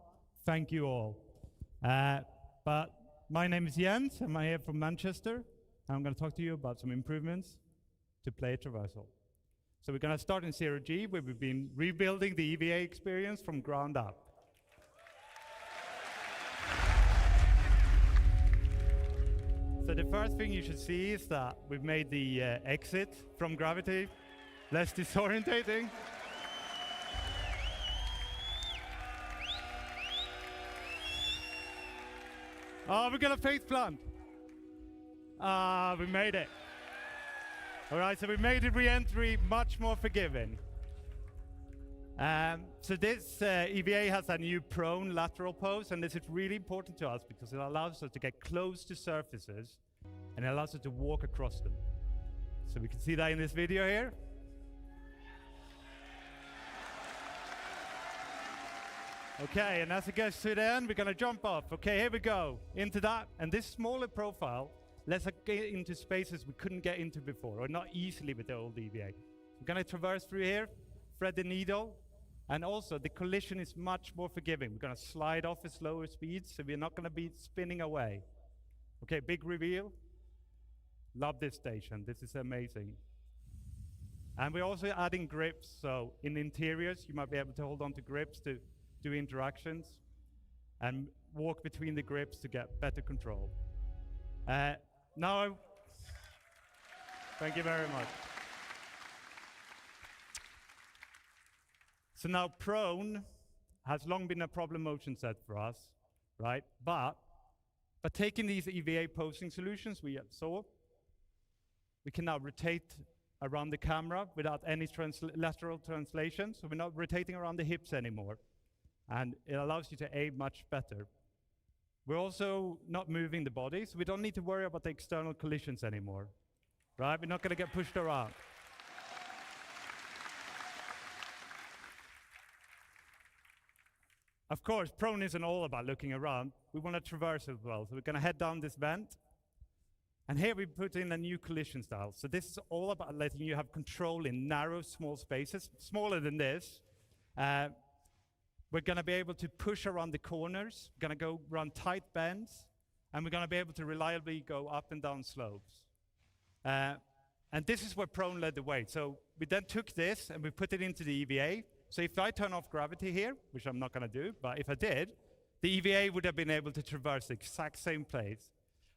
Thank you all. But my name is Jens. I'm here from Manchester. And I'm going to talk to you about some improvements to play Traversal. So we're going to start in 0G, where we've been rebuilding the EVA experience from ground up. So the first thing you should see is that we've made the exit from gravity less disorientating. Oh, we're gonna face plant. We made it. All right, so we made the re-entry much more forgiving. So this EVA has a new prone lateral pose, and this is really important to us because it allows us to get close to surfaces, and it allows us to walk across them. So we can see that in this video here. Okay, and as it gets to the end, we're gonna jump off. Okay, here we go, into that. And this smaller profile lets us get into spaces we couldn't get into before, or not easily with the old EVA. We're gonna traverse through here, thread the needle, and also the collision is much more forgiving. We're gonna slide off at slower speeds, so we're not gonna be spinning away. Okay, big reveal. Love this station, this is amazing. And we're also adding grips, so in interiors, you might be able to hold on to grips to do interactions and walk between the grips to get better control. Now, thank you very much. So now prone has long been a problem motion set for us, right? But taking these EVA posing solutions we saw, we can now rotate around the camera without any lateral translation, so we're not rotating around the hips anymore. And it allows you to aim much better. We're also not moving the body, so we don't need to worry about the external collisions anymore, right? We're not gonna get pushed around. Of course, prone isn't all about looking around. We want to traverse as well, so we're gonna head down this vent. And here we put in a new collision style. So this is all about letting you have control in narrow, small spaces, smaller than this. We're gonna be able to push around the corners, we're gonna go around tight bends, and we're gonna be able to reliably go up and down slopes. And this is where prone led the way. So we then took this and we put it into the EVA. So if I turn off gravity here, which I'm not going to do, but if I did, the EVA would have been able to traverse the exact same place.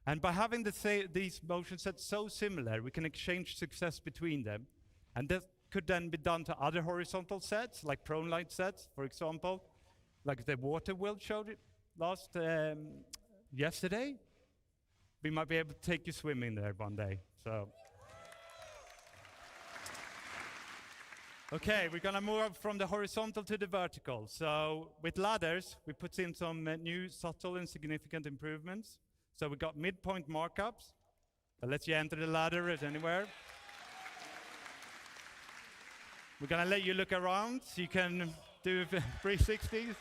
And by having these motion sets so similar, we can exchange success between them. And this could then be done to other horizontal sets, like prone light sets, for example, like the water world showed it yesterday. We might be able to take you swimming there one day. So. Okay, we're gonna move from the horizontal to the vertical. So with ladders, we put in some new subtle and significant improvements. So we got midpoint markups that lets you enter the ladder at anywhere. We're gonna let you look around so you can do 360s.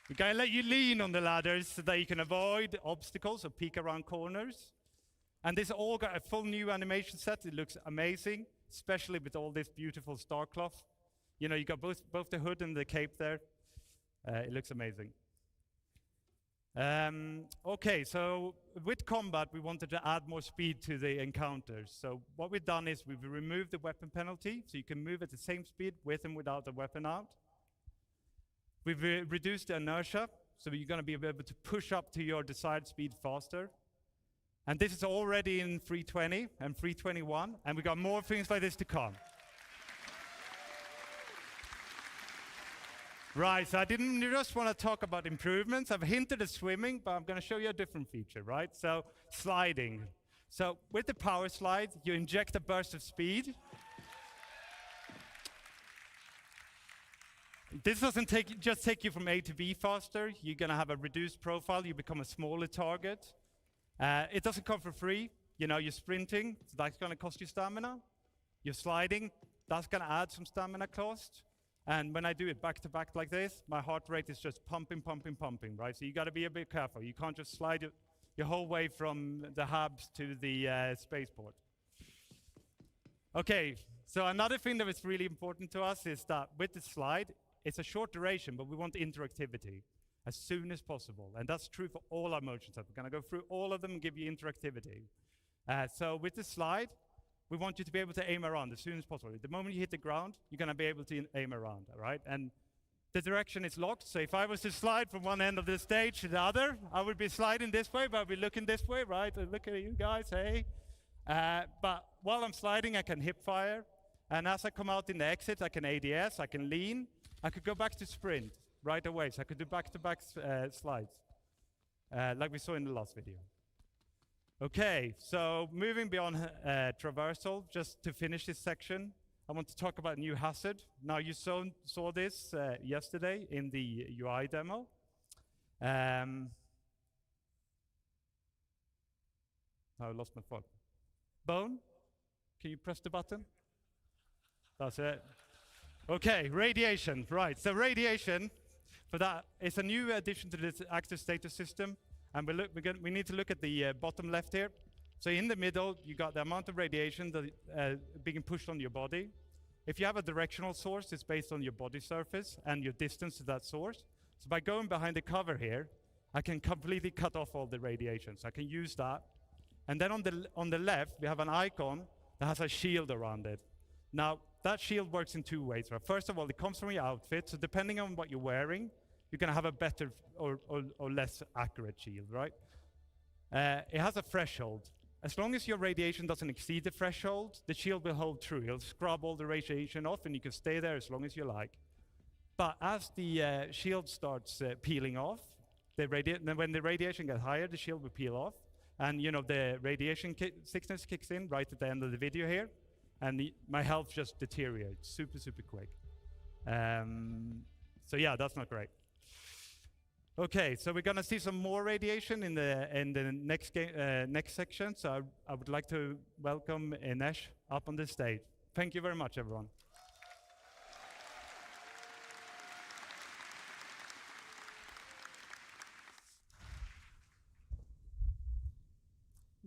We're gonna let you lean on the ladders so that you can avoid obstacles or peek around corners. And this all got a full new animation set. It looks amazing, especially with all this beautiful star cloth. You know, you got both the hood and the cape there. It looks amazing. Okay, so with combat, we wanted to add more speed to the encounters. So what we've done is we've removed the weapon penalty, so you can move at the same speed with and without the weapon out. We've reduced the inertia, so you're going to be able to push up to your desired speed faster. And this is already in 320 and 321, and we got more things like this to come. Right, so I didn't just want to talk about improvements. I've hinted at swimming, but I'm going to show you a different feature, right? So, sliding. So, with the power slide, you inject a burst of speed. This doesn't just take you from A to B faster. You're going to have a reduced profile. You become a smaller target. It doesn't come for free. You know, you're sprinting, so that's going to cost you stamina. You're sliding, that's going to add some stamina cost. And when I do it back to back like this, my heart rate is just pumping, pumping, pumping, right? So you got to be a bit careful. You can't just slide your whole way from the hubs to the spaceport. Okay, so another thing that is really important to us is that with the slide, it's a short duration, but we want interactivity as soon as possible. And that's true for all our motion sets. We're going to go through all of them and give you interactivity. So with the slide, we want you to be able to aim around as soon as possible. The moment you hit the ground, you're going to be able to aim around, all right? And the direction is locked, so if I was to slide from one end of the stage to the other, I would be sliding this way, but I'd be looking this way, right? Look at you guys, hey. But while I'm sliding, I can hip fire. And as I come out in the exit, I can ADS, I can lean. I could go back to sprint right away, so I could do back-to-back slides, like we saw in the last video. Okay, so moving beyond traversal, just to finish this section, I want to talk about new hazard. Now, you saw this yesterday in the UI demo. I lost my phone. Bone, can you press the button? That's it. Okay, radiation, right. So radiation, for that, it's a new addition to this active status system. And we need to look at the bottom left here. So in the middle, you got the amount of radiation that being pushed on your body. If you have a directional source, it's based on your body surface and your distance to that source. So by going behind the cover here, I can completely cut off all the radiation. So I can use that. And then on the left, we have an icon that has a shield around it. Now, that shield works in two ways. Right? First of all, it comes from your outfit. So depending on what you're wearing, you're going to have a better or less accurate shield, right? It has a threshold. As long as your radiation doesn't exceed the threshold, the shield will hold true. It'll scrub all the radiation off, and you can stay there as long as you like. But as the shield starts peeling off, when the radiation gets higher, the shield will peel off. And you know the radiation sickness kicks in right at the end of the video here, and my health just deteriorates super, super quick. So yeah, that's not great. Okay, so we're gonna see some more radiation in the next section. So I would like to welcome Inesh up on the stage. Thank you very much, everyone.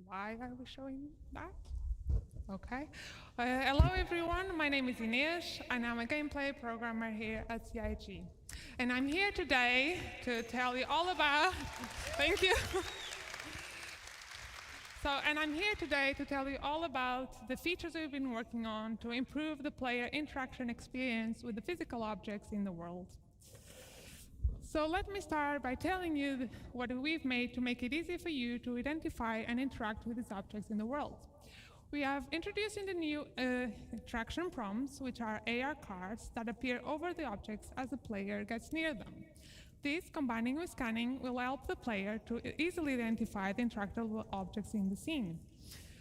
Why are we showing that? Okay. Hello, everyone. My name is Inês, and I'm a gameplay programmer here at CIG. And I'm here today to tell you all about, thank you. So And I'm here today to tell you all about the features we've been working on to improve the player interaction experience with the physical objects in the world. So let me start by telling you what we've made to make it easy for you to identify and interact with these objects in the world. We have introduced in the new interaction prompts, which are AR cards that appear over the objects as the player gets near them. These, combining with scanning, will help the player to easily identify the interactable objects in the scene.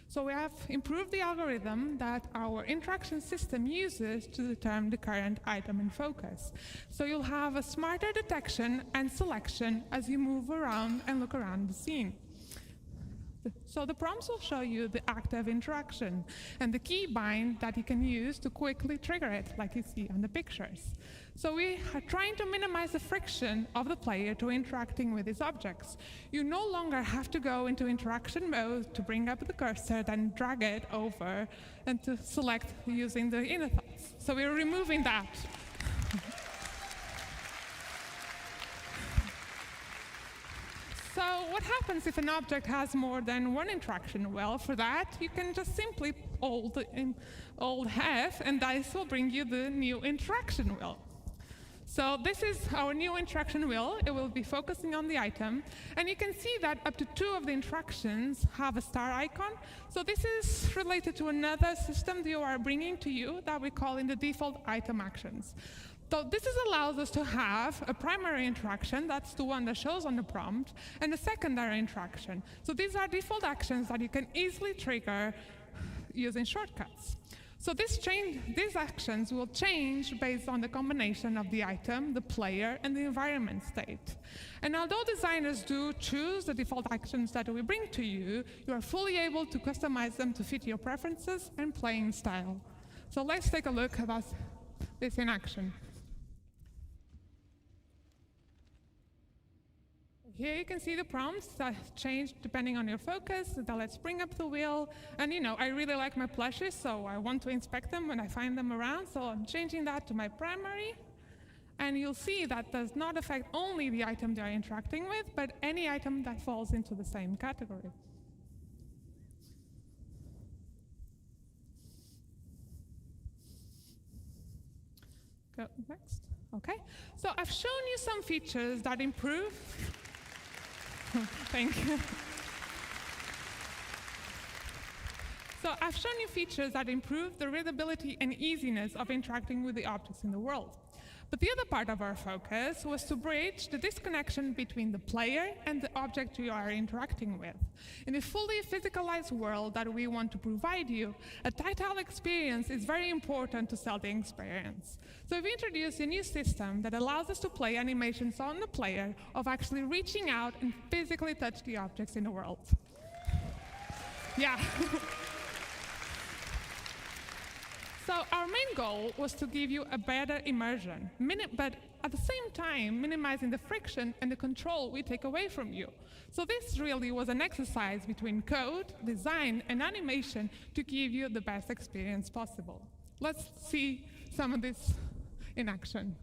So we have improved the algorithm that our interaction system uses to determine the current item in focus. So you'll have a smarter detection and selection as you move around and look around the scene. So the prompts will show you the active interaction and the key bind that you can use to quickly trigger it, like you see on the pictures. So we are trying to minimize the friction of the player to interacting with these objects. You no longer have to go into interaction mode to bring up the cursor, then drag it over, and to select using the inner thoughts. So we're removing that. So what happens if an object has more than one interaction? Well, for that, you can just simply hold F, and this will bring you the new interaction wheel. So this is our new interaction wheel. It will be focusing on the item. And you can see that up to 2 of the interactions have a star icon. So this is related to another system that you are bringing to you that we call in the default item actions. So this allows us to have a primary interaction, that's the one that shows on the prompt, and a secondary interaction. So these are default actions that you can easily trigger using shortcuts. So these actions will change based on the combination of the item, the player, and the environment state. And although designers do choose the default actions that we bring to you, you are fully able to customize them to fit your preferences and playing style. So let's take a look at this in action. Here you can see the prompts that change depending on your focus. So let's bring up the wheel. And I really like my plushes, so I want to inspect them when I find them around. So I'm changing that to my primary. And you'll see that does not affect only the item they're interacting with, but any item that falls into the same category. Go next. Okay. So I've shown you some features that improve. Thank you. So I've shown you features that improve the readability and easiness of interacting with the objects in the world. But the other part of our focus was to bridge the disconnection between the player and the object you are interacting with. In a fully physicalized world that we want to provide you, a tactile experience is very important to sell the experience. So we've introduced a new system that allows us to play animations on the player of actually reaching out and physically touch the objects in the world. Yeah. So our main goal was to give you a better immersion, but at the same time minimizing the friction and the control we take away from you. So this really was an exercise between code, design, and animation to give you the best experience possible. Let's see some of this in action.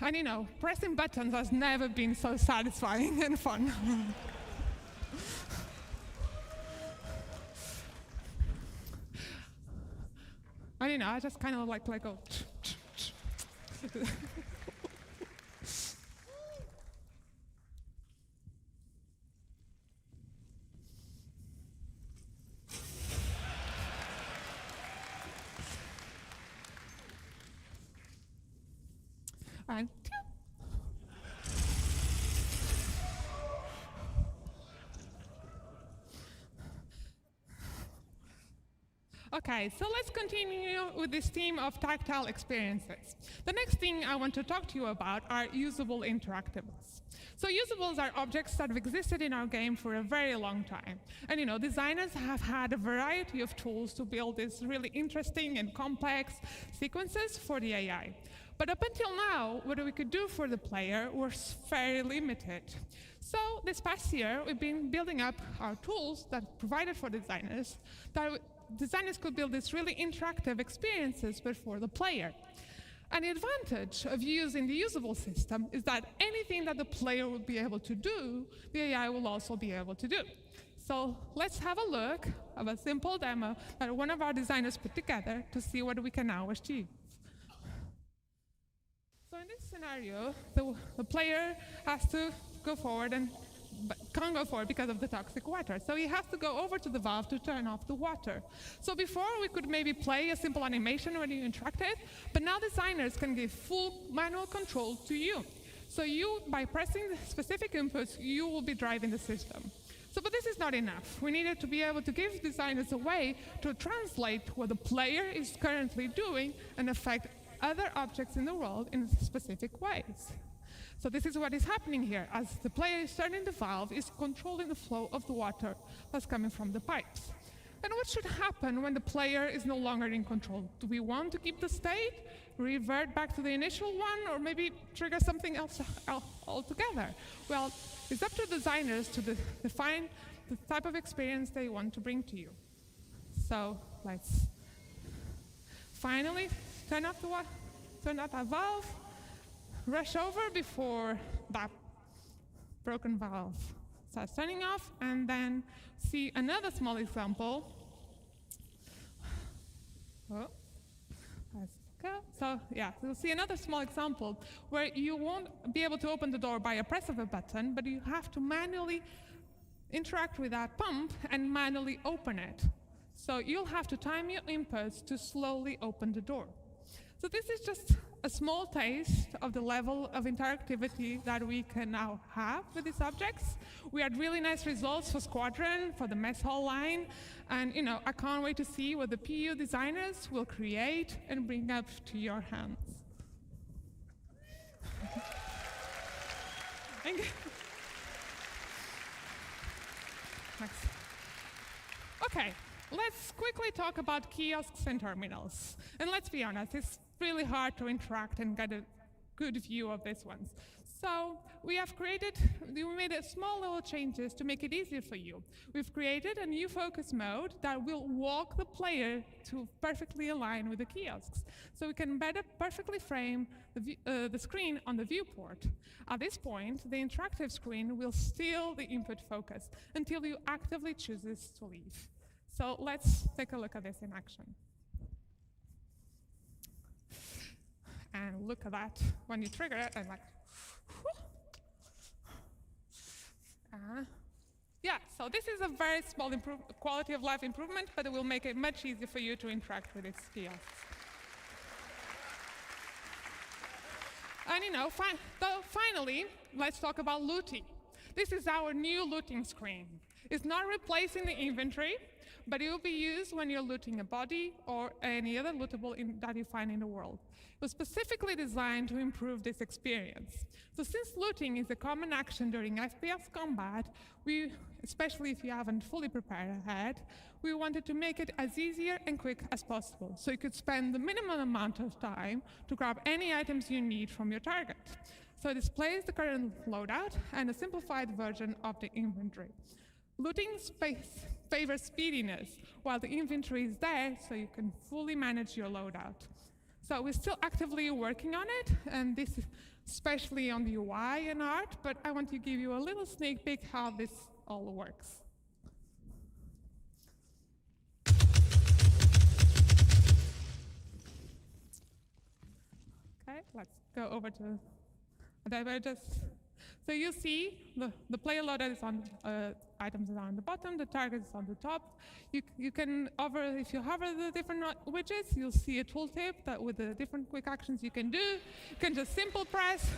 And pressing buttons has never been so satisfying and fun. I just kind of like go. And okay, so let's continue with this theme of tactile experiences. The next thing I want to talk to you about are usable interactables. So usables are objects that have existed in our game for a very long time. And designers have had a variety of tools to build these really interesting and complex sequences for the AI. But up until now, what we could do for the player was very limited. So this past year, we've been building up our tools that provided for designers that designers could build these really interactive experiences but for the player. And the advantage of using the usable system is that anything that the player will be able to do, the AI will also be able to do. So let's have a look of a simple demo that one of our designers put together to see what we can now achieve. So in this scenario, the player has to go forward but can't go forward because of the toxic water. So he has to go over to the valve to turn off the water. So before we could maybe play a simple animation when you interacted, but now designers can give full manual control to you. So you, by pressing specific inputs, you will be driving the system. So, but this is not enough. We needed to be able to give designers a way to translate what the player is currently doing and affect other objects in the world in specific ways. So this is what is happening here. As the player is turning the valve, is controlling the flow of the water that's coming from the pipes. And what should happen when the player is no longer in control? Do we want to keep the state, revert back to the initial one, or maybe trigger something else altogether? Well, it's up to designers to define the type of experience they want to bring to you. So let's finally turn off that valve, rush over before that broken valve starts turning off, and then see another small example. Oh, let's go. So yeah, you'll see another small example where you won't be able to open the door by a press of a button, but you have to manually interact with that pump and manually open it. So you'll have to time your inputs to slowly open the door. So this is just a small taste of the level of interactivity that we can now have with these objects. We had really nice results for Squadron, for the mess hall line, and I can't wait to see what the PU designers will create and bring up to your hands. Thank you. Thanks. Okay, let's quickly talk about kiosks and terminals. And let's be honest, it's really hard to interact and get a good view of these ones. So we made a small little changes to make it easier for you. We've created a new focus mode that will walk the player to perfectly align with the kiosks. So we can better perfectly frame the screen on the viewport. At this point, the interactive screen will steal the input focus until you actively chooses to leave. So let's take a look at this in action. And look at that, when you trigger it, I'm like, yeah, so this is a very small quality of life improvement, but it will make it much easier for you to interact with its kiosks. And finally, let's talk about looting. This is our new looting screen. It's not replacing the inventory, but it will be used when you're looting a body or any other lootable that you find in the world. It was specifically designed to improve this experience. So since looting is a common action during FPS combat, especially if you haven't fully prepared ahead, we wanted to make it as easier and quick as possible, so you could spend the minimum amount of time to grab any items you need from your target. So it displays the current loadout and a simplified version of the inventory. Looting favors speediness, while the inventory is there so you can fully manage your loadout. So we're still actively working on it, and this is especially on the UI and art, but I want to give you a little sneak peek how this all works. Okay, let's go over to so you see the player loadout is on items are on the bottom, the target is on the top. You can if you hover the different widgets, you'll see a tooltip that with the different quick actions you can do. You can just simple press.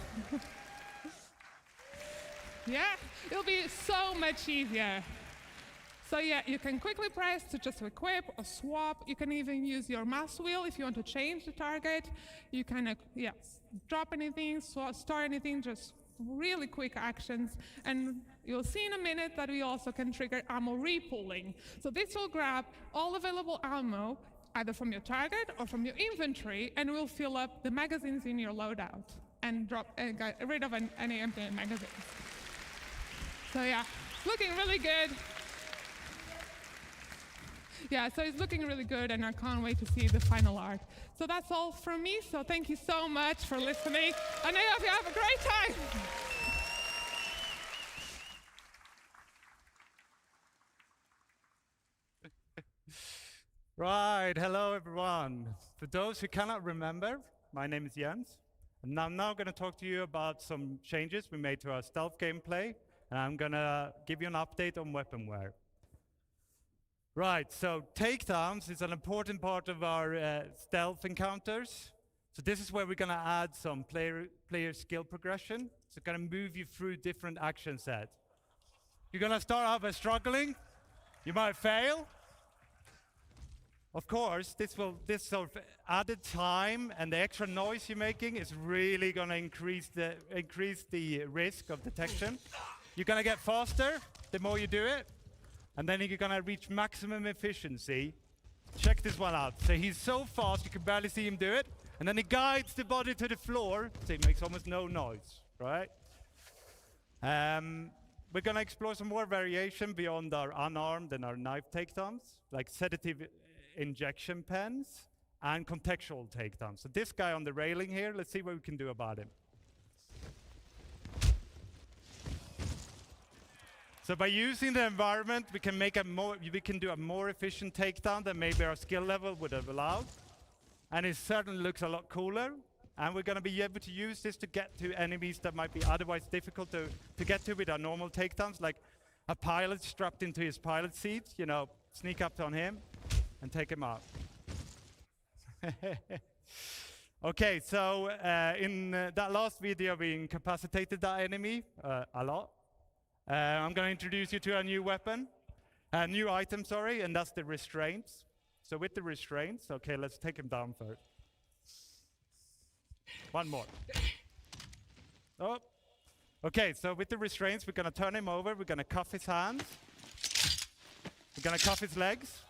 Yeah, it'll be so much easier. So yeah, you can quickly press to just equip or swap. You can even use your mouse wheel if you want to change the target. You can drop anything, store anything, just really quick actions. And you'll see in a minute that we also can trigger ammo repooling. So this will grab all available ammo, either from your target or from your inventory, and will fill up the magazines in your loadout and get rid of any empty magazines. So yeah, looking really good. Yeah, so it's looking really good, and I can't wait to see the final art. So that's all from me, so thank you so much for listening, and I hope you have a great time. Right, hello everyone. For those who cannot remember, my name is Jens, and I'm now going to talk to you about some changes we made to our stealth gameplay, and I'm going to give you an update on weaponware. Right, so takedowns is an important part of our stealth encounters. So this is where we're going to add some player skill progression. So it's going to move you through different action sets. You're going to start out by struggling. You might fail. Of course, this sort of added time and the extra noise you're making is really going to increase the risk of detection. You're going to get faster the more you do it, and then you're going to reach maximum efficiency. Check this one out. So he's so fast you can barely see him do it, and then he guides the body to the floor, so it makes almost no noise, right? We're going to explore some more variation beyond our unarmed and our knife takedowns, like sedative injection pens and contextual takedowns. So this guy on the railing here, let's see what we can do about him. So by using the environment, we can do a more efficient takedown than maybe our skill level would have allowed. And it certainly looks a lot cooler. And we're going to be able to use this to get to enemies that might be otherwise difficult to get to with our normal takedowns, like a pilot strapped into his pilot seat, you know, sneak up on him and take him out. Okay, so in that last video, we incapacitated that enemy a lot. I'm going to introduce you to a new weapon, a new item, sorry, and that's the restraints. So with the restraints, okay, let's take him down first. One more. Oh. Okay, so with the restraints, we're going to turn him over. We're going to cuff his hands. We're going to cuff his legs.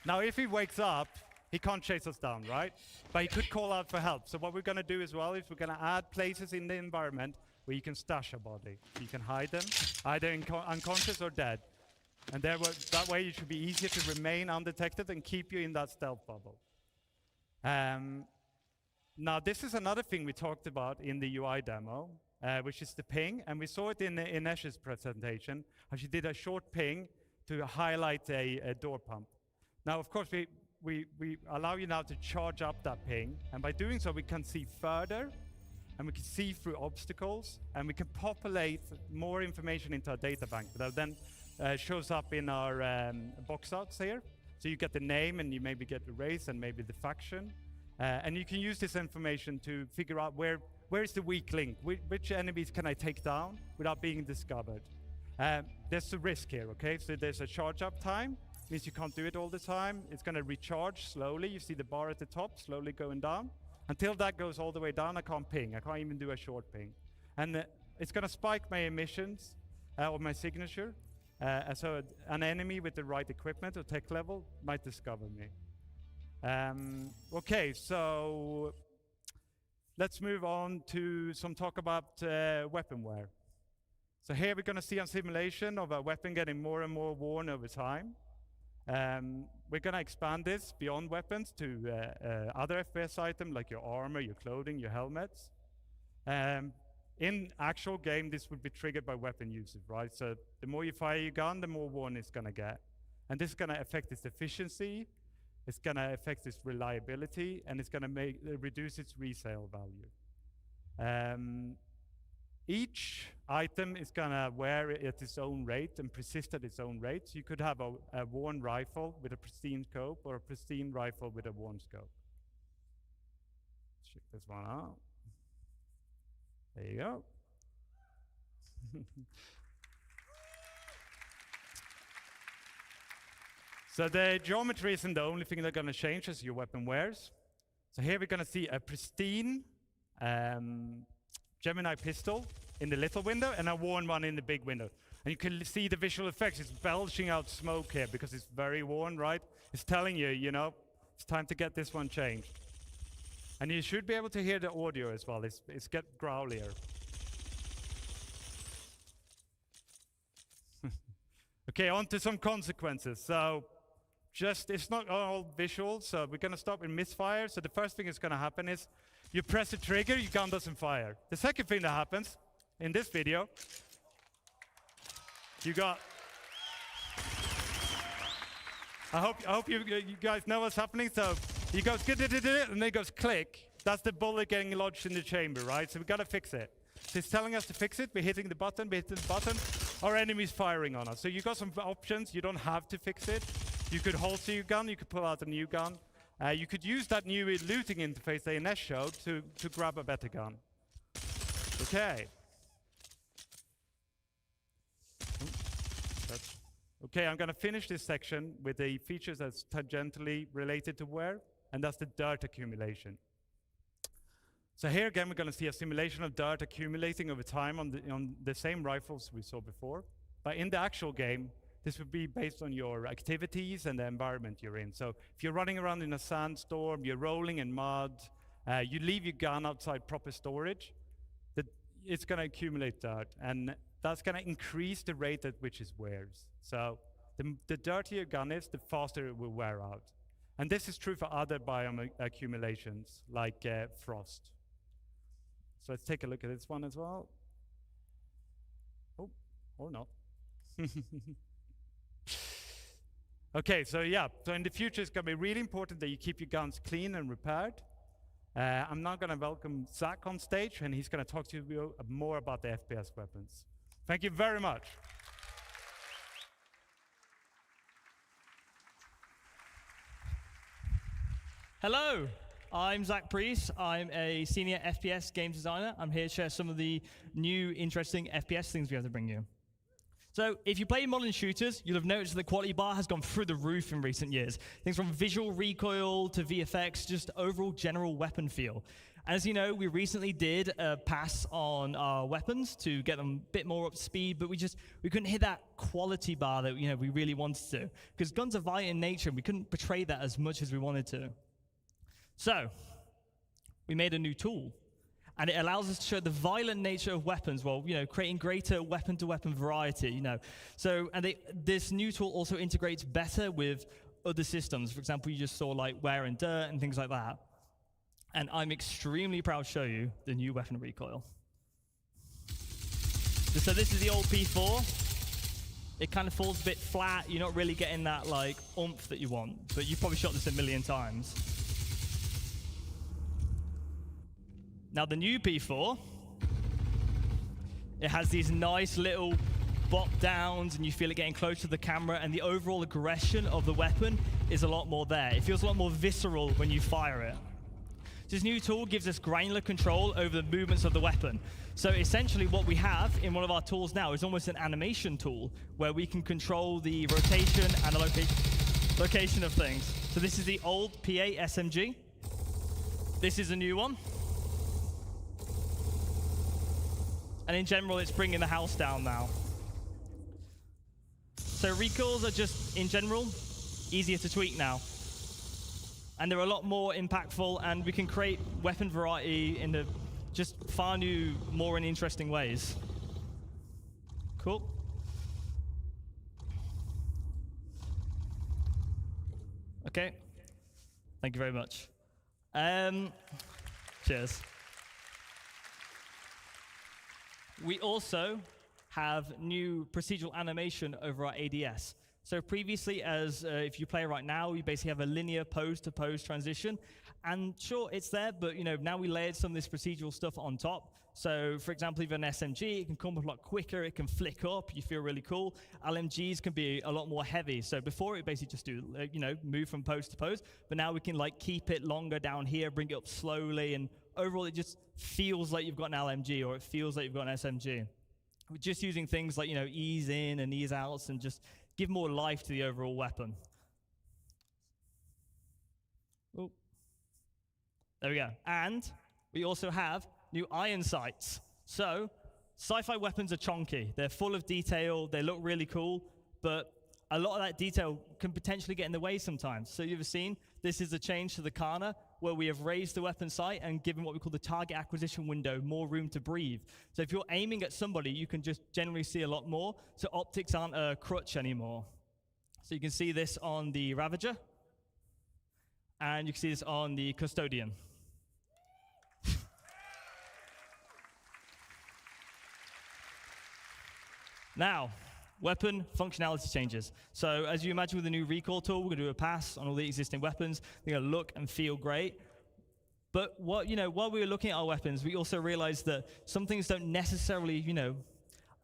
Now, if he wakes up, he can't chase us down, right? But he could call out for help. So what we're going to do as well is we're going to add places in the environment where you can stash a body. You can hide them, either unconscious or dead. And that way it should be easier to remain undetected and keep you in that stealth bubble. Now, this is another thing we talked about in the UI demo, which is the ping. And we saw it in Inesh's presentation, how she did a short ping to highlight a door pump. Now, of course, we allow you now to charge up that ping. And by doing so, we can see further, and we can see through obstacles, and we can populate more information into our data bank that then shows up in our box outs here. So you get the name, and you maybe get the race, and maybe the faction. And you can use this information to figure out where is the weak link, which enemies can I take down without being discovered. There's a risk here, okay? So there's a charge up time. Means you can't do it all the time. It's going to recharge slowly. You see the bar at the top slowly going down. Until that goes all the way down, I can't ping. I can't even do a short ping. And it's going to spike my emissions or my signature. So an enemy with the right equipment or tech level might discover me. Okay, so let's move on to some talk about weaponware. So here we're going to see a simulation of a weapon getting more and more worn over time. We're going to expand this beyond weapons to other FPS items like your armor, your clothing, your helmets. In actual game, this would be triggered by weapon usage, right? So the more you fire your gun, the more worn it's going to get. And this is going to affect its efficiency, it's going to affect its reliability, and it's going to reduce its resale value. Each item is going to wear at its own rate and persist at its own rate. So you could have a worn rifle with a pristine scope or a pristine rifle with a worn scope. Check this one out. There you go. So the geometry isn't the only thing that's going to change as your weapon wears. So here we're going to see a pristine Gemini pistol in the little window and a worn one in the big window. And you can see the visual effects. It's belching out smoke here because it's very worn, right? It's telling you, you know, it's time to get this one changed. And you should be able to hear the audio as well. It's get growlier. Okay, on to some consequences. So it's not all visual, so we're gonna start with misfire. So the first thing that's gonna happen is you press the trigger, your gun doesn't fire. The second thing that happens in this video, I hope you guys know what's happening. So he goes, and then it goes click. That's the bullet getting lodged in the chamber, right? So we gotta fix it. So it's telling us to fix it. We're hitting the button, our enemy's firing on us. So you got some options. You don't have to fix it. You could holster your gun, you could pull out a new gun. You could use that new looting interface that Ines showed to grab a better gun. Okay. Okay, I'm gonna finish this section with the features that's tangentially related to wear, and that's the dirt accumulation. So here again, we're gonna see a simulation of dirt accumulating over time on the same rifles we saw before. But in the actual game, this would be based on your activities and the environment you're in. So if you're running around in a sandstorm, you're rolling in mud, you leave your gun outside proper storage, it's gonna accumulate dirt, and that's gonna increase the rate at which it wears. So the dirtier your gun is, the faster it will wear out. And this is true for other biome accumulations, like frost. So let's take a look at this one as well. Oh, or not. Okay, so yeah, so in the future it's gonna be really important that you keep your guns clean and repaired. I'm now gonna welcome Zach on stage, and he's gonna talk to you more about the FPS weapons. Thank you very much. Hello, I'm Zach Priest. I'm a senior FPS game designer. I'm here to share some of the new, interesting FPS things we have to bring you. So if you play modern shooters, you'll have noticed that the quality bar has gone through the roof in recent years. Things from visual recoil to VFX, just overall general weapon feel. And as you know, we recently did a pass on our weapons to get them a bit more up to speed, but we couldn't hit that quality bar that we really wanted to. Because guns are violent in nature, and we couldn't portray that as much as we wanted to. So we made a new tool, and it allows us to show the violent nature of weapons while creating greater weapon-to-weapon variety. So this new tool also integrates better with other systems. For example, you just saw like wear and dirt and things like that. And I'm extremely proud to show you the new weapon recoil. So this is the old P4. It kind of falls a bit flat. You're not really getting that like oomph that you want, but you've probably shot this a million times. Now the new P4, it has these nice little bop downs, and you feel it getting close to the camera, and the overall aggression of the weapon is a lot more there. It feels a lot more visceral when you fire it. This new tool gives us granular control over the movements of the weapon. So essentially what we have in one of our tools now is almost an animation tool where we can control the rotation and the location of things. So this is the old PA SMG. This is a new one. And in general, it's bringing the house down now. So recoils are just, in general, easier to tweak now. And they're a lot more impactful, and we can create weapon variety in just far new, more and interesting ways. Cool. Okay. Thank you very much. Cheers. We also have new procedural animation over our ADS. So previously, if you play right now, you basically have a linear pose-to-pose transition. And sure, it's there, but now we layered some of this procedural stuff on top. So for example, if you have an SMG, it can come up a lot quicker, it can flick up, you feel really cool. LMGs can be a lot more heavy. So before it basically just do, move from pose to pose, but now we can keep it longer down here, bring it up slowly, and overall it just feels like you've got an LMG, or it feels like you've got an SMG. We're just using things like, ease in and ease outs, and just give more life to the overall weapon. Oh. There we go. And we also have new iron sights. So sci-fi weapons are chonky. They're full of detail. They look really cool, but a lot of that detail can potentially get in the way sometimes. So you've seen, this is a change to the Kana, where we have raised the weapon sight and given what we call the target acquisition window more room to breathe. So if you're aiming at somebody, you can just generally see a lot more, so optics aren't a crutch anymore. So you can see this on the Ravager, and you can see this on the Custodian. Now, weapon functionality changes. So as you imagine with the new recall tool, we're going to do a pass on all the existing weapons. They're going to look and feel great. But while we were looking at our weapons, we also realized that some things don't necessarily,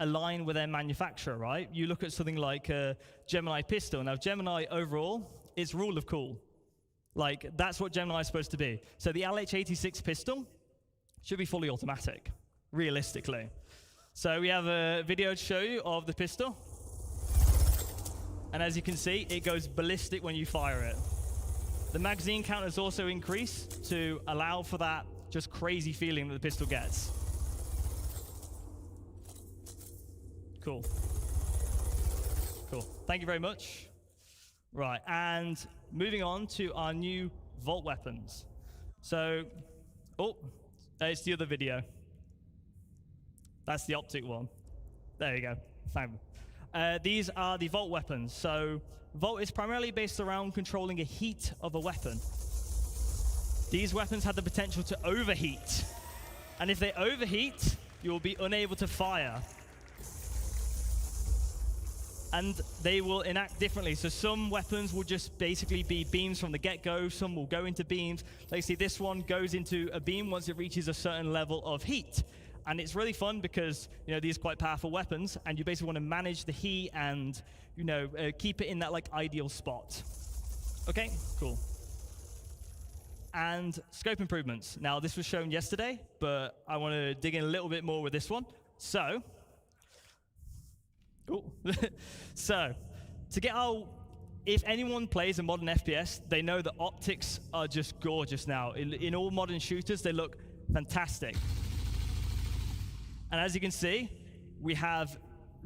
align with their manufacturer, right? You look at something like a Gemini pistol. Now, Gemini overall, it's rule of cool. Like, that's what Gemini is supposed to be. So the LH86 pistol should be fully automatic, realistically. So we have a video to show you of the pistol. And as you can see, it goes ballistic when you fire it. The magazine count has also increased to allow for that just crazy feeling that the pistol gets. Cool. Cool. Thank you very much. Right, and moving on to our new Vault weapons. So, it's the other video. That's the optic one. There you go. Thank you. These are the Vault weapons. So, Vault is primarily based around controlling a heat of a weapon. These weapons have the potential to overheat. And if they overheat, you will be unable to fire. And they will enact differently. So some weapons will just basically be beams from the get-go. Some will go into beams. Like you see, this one goes into a beam once it reaches a certain level of heat. And it's really fun because, these are quite powerful weapons, and you basically want to manage the heat and, keep it in that, ideal spot. Okay, cool. And scope improvements. Now, this was shown yesterday, but I want to dig in a little bit more with this one. So, to get if anyone plays a modern FPS, they know the optics are just gorgeous now. In all modern shooters, they look fantastic. And as you can see, we have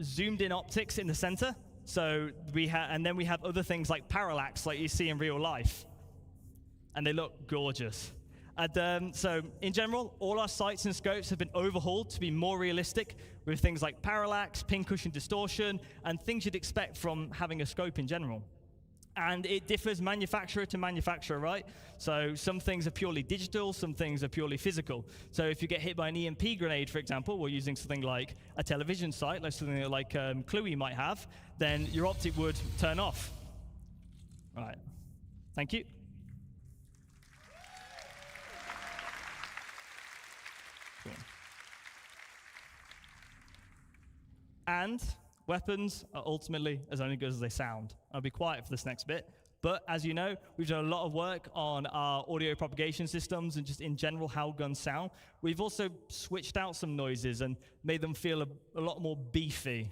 zoomed in optics in the center. So and then we have other things like parallax, like you see in real life. And they look gorgeous. And so in general, all our sights and scopes have been overhauled to be more realistic with things like parallax, pincushion distortion, and things you'd expect from having a scope in general. And it differs manufacturer to manufacturer, right? So some things are purely digital, some things are purely physical. So if you get hit by an EMP grenade, for example, or using something like a television sight, like something like Cluey might have, then your optic would turn off. Right. Thank you. Cool. And weapons are ultimately as only good as they sound. I'll be quiet for this next bit. But as you know, we've done a lot of work on our audio propagation systems and just in general how guns sound. We've also switched out some noises and made them feel a lot more beefy.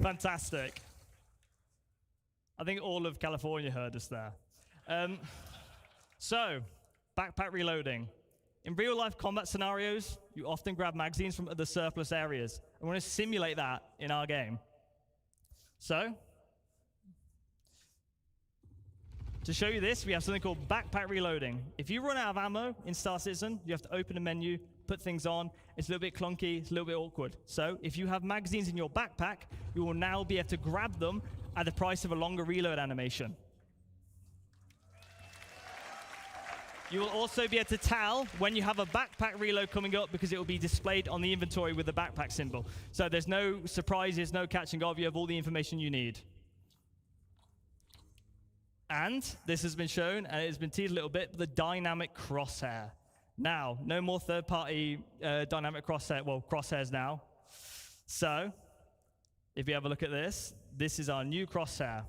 Fantastic. I think all of California heard us there. So, backpack reloading. In real-life combat scenarios, you often grab magazines from other surplus areas. I want to simulate that in our game. So, to show you this, we have something called backpack reloading. If you run out of ammo in Star Citizen, you have to open a menu, put things on. It's a little bit clunky, it's a little bit awkward. So if you have magazines in your backpack, you will now be able to grab them at the price of a longer reload animation. You will also be able to tell when you have a backpack reload coming up because it will be displayed on the inventory with the backpack symbol. So there's no surprises, no catching of. You have all the information you need. And this has been shown, and it's been teased a little bit, the dynamic crosshair. Now, no more third-party dynamic crosshairs now. So, if you have a look at this, this is our new crosshair.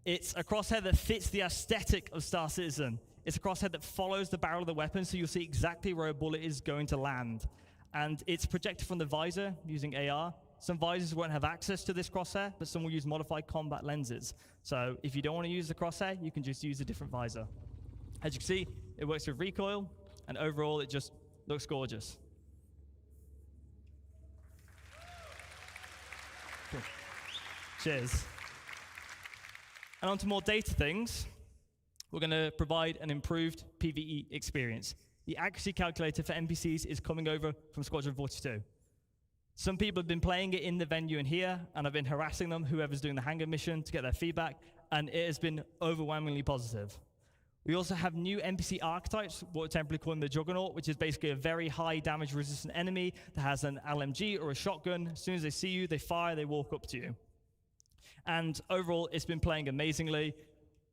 It's a crosshair that fits the aesthetic of Star Citizen. It's a crosshair that follows the barrel of the weapon, so you'll see exactly where a bullet is going to land. And it's projected from the visor using AR. Some visors won't have access to this crosshair, but some will use modified combat lenses. So if you don't want to use the crosshair, you can just use a different visor. As you can see, it works with recoil, and overall, it just looks gorgeous. Cool. Cheers. And on to more data things. We're going to provide an improved PvE experience. The accuracy calculator for NPCs is coming over from Squadron 42. Some people have been playing it in the venue and here, and I've been harassing them, whoever's doing the hangar mission, to get their feedback, and it has been overwhelmingly positive. We also have new NPC archetypes, what we're temporarily calling the Juggernaut, which is basically a very high damage resistant enemy that has an LMG or a shotgun. As soon as they see you, they fire, they walk up to you. And overall, it's been playing amazingly,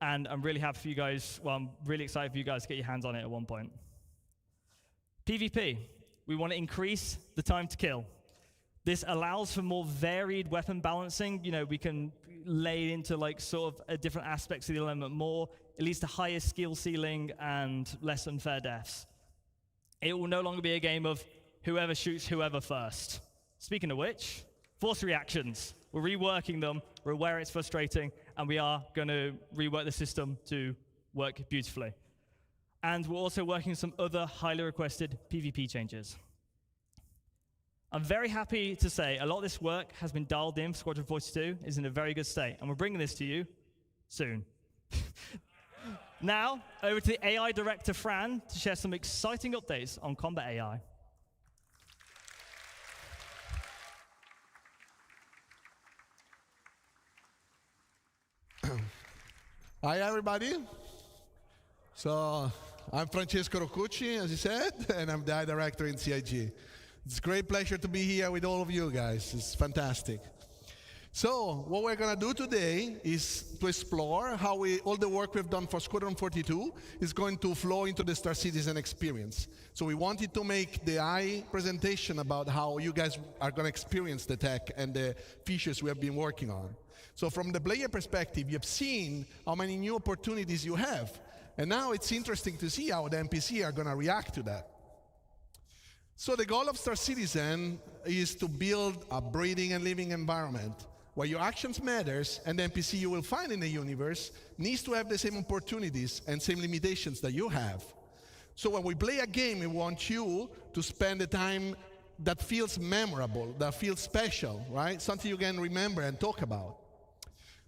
and I'm really happy for you guys, well, I'm really excited for you guys to get your hands on it at one point. PvP, we want to increase the time to kill. This allows for more varied weapon balancing. You know, we can lay into like sort of different aspects of the element more. It leads to higher skill ceiling and less unfair deaths. It will no longer be a game of whoever shoots whoever first. Speaking of which, force reactions. We're reworking them. We're aware it's frustrating, and we are going to rework the system to work beautifully. And we're also working on some other highly requested PvP changes. I'm very happy to say a lot of this work has been dialed in for Squadron 42, is in a very good state, and we're bringing this to you soon. Now, over to the AI director, Fran, to share some exciting updates on combat AI. Hi, everybody. So, I'm Francesco Roccucci, as you said, and I'm the AI director in CIG. It's a great pleasure to be here with all of you guys. It's fantastic. So, what we're going to do today is to explore how all the work we've done for Squadron 42 is going to flow into the Star Citizen experience. So we wanted to make the AI presentation about how you guys are going to experience the tech and the features we have been working on. So from the player perspective, you've seen how many new opportunities you have. And now it's interesting to see how the NPC are going to react to that. So the goal of Star Citizen is to build a breathing and living environment where your actions matters, and the NPC you will find in the universe needs to have the same opportunities and same limitations that you have. So when we play a game, we want you to spend the time that feels memorable, that feels special, right? Something you can remember and talk about.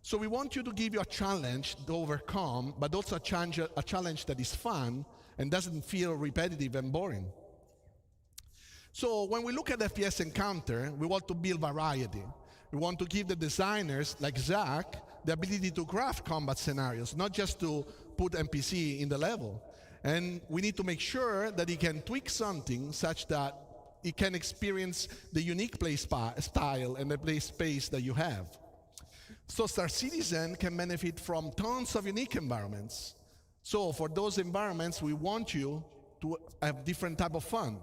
So we want you to give you a challenge to overcome, but also a challenge that is fun and doesn't feel repetitive and boring. So when we look at FPS Encounter, we want to build variety. We want to give the designers, like Zach, the ability to craft combat scenarios, not just to put NPC in the level. And we need to make sure that he can tweak something such that he can experience the unique play style and the play space that you have. So Star Citizen can benefit from tons of unique environments. So for those environments, we want you to have different type of fun.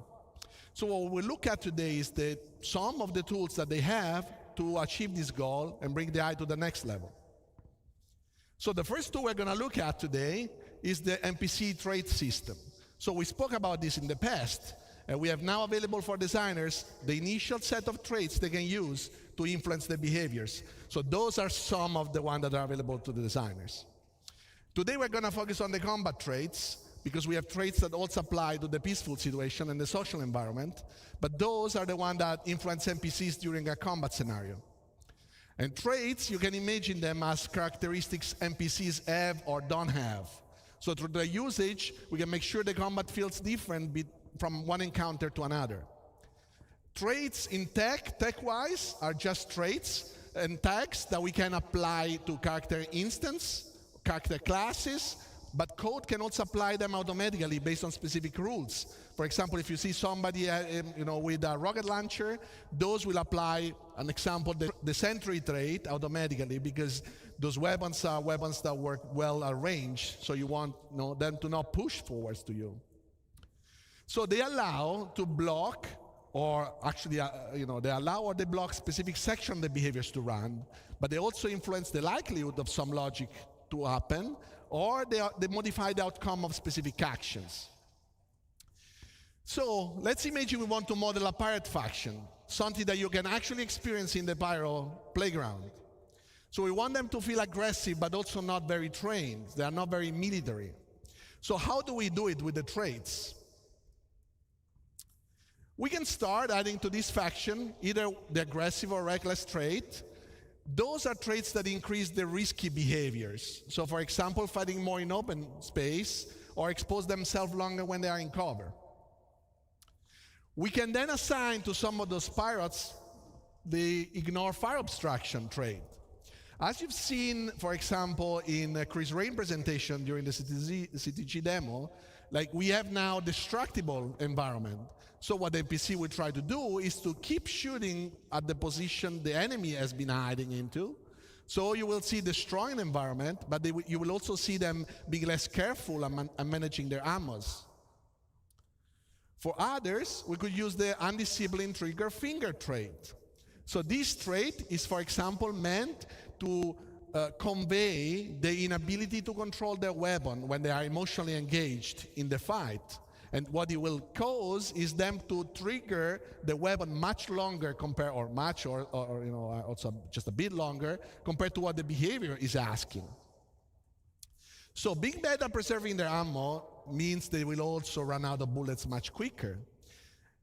So what we look at today is some of the tools that they have to achieve this goal and bring the AI to the next level. So the first tool we're going to look at today is the NPC trait system. So we spoke about this in the past, and we have now available for designers the initial set of traits they can use to influence the behaviors. So those are some of the ones that are available to the designers. Today we're going to focus on the combat traits, because we have traits that also apply to the peaceful situation and the social environment, but those are the ones that influence NPCs during a combat scenario. And traits, you can imagine them as characteristics NPCs have or don't have. So through the usage, we can make sure the combat feels different from one encounter to another. Traits in tech-wise, are just traits and tags that we can apply to character instance, character classes, but code can also apply them automatically based on specific rules. For example, if you see somebody with a rocket launcher, those will apply, an example, the sentry trait automatically, because those weapons are weapons that work well at range, so you want them to not push forwards to you. So they allow to block, or actually, they allow or they block specific section of the behaviors to run, but they also influence the likelihood of some logic to happen, or they modify the outcome of specific actions. So let's imagine we want to model a pirate faction, something that you can actually experience in the Pyro playground. So we want them to feel aggressive, but also not very trained. They are not very military. So how do we do it with the traits? We can start adding to this faction either the aggressive or reckless trait. Those are traits that increase the risky behaviors. So for example, fighting more in open space or expose themselves longer when they are in cover. We can then assign to some of those pirates the ignore fire obstruction trait. As you've seen, for example, in Chris Rain's presentation during the CTG demo, like we have now destructible environment. So what the NPC will try to do is to keep shooting at the position the enemy has been hiding into. So you will see destroying environment, but you will also see them being less careful and managing their ammos. For others, we could use the undisciplined trigger finger trait. So this trait is, for example, meant to convey the inability to control their weapon when they are emotionally engaged in the fight. And what it will cause is them to trigger the weapon much longer compared, or much, or you know, also just a bit longer compared to what the behavior is asking. So being bad at preserving their ammo means they will also run out of bullets much quicker.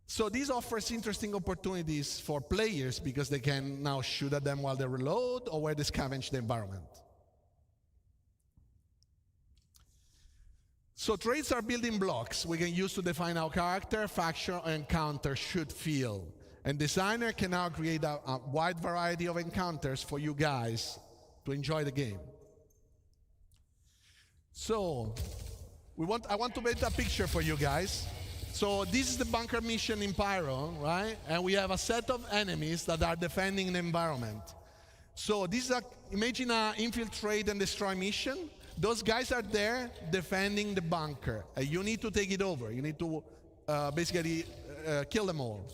So this offers interesting opportunities for players because they can now shoot at them while they reload or while they scavenge the environment. So traits are building blocks we can use to define how character, faction, or encounter should feel. And designer can now create a wide variety of encounters for you guys to enjoy the game. So I want to paint a picture for you guys. So this is the bunker mission in Pyro, right? And we have a set of enemies that are defending the environment. So this is imagine an infiltrate and destroy mission. Those guys are there defending the bunker. You need to take it over. You need to basically kill them all.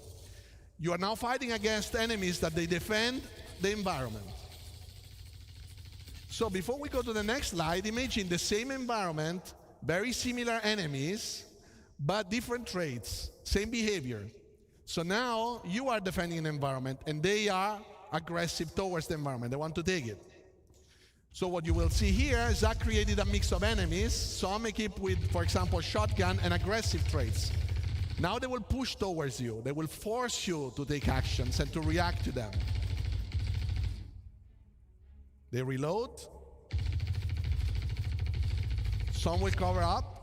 You are now fighting against enemies that they defend the environment. So before we go to the next slide, imagine the same environment, very similar enemies, but different traits, same behavior. So now you are defending an environment and they are aggressive towards the environment. They want to take it. So what you will see here is that created a mix of enemies, some equipped with, for example, shotgun and aggressive traits. Now they will push towards you. They will force you to take actions and to react to them. They reload. Some will cover up.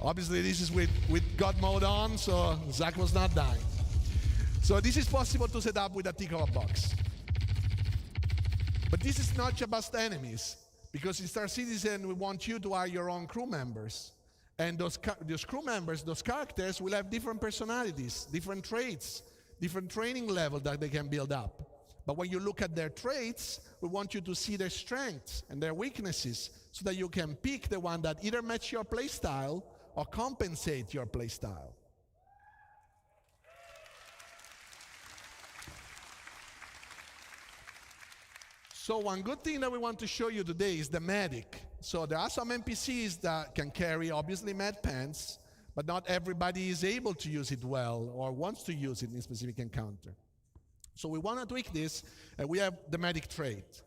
Obviously, this is with God mode on, so Zach was not dying. So this is possible to set up with a tick of a box. But this is not just enemies, because in Star Citizen, we want you to hire your own crew members. And those crew members, those characters, will have different personalities, different traits, different training level that they can build up. But when you look at their traits, we want you to see their strengths and their weaknesses so that you can pick the one that either match your playstyle or compensate your playstyle. So one good thing that we want to show you today is the medic. So there are some NPCs that can carry, obviously, med pants, but not everybody is able to use it well or wants to use it in a specific encounter. So we want to tweak this, and we have the medic trait.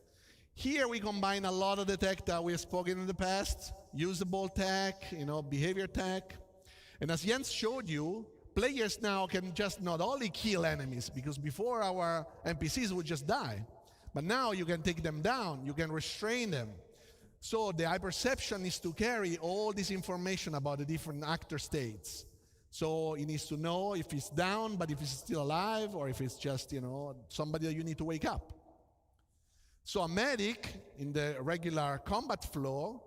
Here we combine a lot of the tech that we have spoken in the past, usable tech, behavior tech. And as Jens showed you, players now can just not only kill enemies, because before our NPCs would just die, but now you can take them down, you can restrain them. So the hyperception is to carry all this information about the different actor states. So he needs to know if he's down, but if he's still alive, or if it's just, somebody that you need to wake up. So a medic in the regular combat flow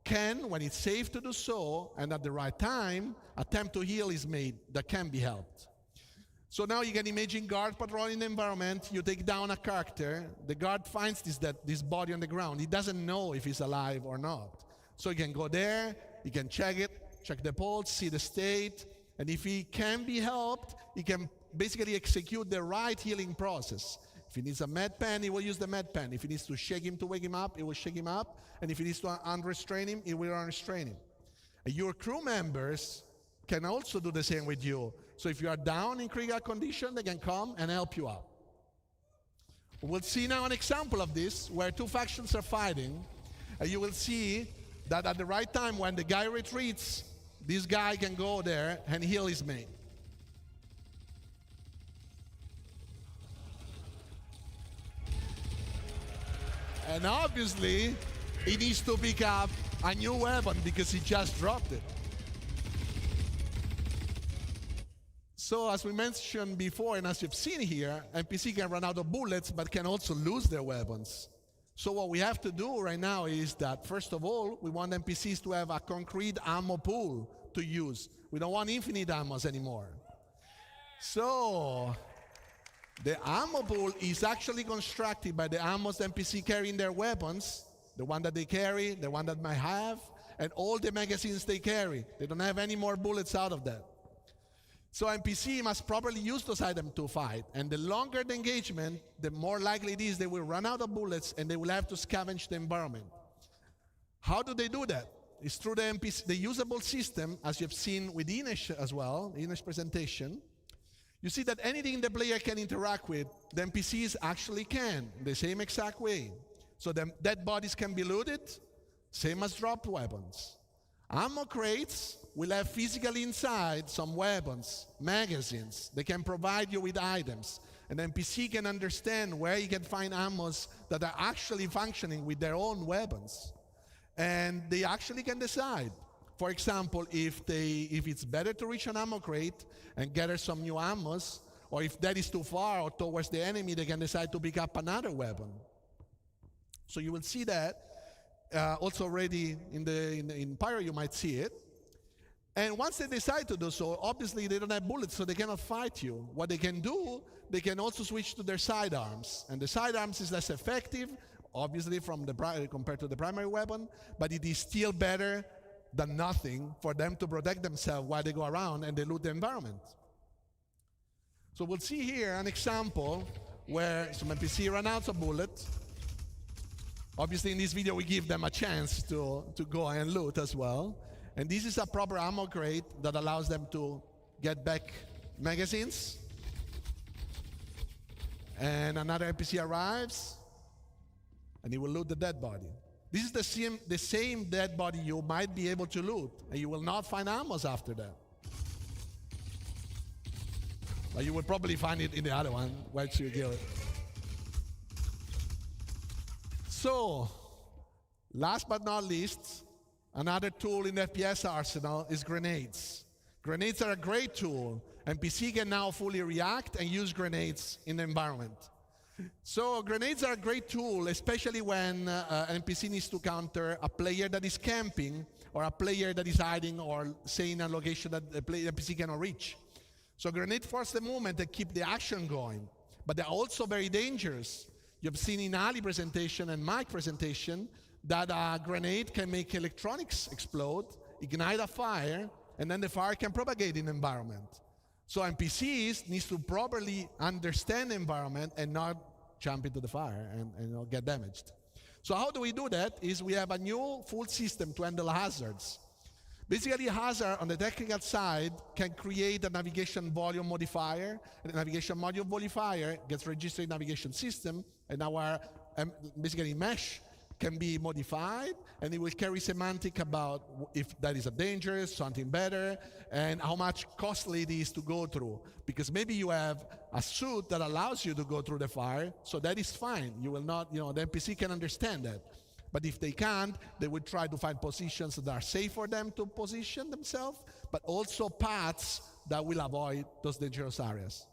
can, when it's safe to do so, and at the right time, attempt to heal his mate that can be helped. So now you can imagine guard patrolling the environment, you take down a character, the guard finds this body on the ground. He doesn't know if he's alive or not. So he can go there, he can check it, check the pulse, see the state, and if he can be helped, he can basically execute the right healing process. If he needs a med pen, he will use the med pen. If he needs to shake him to wake him up, he will shake him up. And if he needs to unrestrain him, he will unrestrain him. And your crew members can also do the same with you. So if you are down in critical condition, they can come and help you out. We'll see now an example of this where two factions are fighting. And you will see that at the right time when the guy retreats, this guy can go there and heal his mate. And obviously, he needs to pick up a new weapon because he just dropped it. So as we mentioned before, and as you've seen here, NPC can run out of bullets, but can also lose their weapons. So what we have to do right now is that, first of all, we want NPCs to have a concrete ammo pool to use. We don't want infinite ammos anymore. So the ammo pool is actually constructed by the ammos the NPC carry in their weapons, the one that they carry, the one that might have, and all the magazines they carry. They don't have any more bullets out of that. So NPC must properly use those items to fight. And the longer the engagement, the more likely it is they will run out of bullets and they will have to scavenge the environment. How do they do that? It's through the NPC, the usable system, as you've seen with Ines as well, Ines' presentation. You see that anything the player can interact with, the NPCs actually can, in the same exact way. So the dead bodies can be looted, same as dropped weapons. Ammo crates will have physically inside some weapons, magazines. They can provide you with items. An NPC can understand where you can find ammos that are actually functioning with their own weapons. And they actually can decide. For example, if it's better to reach an ammo crate and gather some new ammos, or if that is too far or towards the enemy, they can decide to pick up another weapon. So you will see that also already in Pyro, you might see it. And once they decide to do so, obviously they don't have bullets, so they cannot fight you. What they can do, they can also switch to their sidearms. And the sidearms is less effective, obviously compared to the primary weapon, but it is still better than nothing for them to protect themselves while they go around and they loot the environment. So we'll see here an example where some NPC run out of bullets. Obviously in this video we give them a chance to go and loot as well. And this is a proper ammo crate that allows them to get back magazines. And another NPC arrives, and he will loot the dead body. This is the same dead body you might be able to loot, and you will not find ammos after that. But you will probably find it in the other one once you kill it. So, last but not least, another tool in the FPS arsenal is grenades. Grenades are a great tool. NPC can now fully react and use grenades in the environment. So grenades are a great tool, especially when an NPC needs to counter a player that is camping or a player that is hiding or say in a location that the NPC cannot reach. So grenades force the movement and keep the action going. But they're also very dangerous. You've seen in Ali's presentation and my presentation that a grenade can make electronics explode, ignite a fire, and then the fire can propagate in the environment. So NPCs need to properly understand the environment and not jump into the fire and get damaged. So how do we do that? Is we have a new full system to handle hazards. Basically, a hazard on the technical side can create a navigation volume modifier, and the navigation module modifier gets registered in navigation system, and our basically mesh can be modified, and it will carry semantic about if that is a danger, something better, and how much costly it is to go through. Because maybe you have a suit that allows you to go through the fire, so that is fine. You will not, the NPC can understand that. But if they can't, they will try to find positions that are safe for them to position themselves, but also paths that will avoid those dangerous areas.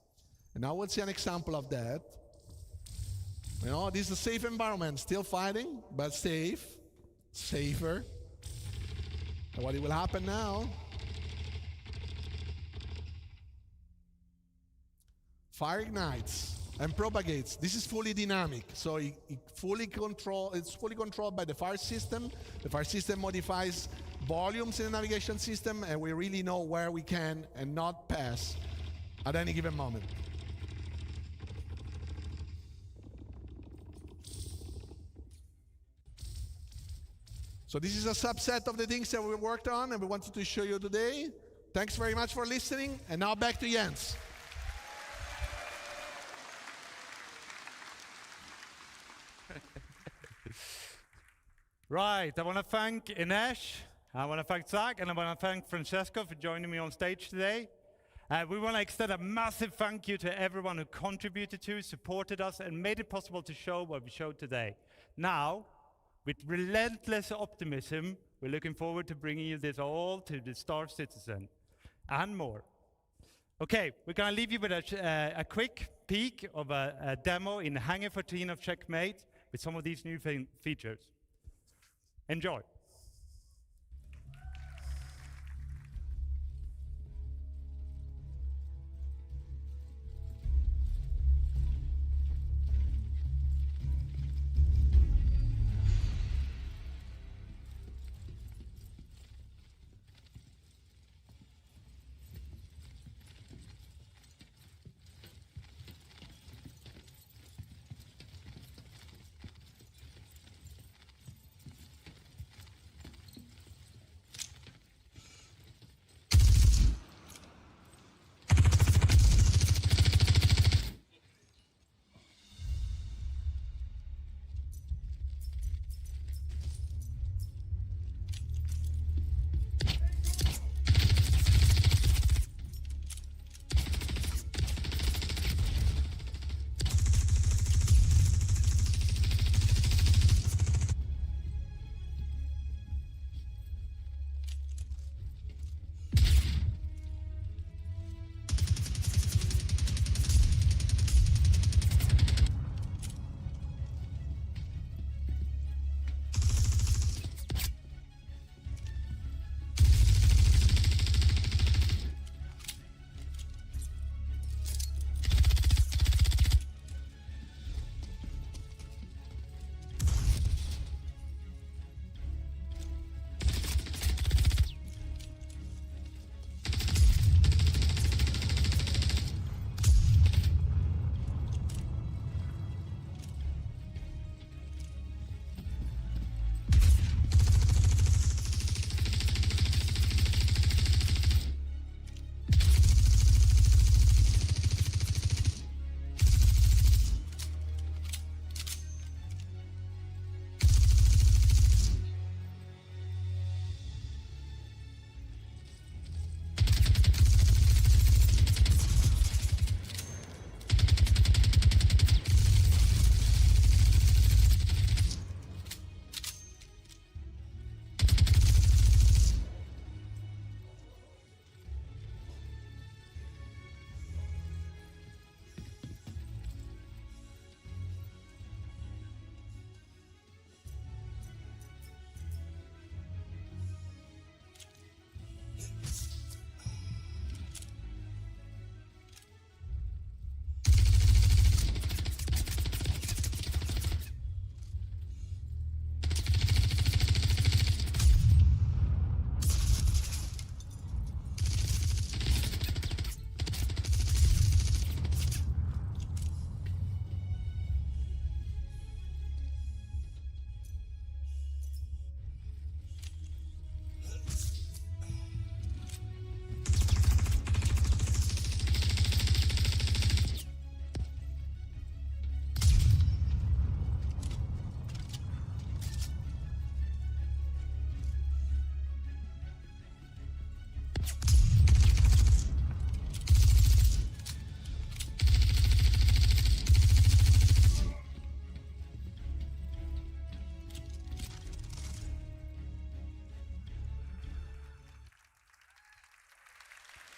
And now we'll see an example of that. This is a safe environment, still fighting, but safe, safer. And what will happen now? Fire ignites and propagates. This is fully dynamic, so it's fully controlled by the fire system. The fire system modifies volumes in the navigation system, and we really know where we can and not pass at any given moment. So this is a subset of the things that we worked on and we wanted to show you today. Thanks very much for listening, and now back to Jens. Right, I want to thank Inesh, I want to thank Zach, and I want to thank Francesco for joining me on stage today. We want to extend a massive thank you to everyone who contributed to, supported us, and made it possible to show what we showed today. Now, with relentless optimism, we're looking forward to bringing you this all to the Star Citizen and more. Okay, we're going to leave you with a quick peek of a demo in Hangar 14 of Checkmate with some of these new features. Enjoy.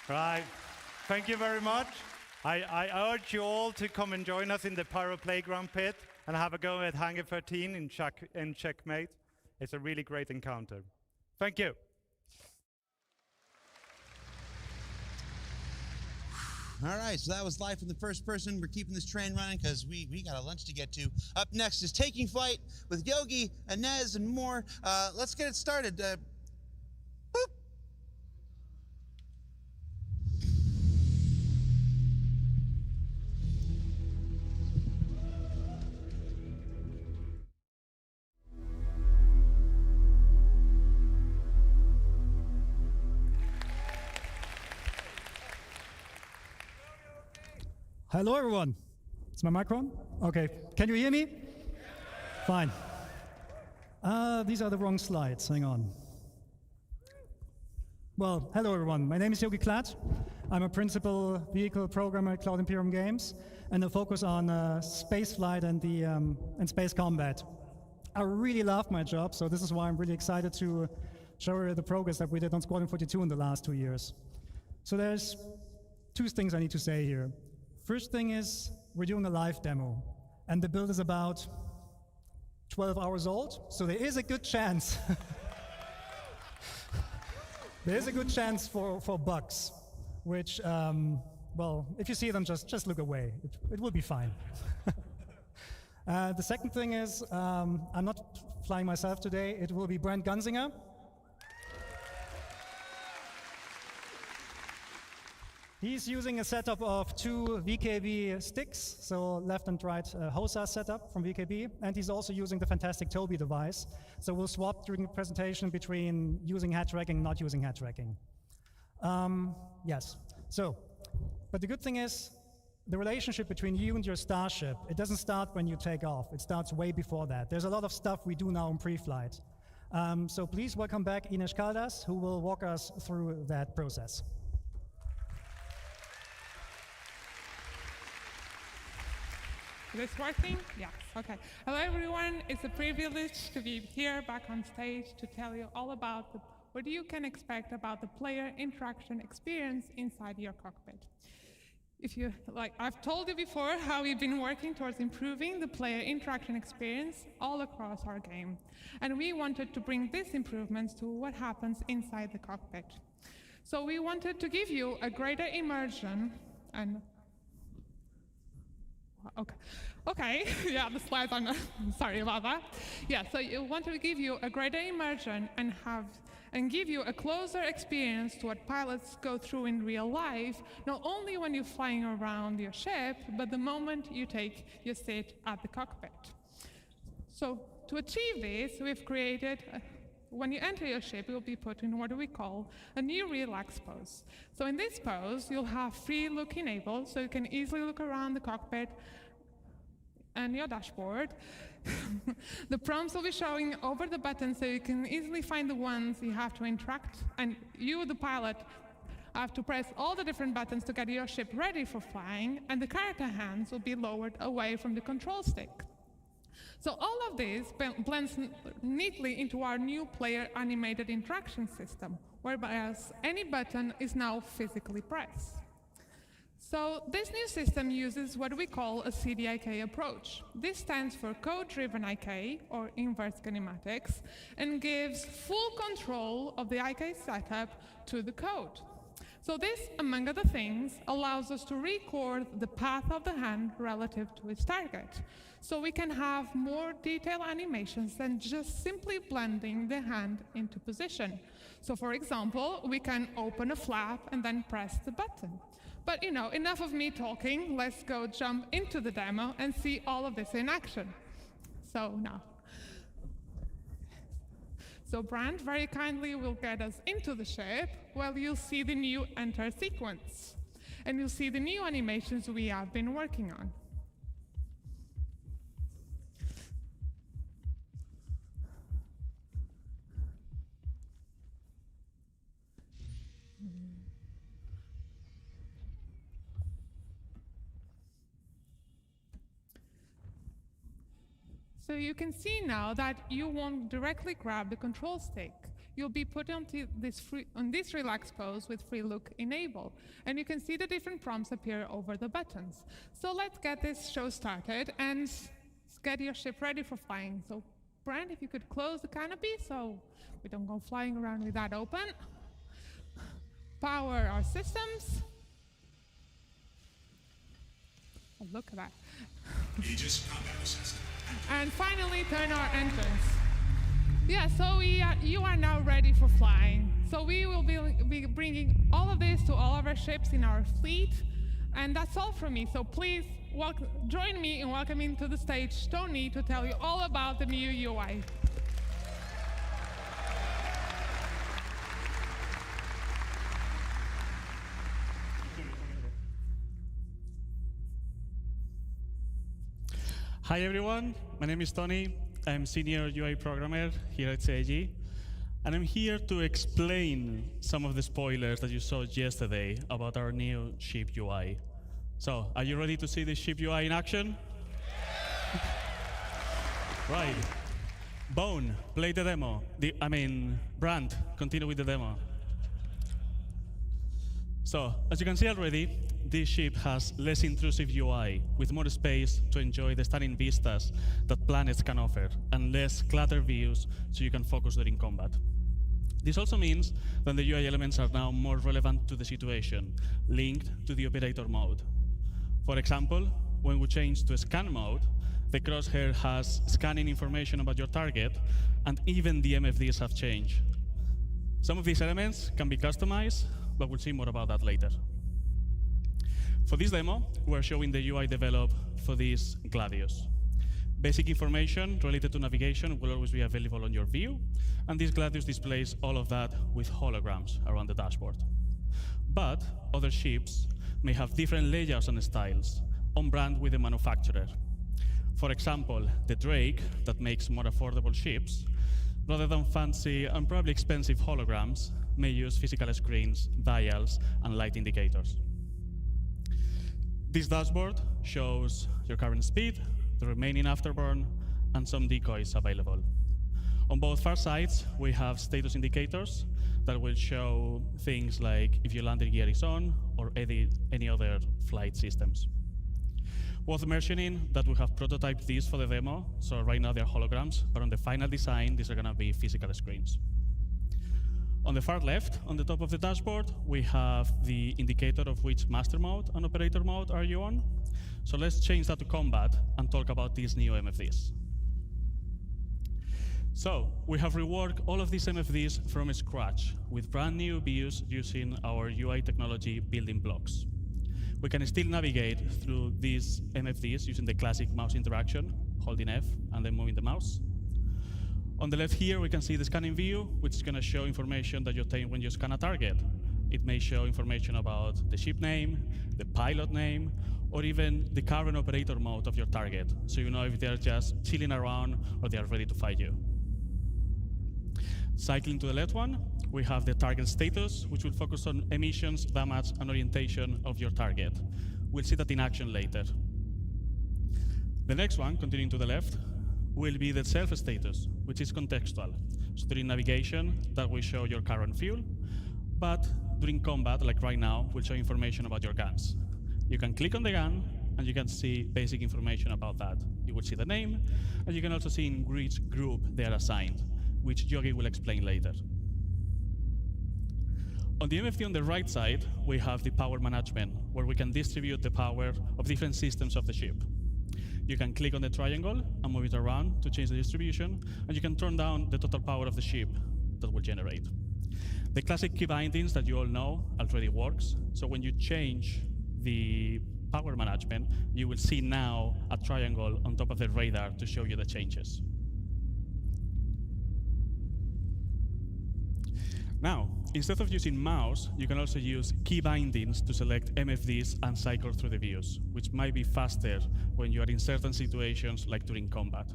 Right. Thank you very much. I urge you all to come and join us in the Pyro Playground pit and have a go at Hangar 13 in Checkmate. It's a really great encounter. Thank you. All right, so that was live from the first person. We're keeping this train running because we got a lunch to get to. Up next is Taking Flight with Yogi, Inez, and more. Let's get it started. Boop. Hello, everyone. Is my mic on? Okay. Can you hear me? Fine. These are the wrong slides. Hang on. Well, hello, everyone. My name is Yogi Klatt. I'm a principal vehicle programmer at Cloud Imperium Games, and I focus on space flight and space combat. I really love my job, so this is why I'm really excited to show you the progress that we did on Squadron 42 in the last 2 years. So there's two things I need to say here. First thing is, we're doing a live demo, and the build is about 12 hours old, so there is a good chance. There is a good chance for bugs, which, well, if you see them, just look away. It will be fine. The second thing is, I'm not flying myself today. It will be Brent Gunzinger. He's using a setup of 2 VKB sticks, so left and right HOSA setup from VKB, and he's also using the fantastic Toby device. So we'll swap during the presentation between using head tracking and not using head tracking. Yes, so, but the good thing is, the relationship between you and your starship, it doesn't start when you take off, it starts way before that. There's a lot of stuff we do now in pre-flight. So please welcome back Ines Caldas, who will walk us through that process. Is this working? Yes, okay. Hello everyone, it's a privilege to be here back on stage to tell you all about what you can expect about the player interaction experience inside your cockpit. If you, like I've told you before, how we've been working towards improving the player interaction experience all across our game. And we wanted to bring these improvements to what happens inside the cockpit. So we wanted to give you a greater immersion and Okay, yeah, the slides are not, sorry about that. Yeah, so you want to give you a greater immersion and give you a closer experience to what pilots go through in real life, not only when you're flying around your ship, but the moment you take your seat at the cockpit. So to achieve this, we've created when you enter your ship, you'll be put in what we call a new relax pose. So in this pose, you'll have free look enabled, so you can easily look around the cockpit and your dashboard. The prompts will be showing over the button, so you can easily find the ones you have to interact, and you, the pilot, have to press all the different buttons to get your ship ready for flying, and the character hands will be lowered away from the control stick. So all of this blends neatly into our new player animated interaction system, whereby any button is now physically pressed. So this new system uses what we call a CDIK approach. This stands for code-driven IK, or inverse kinematics, and gives full control of the IK setup to the code. So this, among other things, allows us to record the path of the hand relative to its target. So we can have more detailed animations than just simply blending the hand into position. So for example, we can open a flap and then press the button. But you know, enough of me talking, let's go jump into the demo and see all of this in action. So now. So Brand very kindly will get us into the ship while you'll see the new enter sequence. And you'll see the new animations we have been working on. So you can see now that you won't directly grab the control stick. You'll be put on this relaxed pose with free look enabled. And you can see the different prompts appear over the buttons. So let's get this show started and get your ship ready for flying. So Brand, if you could close the canopy so we don't go flying around with that open. Power our systems. Oh, look at that. Aegis combat assist. And finally, turn our entrance. Yeah, so you are now ready for flying. So we will be bringing all of this to all of our ships in our fleet. And that's all from me. So please join me in welcoming to the stage Tony to tell you all about the new UI. Hi everyone, my name is Tony. I'm senior UI programmer here at CIG, and I'm here to explain some of the spoilers that you saw yesterday about our new ship UI. So, are you ready to see the ship UI in action? Right. Bone, play the demo. Brand, continue with the demo. So, as you can see already, this ship has less intrusive UI, with more space to enjoy the stunning vistas that planets can offer, and less cluttered views so you can focus during combat. This also means that the UI elements are now more relevant to the situation, linked to the operator mode. For example, when we change to scan mode, the crosshair has scanning information about your target, and even the MFDs have changed. Some of these elements can be customized, but we'll see more about that later. For this demo, we're showing the UI developed for this Gladius. Basic information related to navigation will always be available on your view, and this Gladius displays all of that with holograms around the dashboard. But other ships may have different layouts and styles, on brand with the manufacturer. For example, the Drake, that makes more affordable ships, rather than fancy and probably expensive holograms, may use physical screens, dials, and light indicators. This dashboard shows your current speed, the remaining afterburn, and some decoys available. On both far sides, we have status indicators that will show things like if your landing gear is on or any other flight systems. Worth mentioning that we have prototyped these for the demo, so right now they're holograms, but on the final design, these are going to be physical screens. On the far left, on the top of the dashboard, we have the indicator of which master mode and operator mode are you on. So let's change that to combat and talk about these new MFDs. So we have reworked all of these MFDs from scratch with brand new views using our UI technology building blocks. We can still navigate through these MFDs using the classic mouse interaction, holding F and then moving the mouse. On the left here, we can see the scanning view, which is going to show information that you obtain when you scan a target. It may show information about the ship name, the pilot name, or even the current operator mode of your target, so you know if they're just chilling around or they are ready to fight you. Cycling to the left one, we have the target status, which will focus on emissions, damage, and orientation of your target. We'll see that in action later. The next one, continuing to the left, will be the self status, which is contextual. So during navigation, that will show your current fuel, but during combat, like right now, will show information about your guns. You can click on the gun, and you can see basic information about that. You will see the name, and you can also see in which group they are assigned, which Yogi will explain later. On the MFD on the right side, we have the power management, where we can distribute the power of different systems of the ship. You can click on the triangle and move it around to change the distribution, and you can turn down the total power of the ship that will generate. The classic key bindings that you all know already works, so when you change the power management, you will see now a triangle on top of the radar to show you the changes. Now, instead of using mouse, you can also use key bindings to select MFDs and cycle through the views, which might be faster when you are in certain situations like during combat.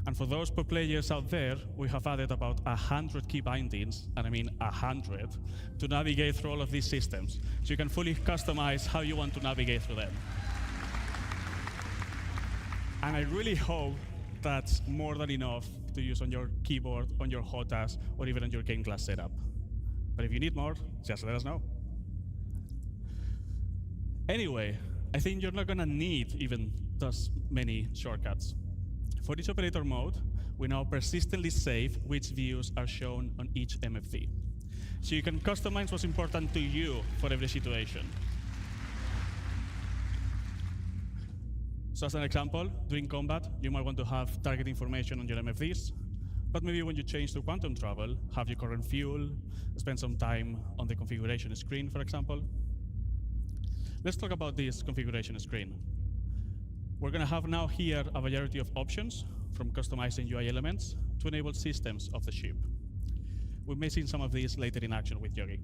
And for those pro players out there, we have added about 100 key bindings, and I mean 100, to navigate through all of these systems. So you can fully customize how you want to navigate through them. And I really hope that's more than enough to use on your keyboard, on your HOTAS, or even on your game class setup. But if you need more, just let us know. Anyway, I think you're not gonna need even those many shortcuts. For each operator mode, we now persistently save which views are shown on each MFD. So you can customize what's important to you for every situation. So as an example, during combat, you might want to have target information on your MFDs, but maybe when you change to quantum travel, have your current fuel, spend some time on the configuration screen, for example. Let's talk about this configuration screen. We're going to have now here a variety of options, from customizing UI elements to enable systems of the ship. We may see some of these later in action with Yogi.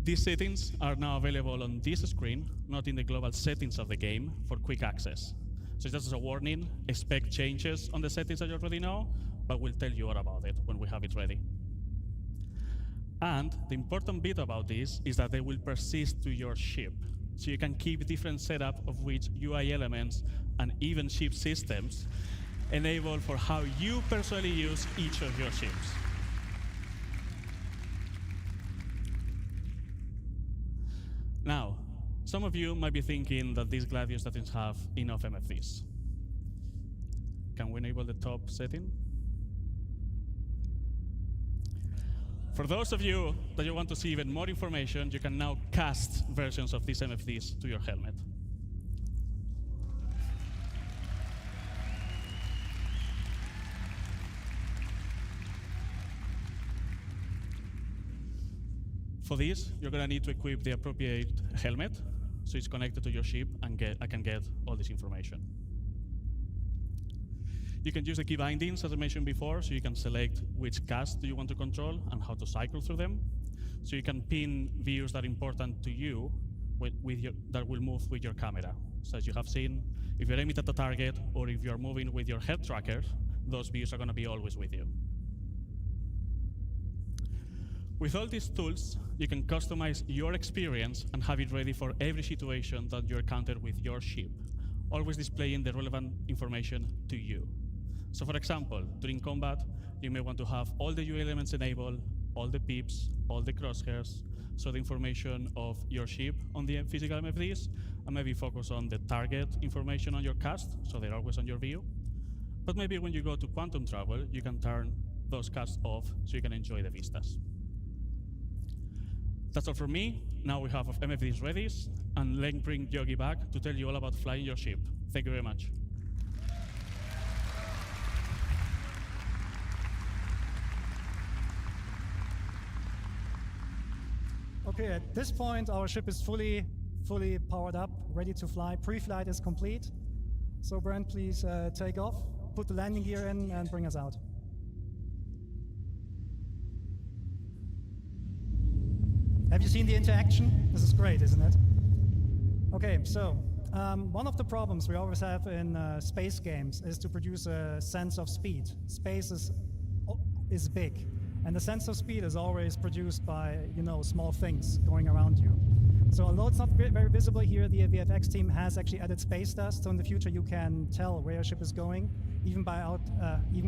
These settings are now available on this screen, not in the global settings of the game, for quick access. So just as a warning, expect changes on the settings that you already know, but we'll tell you all about it when we have it ready. And the important bit about this is that they will persist to your ship. So you can keep different setup of which UI elements and even ship systems enable for how you personally use each of your ships. Now, some of you might be thinking that this Gladius doesn't have enough MFDs. Can we enable the top setting? For those of you that you want to see even more information, you can now cast versions of these MFDs to your helmet. For this, you're going to need to equip the appropriate helmet, so it's connected to your ship, and I can get all this information. You can use the key bindings, as I mentioned before, so you can select which cast do you want to control and how to cycle through them. So you can pin views that are important to you that will move with your camera. So as you have seen, if you're aiming at the target or if you're moving with your head tracker, those views are going to be always with you. With all these tools, you can customize your experience and have it ready for every situation that you encounter with your ship, always displaying the relevant information to you. So for example, during combat, you may want to have all the UI elements enabled, all the pips, all the crosshairs, so the information of your ship on the physical MFDs, and maybe focus on the target information on your cast, so they're always on your view. But maybe when you go to quantum travel, you can turn those casts off so you can enjoy the vistas. That's all from me. Now we have MFDs ready, and let's bring Yogi back to tell you all about flying your ship. Thank you very much. Okay, at this point, our ship is fully powered up, ready to fly. Pre-flight is complete. So Brent, please take off, put the landing gear in, and bring us out. Have you seen the interaction? This is great, isn't it? Okay, so one of the problems we always have in space games is to produce a sense of speed. Space is big, and the sense of speed is always produced by, small things going around you. So although it's not very visible here, the VFX team has actually added space dust, so in the future you can tell where your ship is going, even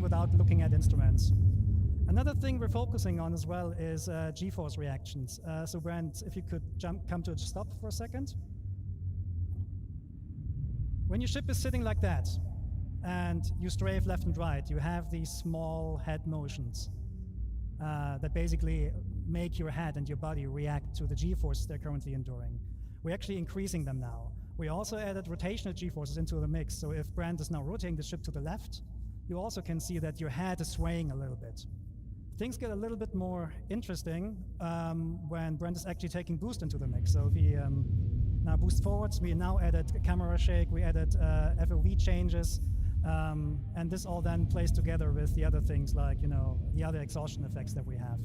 without looking at instruments. Another thing we're focusing on as well is G-force reactions. So Brent, if you could come to a stop for a second. When your ship is sitting like that, and you strafe left and right, you have these small head motions that basically make your head and your body react to the G-forces they're currently enduring. We're actually increasing them now. We also added rotational G-forces into the mix, so if Brent is now rotating the ship to the left, you also can see that your head is swaying a little bit. Things get a little bit more interesting when Brent is actually taking boost into the mix. So if he now boosts forwards, we now added camera shake, we added FOV changes, and this all then plays together with the other things like, the other exhaustion effects that we have.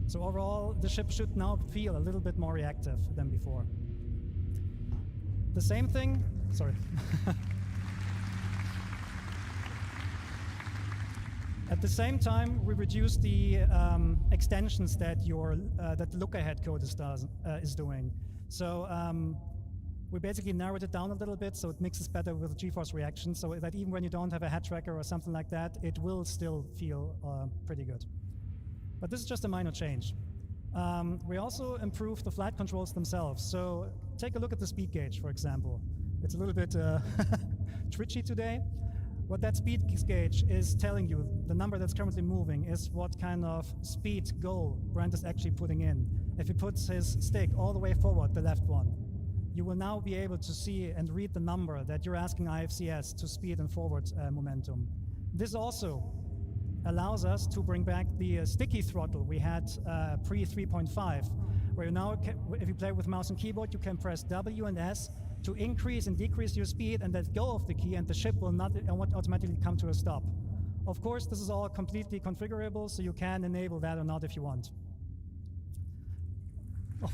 So overall, the ship should now feel a little bit more reactive than before. The same thing, sorry. At the same time, we reduced the extensions that that look-ahead code is doing. So we basically narrowed it down a little bit so it mixes better with G-force reactions, so that even when you don't have a head tracker or something like that, it will still feel pretty good. But this is just a minor change. We also improved the flight controls themselves. So take a look at the speed gauge, for example. It's a little bit twitchy today. What that speed gauge is telling you, the number that's currently moving, is what kind of speed goal Brent is actually putting in. If he puts his stick all the way forward, the left one, you will now be able to see and read the number that you're asking IFCS to speed and forward momentum. This also allows us to bring back the sticky throttle we had pre 3.5, where you now, if you play with mouse and keyboard, you can press W and S to increase and decrease your speed and let go of the key, and the ship will not automatically come to a stop. Of course, this is all completely configurable, so you can enable that or not if you want. Oh.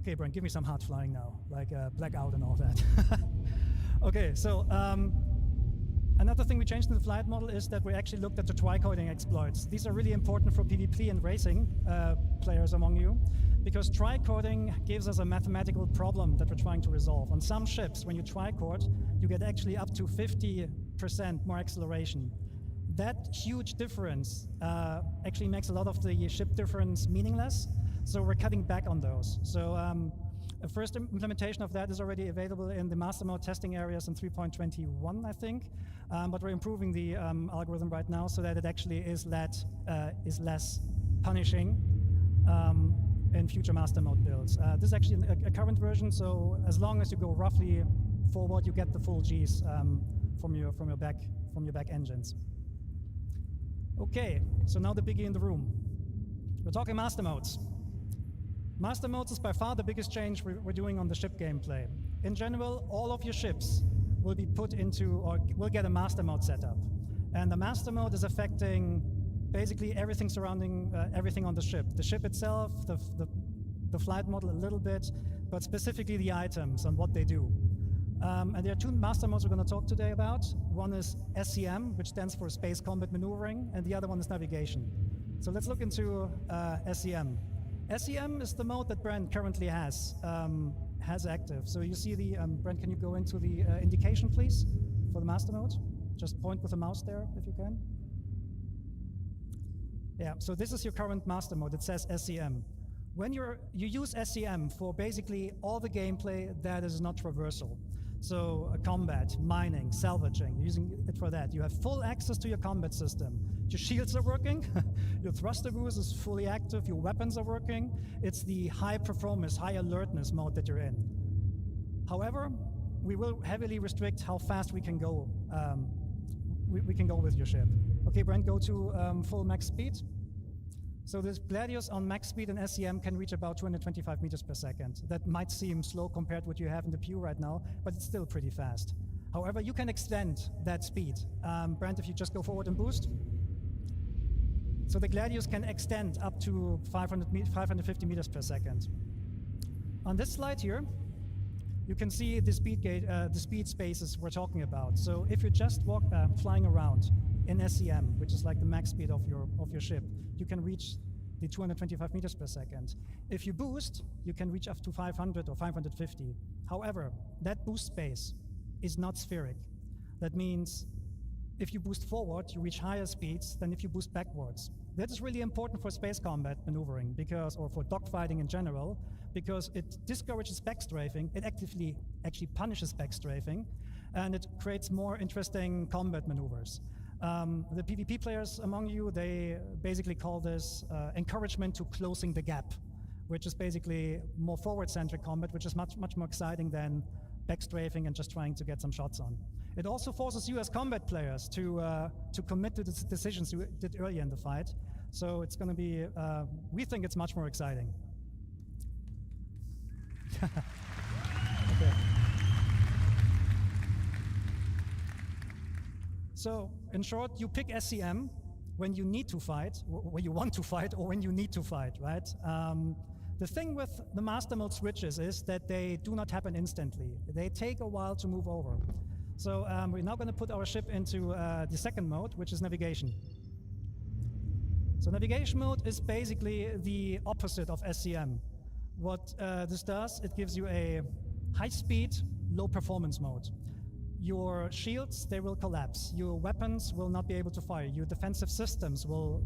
Okay, Brent, give me some hard flying now, like blackout and all that. Okay, so another thing we changed in the flight model is that we actually looked at the tricoding exploits. These are really important for PvP and racing players among you, because tricoding gives us a mathematical problem that we're trying to resolve. On some ships, when you tricode, you get actually up to 50% more acceleration. That huge difference actually makes a lot of the ship difference meaningless, so we're cutting back on those. So a first implementation of that is already available in the master mode testing areas in 3.21, I think, but we're improving the algorithm right now so that it actually is less punishing in future master mode builds. This is actually a current version, so as long as you go roughly forward, you get the full Gs from your back engines. Okay, so now the biggie in the room. We're talking master modes. Master modes is by far the biggest change we're doing on the ship gameplay. In general, all of your ships will be put into, or will get a master mode setup. And the master mode is affecting basically everything surrounding everything on the ship. The ship itself, the flight model a little bit, but specifically the items and what they do. And there are two master modes we're going to talk today about. One is SCM, which stands for Space Combat Maneuvering, and the other one is Navigation. So let's look into SCM. SCM is the mode that Brent currently has active. So you see the, Brent, can you go into the indication, please, for the master mode? Just point with the mouse there, if you can. Yeah, so this is your current master mode. It says SCM. When you use SCM for basically all the gameplay that is not traversal. So combat, mining, salvaging, you're using it for that. You have full access to your combat system. Your shields are working, your thruster boost is fully active, your weapons are working. It's the high performance, high alertness mode that you're in. However, we will heavily restrict how fast we can go. We can go with your ship. Okay, Brent, go to full max speed. So this Gladius on max speed and SCM can reach about 225 meters per second. That might seem slow compared to what you have in the Pew right now, but it's still pretty fast. However, you can extend that speed. Brent, if you just go forward and boost. So the Gladius can extend up to 550 meters per second. On this slide here, you can see the speed spaces we're talking about. So if you're just flying around in SCM, which is like the max speed of your ship, you can reach the 225 meters per second. If you boost, you can reach up to 500 or 550. However, that boost space is not spheric. That means if you boost forward, you reach higher speeds than if you boost backwards. That is really important for space combat maneuvering, or for dogfighting in general, because it discourages backstrafing. It actively actually punishes backstrafing, and it creates more interesting combat maneuvers. The PvP players among you, they basically call this encouragement to closing the gap, which is basically more forward-centric combat, which is much more exciting than backstrafing and just trying to get some shots on. It also forces you as combat players to commit to the decisions you did earlier in the fight. So it's going to be, we think it's much more exciting. Okay. So in short, you pick SCM when you need to fight, when you want to fight, or when you need to fight, right? The thing with the master mode switches is that they do not happen instantly. They take a while to move over. So we're now going to put our ship into the second mode, which is navigation. So navigation mode is basically the opposite of SCM. What this does, it gives you a high-speed, low-performance mode. Your shields, they will collapse. Your weapons will not be able to fire. Your defensive systems will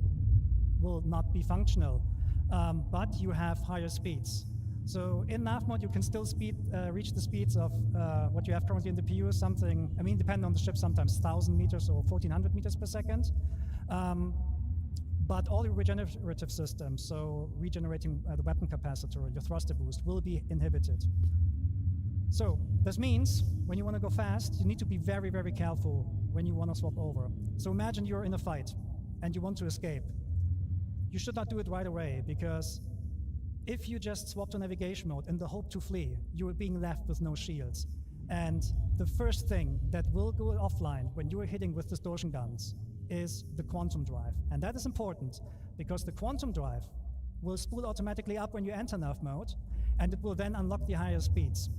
not be functional. But you have higher speeds. So in nav mode, you can still reach the speeds of what you have currently in the PU, something, I mean, depending on the ship, sometimes 1,000 meters or 1,400 meters per second. But all your regenerative systems, so regenerating the weapon capacitor, your thruster boost, will be inhibited. So this means when you want to go fast, you need to be very, very careful when you want to swap over. So imagine you're in a fight and you want to escape. You should not do it right away, because if you just swap to navigation mode in the hope to flee, you are being left with no shields. And the first thing that will go offline when you are hitting with distortion guns is the quantum drive. And that is important, because the quantum drive will spool automatically up when you enter nav mode, and it will then unlock the higher speeds.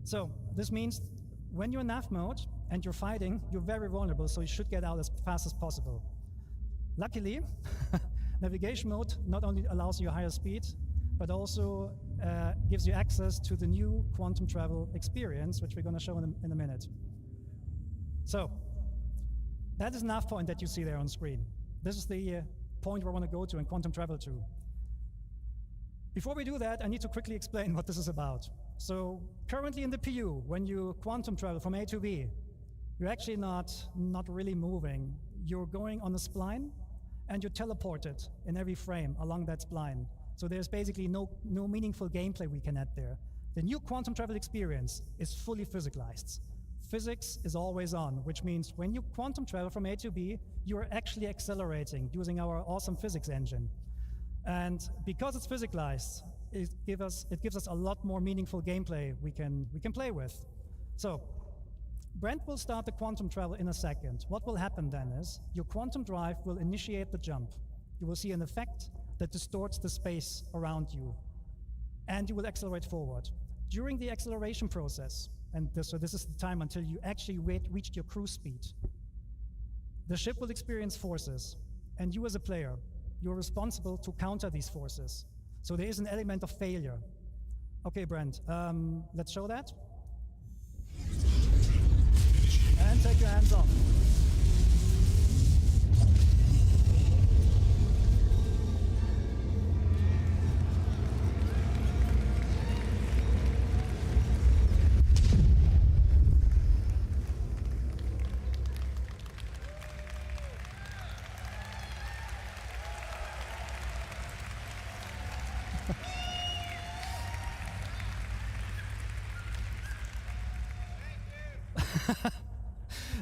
So this means when you're in nav mode and you're fighting, you're very vulnerable, so you should get out as fast as possible. Luckily, navigation mode not only allows you a higher speed, but also gives you access to the new quantum travel experience, which we're going to show in a minute. So that is nav point that you see there on screen. This is the point where I want to go to and quantum travel to. Before we do that, I need to quickly explain what this is about. So currently in the PU, when you quantum travel from A to B, you're actually not really moving. You're going on a spline, and you're teleported in every frame along that spline. So there's basically no meaningful gameplay we can add there. The new quantum travel experience is fully physicalized. Physics is always on, which means when you quantum travel from A to B, you are actually accelerating using our awesome physics engine. And because it's physicalized, it gives us a lot more meaningful gameplay we can play with. So Brent will start the quantum travel in a second. What will happen then is your quantum drive will initiate the jump. You will see an effect that distorts the space around you, and you will accelerate forward. During the acceleration process, and so this is the time until you actually reach your cruise speed, the ship will experience forces, and you as a player, you're responsible to counter these forces. So there is an element of failure. Okay, Brent, let's show that. And take your hands off.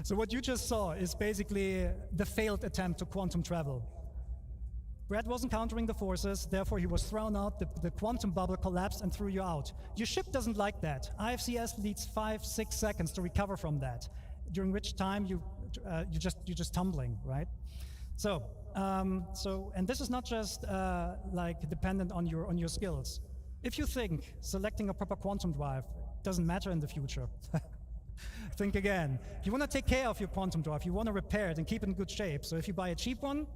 So what you just saw is basically the failed attempt to quantum travel. Brad wasn't countering the forces, therefore he was thrown out, the quantum bubble collapsed and threw you out. Your ship doesn't like that. IFCS needs 5-6 seconds to recover from that, during which time you're just tumbling, right? So and this is not just like dependent on your skills. If you think selecting a proper quantum drive doesn't matter in the future, think again. If you want to take care of your quantum drive, you want to repair it and keep it in good shape. So if you buy a cheap one,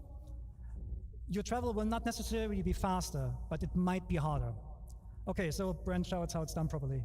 your travel will not necessarily be faster, but it might be harder. Okay, so Brent showed how it's done properly.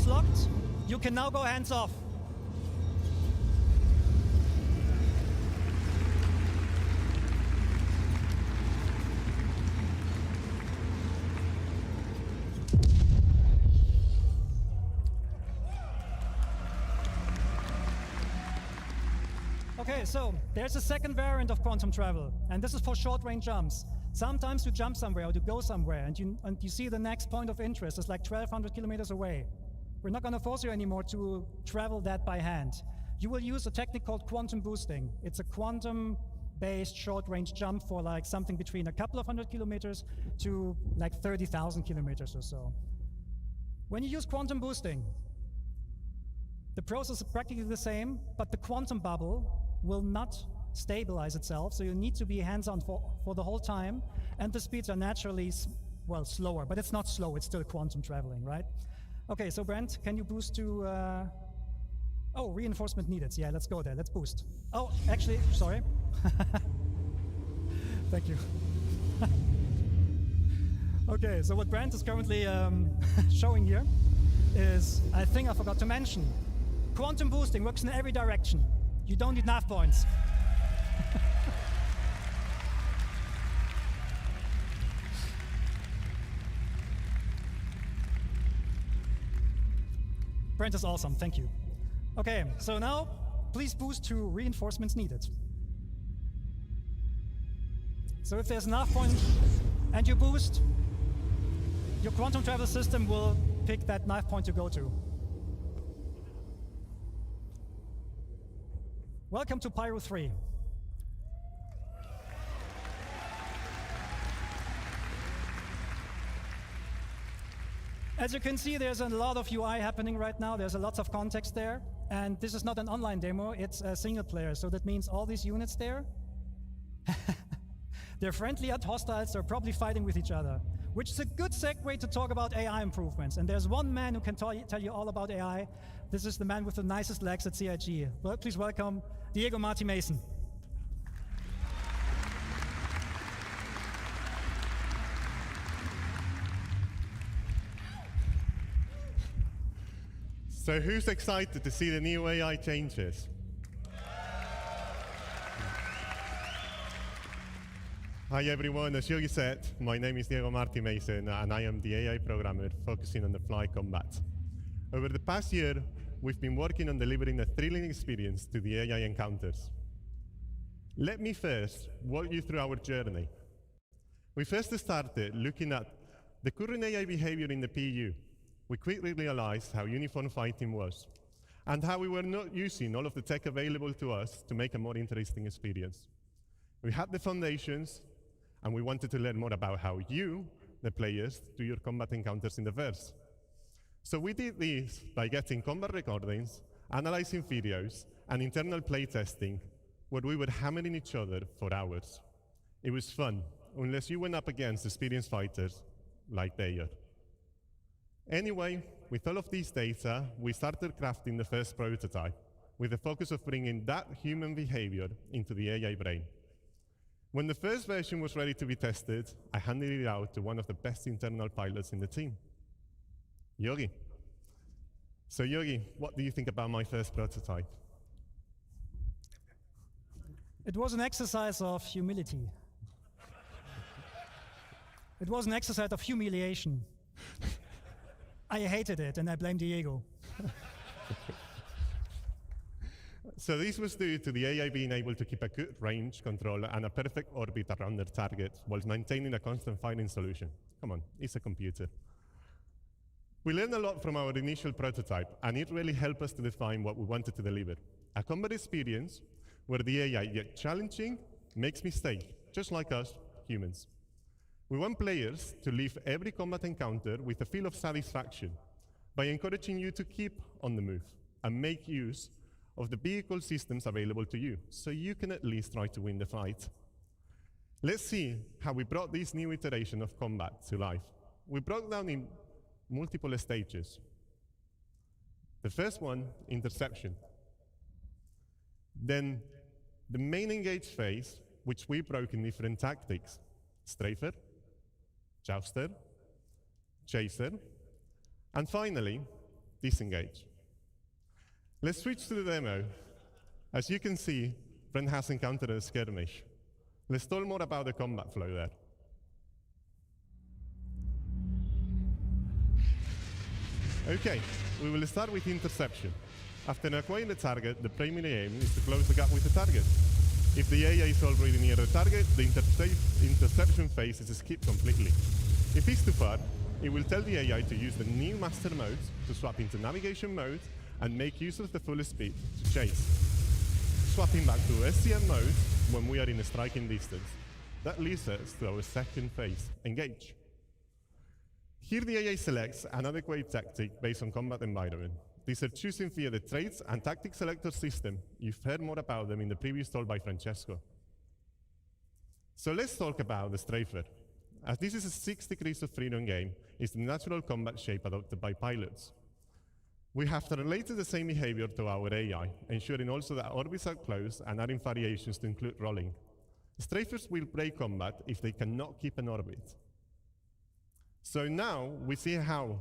Locked. You can now go hands off. Okay, so there's a second variant of quantum travel, and this is for short-range jumps. Sometimes you jump somewhere or you go somewhere, and you see the next point of interest is like 1,200 kilometers away. We're not going to force you anymore to travel that by hand. You will use a technique called quantum boosting. It's a quantum-based short-range jump for like something between a couple of 100 kilometers to like 30,000 kilometers or so. When you use quantum boosting, the process is practically the same, but the quantum bubble will not stabilize itself, so you need to be hands-on for the whole time, and the speeds are naturally, well, slower, but it's not slow, it's still quantum traveling, right? Okay, so Brent, can you boost to, oh, reinforcement needed. Yeah, let's go there, let's boost. Oh, actually, sorry. Thank you. Okay, so what Brent is currently showing here is, I think I forgot to mention, quantum boosting works in every direction. You don't need nav points. Brent is awesome, thank you. Okay, so now, please boost to reinforcements needed. So if there's enough point and you boost, your quantum travel system will pick that knife point to go to. Welcome to Pyro 3. As you can see, there's a lot of UI happening right now. There's a lot of context there. And this is not an online demo, it's a single player. So that means all these units there, they're friendly and hostiles, they're probably fighting with each other, which is a good segue to talk about AI improvements. And there's one man who can tell you all about AI. This is the man with the nicest legs at CIG. Well, please welcome Diego Marty Mason. So who's excited to see the new AI changes? Hi everyone, as Yogi said, my name is Diego Marty Mason and I am the AI programmer focusing on the fly combat. Over the past year, we've been working on delivering a thrilling experience to the AI encounters. Let me first walk you through our journey. We first started looking at the current AI behavior in the PU. We quickly realized how uniform fighting was, and how we were not using all of the tech available to us to make a more interesting experience. We had the foundations, and we wanted to learn more about how you, the players, do your combat encounters in the verse. So we did this by getting combat recordings, analyzing videos, and internal playtesting, where we were hammering each other for hours. It was fun, unless you went up against experienced fighters like they are. Anyway, with all of these data, we started crafting the first prototype with the focus of bringing that human behavior into the AI brain. When the first version was ready to be tested, I handed it out to one of the best internal pilots in the team, Yogi. So Yogi, what do you think about my first prototype? It was an exercise of humility. It was an exercise of humiliation. I hated it, and I blame Diego. So this was due to the AI being able to keep a good range control and a perfect orbit around their target while maintaining a constant firing solution. Come on, it's a computer. We learned a lot from our initial prototype, and it really helped us to define what we wanted to deliver. A combat experience where the AI, yet challenging, makes mistakes, just like us, humans. We want players to leave every combat encounter with a feel of satisfaction by encouraging you to keep on the move and make use of the vehicle systems available to you, so you can at least try to win the fight. Let's see how we brought this new iteration of combat to life. We broke down in multiple stages. The first one, interception. Then the main engage phase, which we broke in different tactics: strafer, jouster, chaser, and finally, disengage. Let's switch to the demo. As you can see, Brent has encountered a skirmish. Let's talk more about the combat flow there. Okay, we will start with interception. After acquiring the target, the primary aim is to close the gap with the target. If the AI is already near the target, the interception phase is skipped completely. If it's too far, it will tell the AI to use the new master mode to swap into navigation mode and make use of the full speed to chase. Swapping back to SCM mode when we are in a striking distance. That leads us to our second phase, engage. Here the AI selects an adequate tactic based on combat environment. These are choosing via the traits and tactic selector system. You've heard more about them in the previous talk by Francesco. So let's talk about the strafer. As this is a 6 degrees of freedom game, it's the natural combat shape adopted by pilots. We have related the same behavior to our AI, ensuring also that orbits are closed and adding variations to include rolling. Strafers will break combat if they cannot keep an orbit. So now we see how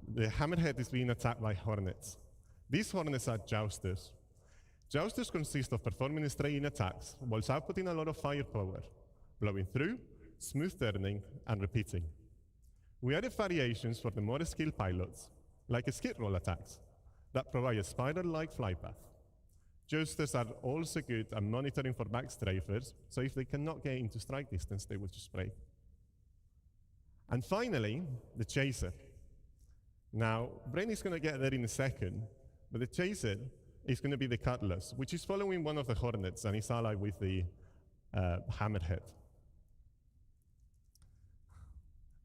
the Hammerhead is being attacked by Hornets. These Hornets are jousters. Jousters consist of performing straying attacks whilst outputting a lot of firepower, blowing through, smooth turning, and repeating. We added variations for the more skilled pilots, like skid roll attacks, that provide a spiral-like fly path. Jousters are also good at monitoring for back strafers, so if they cannot get into strike distance, they will just break. And finally, the chaser. Now, Brain is going to get there in a second, but the chaser is going to be the Cutlass, which is following one of the Hornets and is allied with the Hammerhead.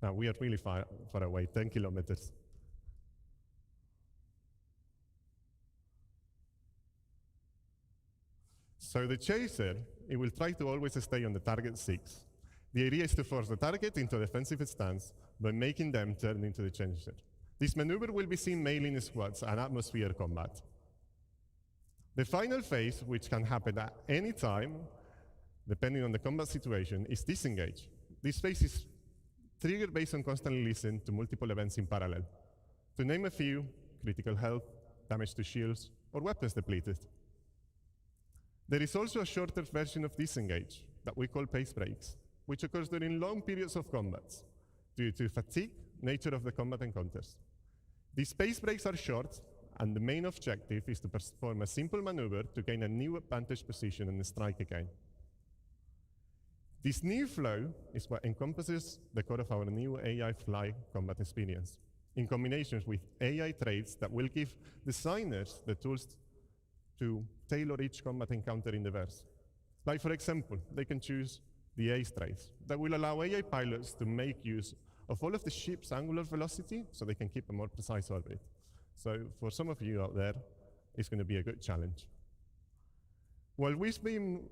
Now, we are really far away, 10 kilometers. So the chaser, it will try to always stay on the target 6. The idea is to force the target into a defensive stance by making them turn into the chaser. This maneuver will be seen mainly in squads and atmosphere combat. The final phase, which can happen at any time, depending on the combat situation, is disengage. This phase is triggered based on constantly listening to multiple events in parallel. To name a few, critical health, damage to shields, or weapons depleted. There is also a shorter version of disengage that we call pace breaks, which occurs during long periods of combats due to fatigue, nature of the combat encounters. These pace breaks are short, and the main objective is to perform a simple maneuver to gain a new advantage position and strike again. This new flow is what encompasses the core of our new AI Fly combat experience, in combinations with AI traits that will give designers the tools to tailor each combat encounter in the verse. Like, for example, they can choose the ACE traits that will allow AI pilots to make use of all of the ship's angular velocity so they can keep a more precise orbit. So for some of you out there, it's going to be a good challenge. While we've been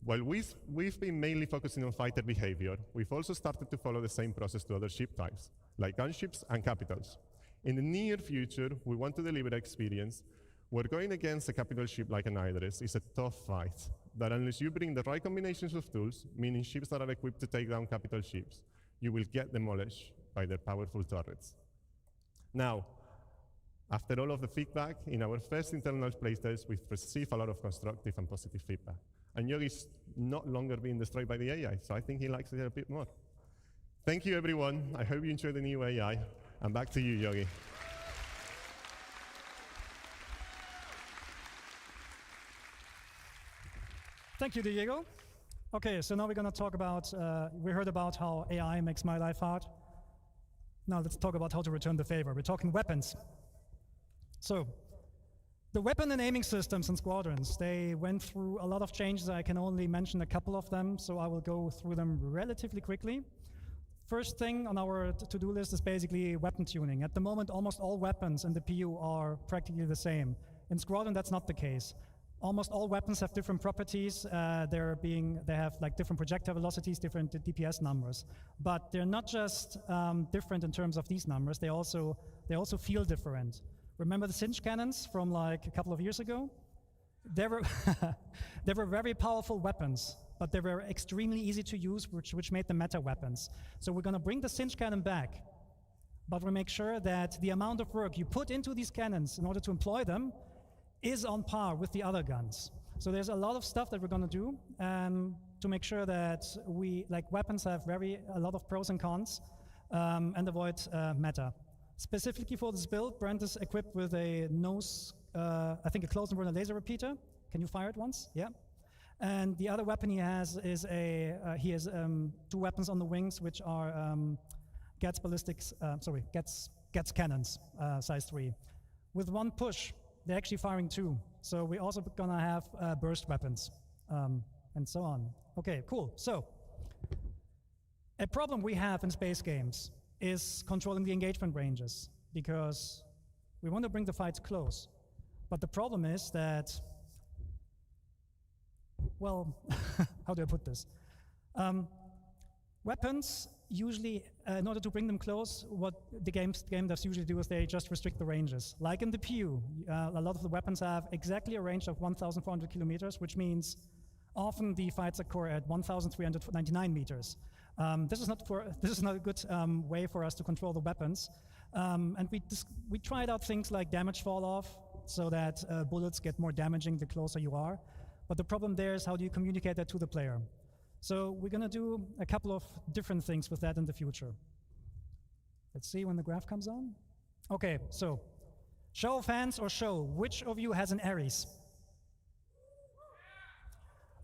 mainly focusing on fighter behavior, we've also started to follow the same process to other ship types, like gunships and capitals. In the near future, we want to deliver an experience where going against a capital ship like an Hydrus is a tough fight, that unless you bring the right combinations of tools, meaning ships that are equipped to take down capital ships, you will get demolished by their powerful turrets. Now, after all of the feedback, in our first internal playtest, we've received a lot of constructive and positive feedback. And Yogi's not longer being destroyed by the AI, so I think he likes it a bit more. Thank you, everyone. I hope you enjoy the new AI. And back to you, Yogi. Thank you, Diego. Okay, so now we're going to talk about, we heard about how AI makes my life hard. Now let's talk about how to return the favor. We're talking weapons. So, the weapon and aiming systems in Squadrons, they went through a lot of changes. I can only mention a couple of them, so I will go through them relatively quickly. First thing on our to-do list is basically weapon tuning. At the moment, almost all weapons in the PU are practically the same. In Squadron, that's not the case. Almost all weapons have different properties. They have like different projectile velocities, different DPS numbers. But they're not just different in terms of these numbers. They also feel different. Remember the cinch cannons from like a couple of years ago? They were they were very powerful weapons, but they were extremely easy to use, which made them meta weapons. So we're going to bring the cinch cannon back, but we'll make sure that the amount of work you put into these cannons in order to employ them is on par with the other guns. So there's a lot of stuff that we're going to do to make sure that weapons have a lot of pros and cons and avoid meta. Specifically for this build, Brent is equipped with a I think a close and burner laser repeater. Can you fire it once? Yeah. And the other weapon he has is he has 2 weapons on the wings, which are Gats cannons, size 3. With 1 push, they're actually firing 2. So we're also gonna have burst weapons and so on. Okay, cool. So a problem we have in space games is controlling the engagement ranges, because we want to bring the fights close. But the problem is that, well, how do I put this? Weapons usually, in order to bring them close, what the game devs usually do is they just restrict the ranges. Like in the PU, a lot of the weapons have exactly a range of 1,400 kilometers, which means often the fights occur at 1,399 meters. This is not a good way for us to control the weapons. And we tried out things like damage fall off, so that bullets get more damaging the closer you are. But the problem there is, how do you communicate that to the player? So we're going to do a couple of different things with that in the future. Let's see when the graph comes on. Okay, so show of hands or show. Which of you has an Ares?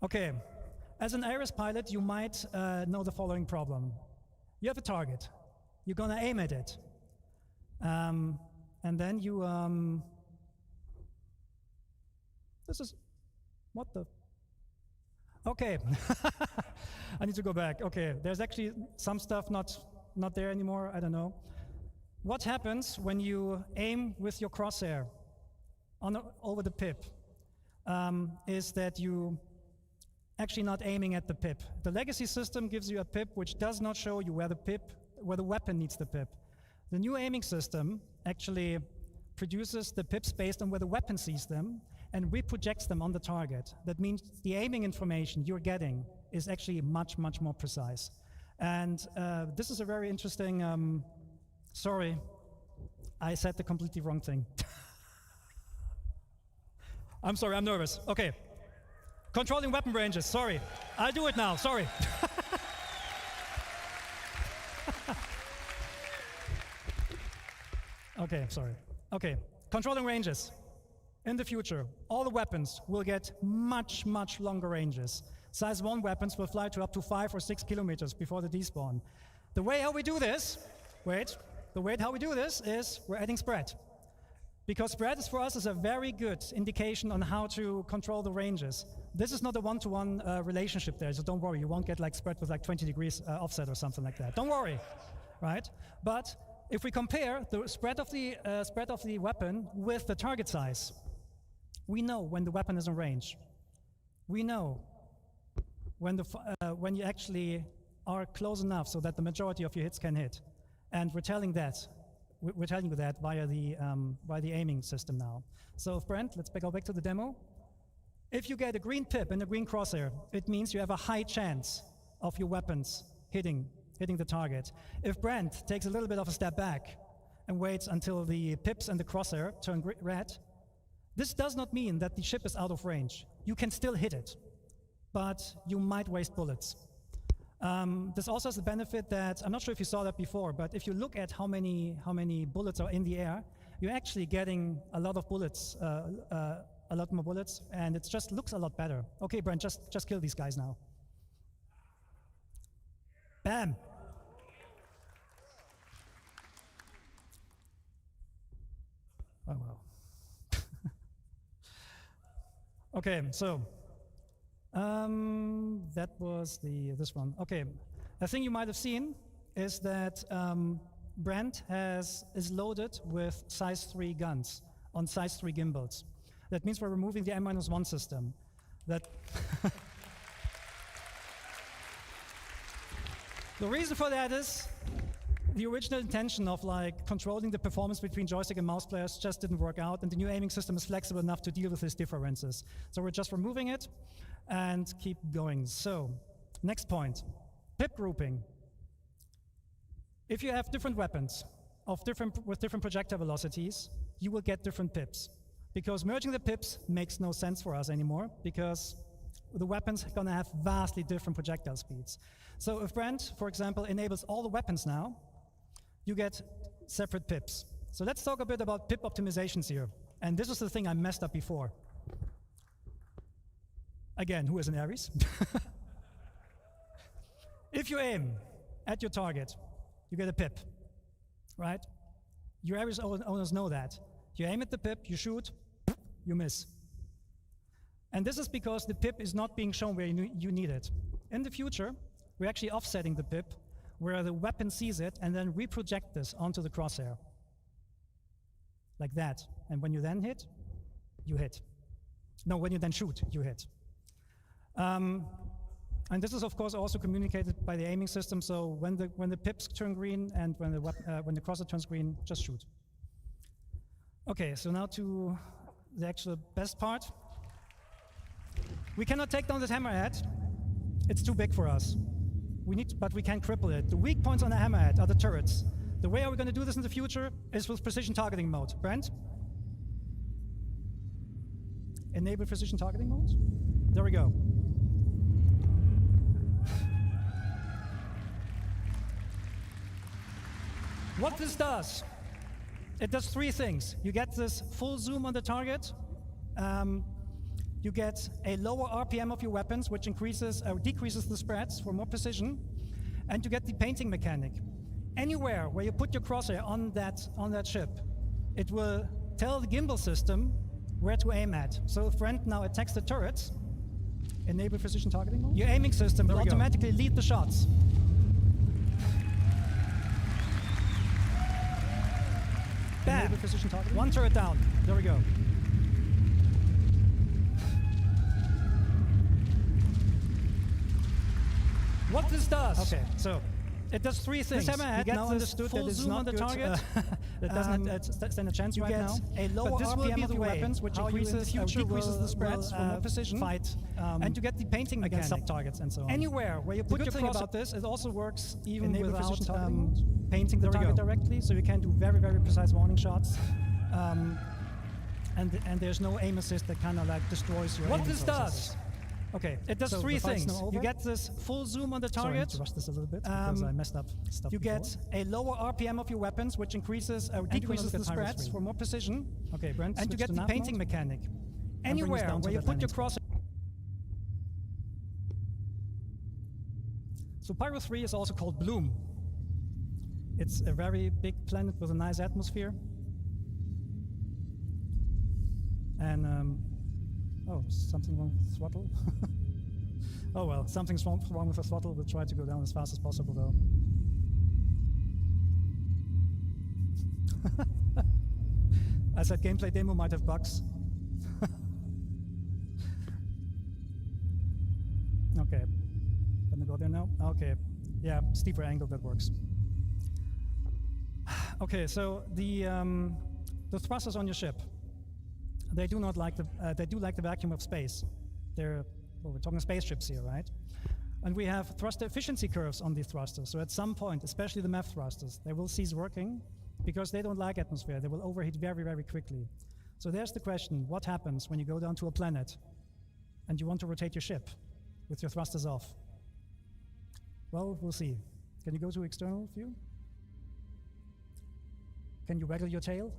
Okay. As an Ares pilot, you might know the following problem. You have a target. You're going to aim at it. And then you, this is, what the? Okay, I need to go back. Okay, there's actually some stuff not there anymore, I don't know. What happens when you aim with your crosshair over the pip is that you actually not aiming at the pip. The legacy system gives you a pip which does not show you where the weapon needs the pip. The new aiming system actually produces the pips based on where the weapon sees them and reprojects them on the target. That means the aiming information you're getting is actually much, much more precise. And this is a very interesting, sorry, I said the completely wrong thing. I'm sorry, I'm nervous. Okay. Controlling weapon ranges, sorry. I'll do it now, sorry. Okay, sorry. Okay, controlling ranges. In the future, all the weapons will get much, much longer ranges. Size 1 weapons will fly to up to 5 or 6 kilometers before the despawn. The way how we do this, how we do this is we're adding spread. Because spread is for us is a very good indication on how to control the ranges. This is not a one-to-one relationship there, so don't worry, you won't get like spread with like 20 degrees offset or something like that. Don't worry, right? But if we compare the spread of the weapon with the target size, we know when the weapon is in range. We know when you actually are close enough so that the majority of your hits can hit, and we're telling you that via the aiming system now. So Brent, let's go back to the demo. If you get a green pip and a green crosshair, it means you have a high chance of your weapons hitting the target. If Brent takes a little bit of a step back and waits until the pips and the crosshair turn red, this does not mean that the ship is out of range. You can still hit it, but you might waste bullets. This also has the benefit that, I'm not sure if you saw that before, but if you look at how many bullets are in the air, you're actually getting a lot of bullets, a lot more bullets, and it just looks a lot better. Okay, Brent, just kill these guys now. Bam! Oh, well. Okay, so that was this one. Okay, a thing you might have seen is that Brent is loaded with size 3 guns on size 3 gimbals. That means we're removing the M-1 system. The reason for that is the original intention of like controlling the performance between joystick and mouse players just didn't work out, and the new aiming system is flexible enough to deal with these differences. So we're just removing it and keep going. So, next point, pip grouping. If you have different weapons with different projectile velocities, you will get different pips. Because merging the pips makes no sense for us anymore, because the weapons are gonna have vastly different projectile speeds. So if Brent, for example, enables all the weapons now, you get separate pips. So let's talk a bit about pip optimizations here. And this is the thing I messed up before. Again, who is an Aries? If you aim at your target, you get a pip, right? Your Aries owners know that. You aim at the pip, you shoot, you miss. And this is because the pip is not being shown where you need it. In the future, we're actually offsetting the pip where the weapon sees it and then reproject this onto the crosshair. Like that. And when you then hit, you hit. No, when you then shoot, you hit. And this is, of course, also communicated by the aiming system. So when the pips turn green and when the crosshair turns green, just shoot. Okay, so now to the actual best part. We cannot take down this hammerhead. It's too big for us. But we can cripple it. The weak points on the hammerhead are the turrets. The way we're going to do this in the future is with precision targeting mode. Brent? Enable precision targeting mode. There we go. What this does, it does 3 things. You get this full zoom on the target. You get a lower RPM of your weapons, which increases or decreases the spreads for more precision, and you get the painting mechanic. Anywhere where you put your crosshair on that ship, it will tell the gimbal system where to aim at. So if Brent now attacks the turrets, enable precision targeting mode? your aiming system will automatically lead the shots. Bam! Enable precision targeting. One turret down. There we go. What this does? Okay, so it does three things. This hammerhead you get now this understood full that it's zoom not on the good, target. that doesn't stand a chance you right get now. a lower But this will RPM be of the your way weapons, which how you in the increases future decreases the spreads will, for more precision. fight And you get the painting against mechanic. sub-targets and so on. Anywhere where you The put good your thing crosshair, about this, it also works even Enable without precision targeting mode. painting the There we target go. directly, so you can do very, very precise warning shots. And there's no aim assist that kind of like destroys your What aiming this processes. Okay, it does So three the fight's things. now over? You get this full zoom on the Sorry, I target. need to rush this a little bit because I messed up stuff You before. get a lower RPM of your weapons, which increases or And you decreases wanna the look at Pyro spreads 3. for more precision. Okay, Brent, And you switch get to the nav painting mode. mechanic. bring us Anywhere down to where you that put your landing cross. So Pyro 3 is also called Bloom. It's a very big planet with a nice atmosphere. And, oh, something wrong with the throttle? Oh well, something's wrong with the throttle. We'll try to go down as fast as possible though. I said gameplay demo might have bugs. Okay, let me go there now. Okay, yeah, steeper angle, that works. Okay, so the thrusters on your ship, they do not like they do like the vacuum of space. Well, we're talking spaceships here, right? And we have thruster efficiency curves on these thrusters. So at some point, especially the MEF thrusters, they will cease working because they don't like atmosphere. They will overheat very, very quickly. So there's the question, what happens when you go down to a planet and you want to rotate your ship with your thrusters off? Well, we'll see. Can you go to external view? Can you waggle your tail?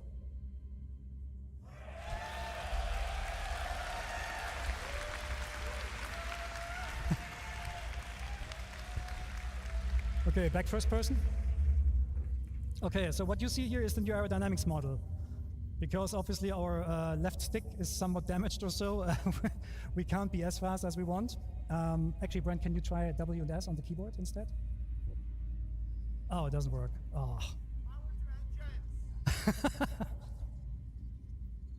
Okay, back first person. Okay, so what you see here is the new aerodynamics model. Because obviously our left stick is somewhat damaged or so, we can't be as fast as we want. Actually, Brent, can you try W and S on the keyboard instead? Oh, it doesn't work. Oh.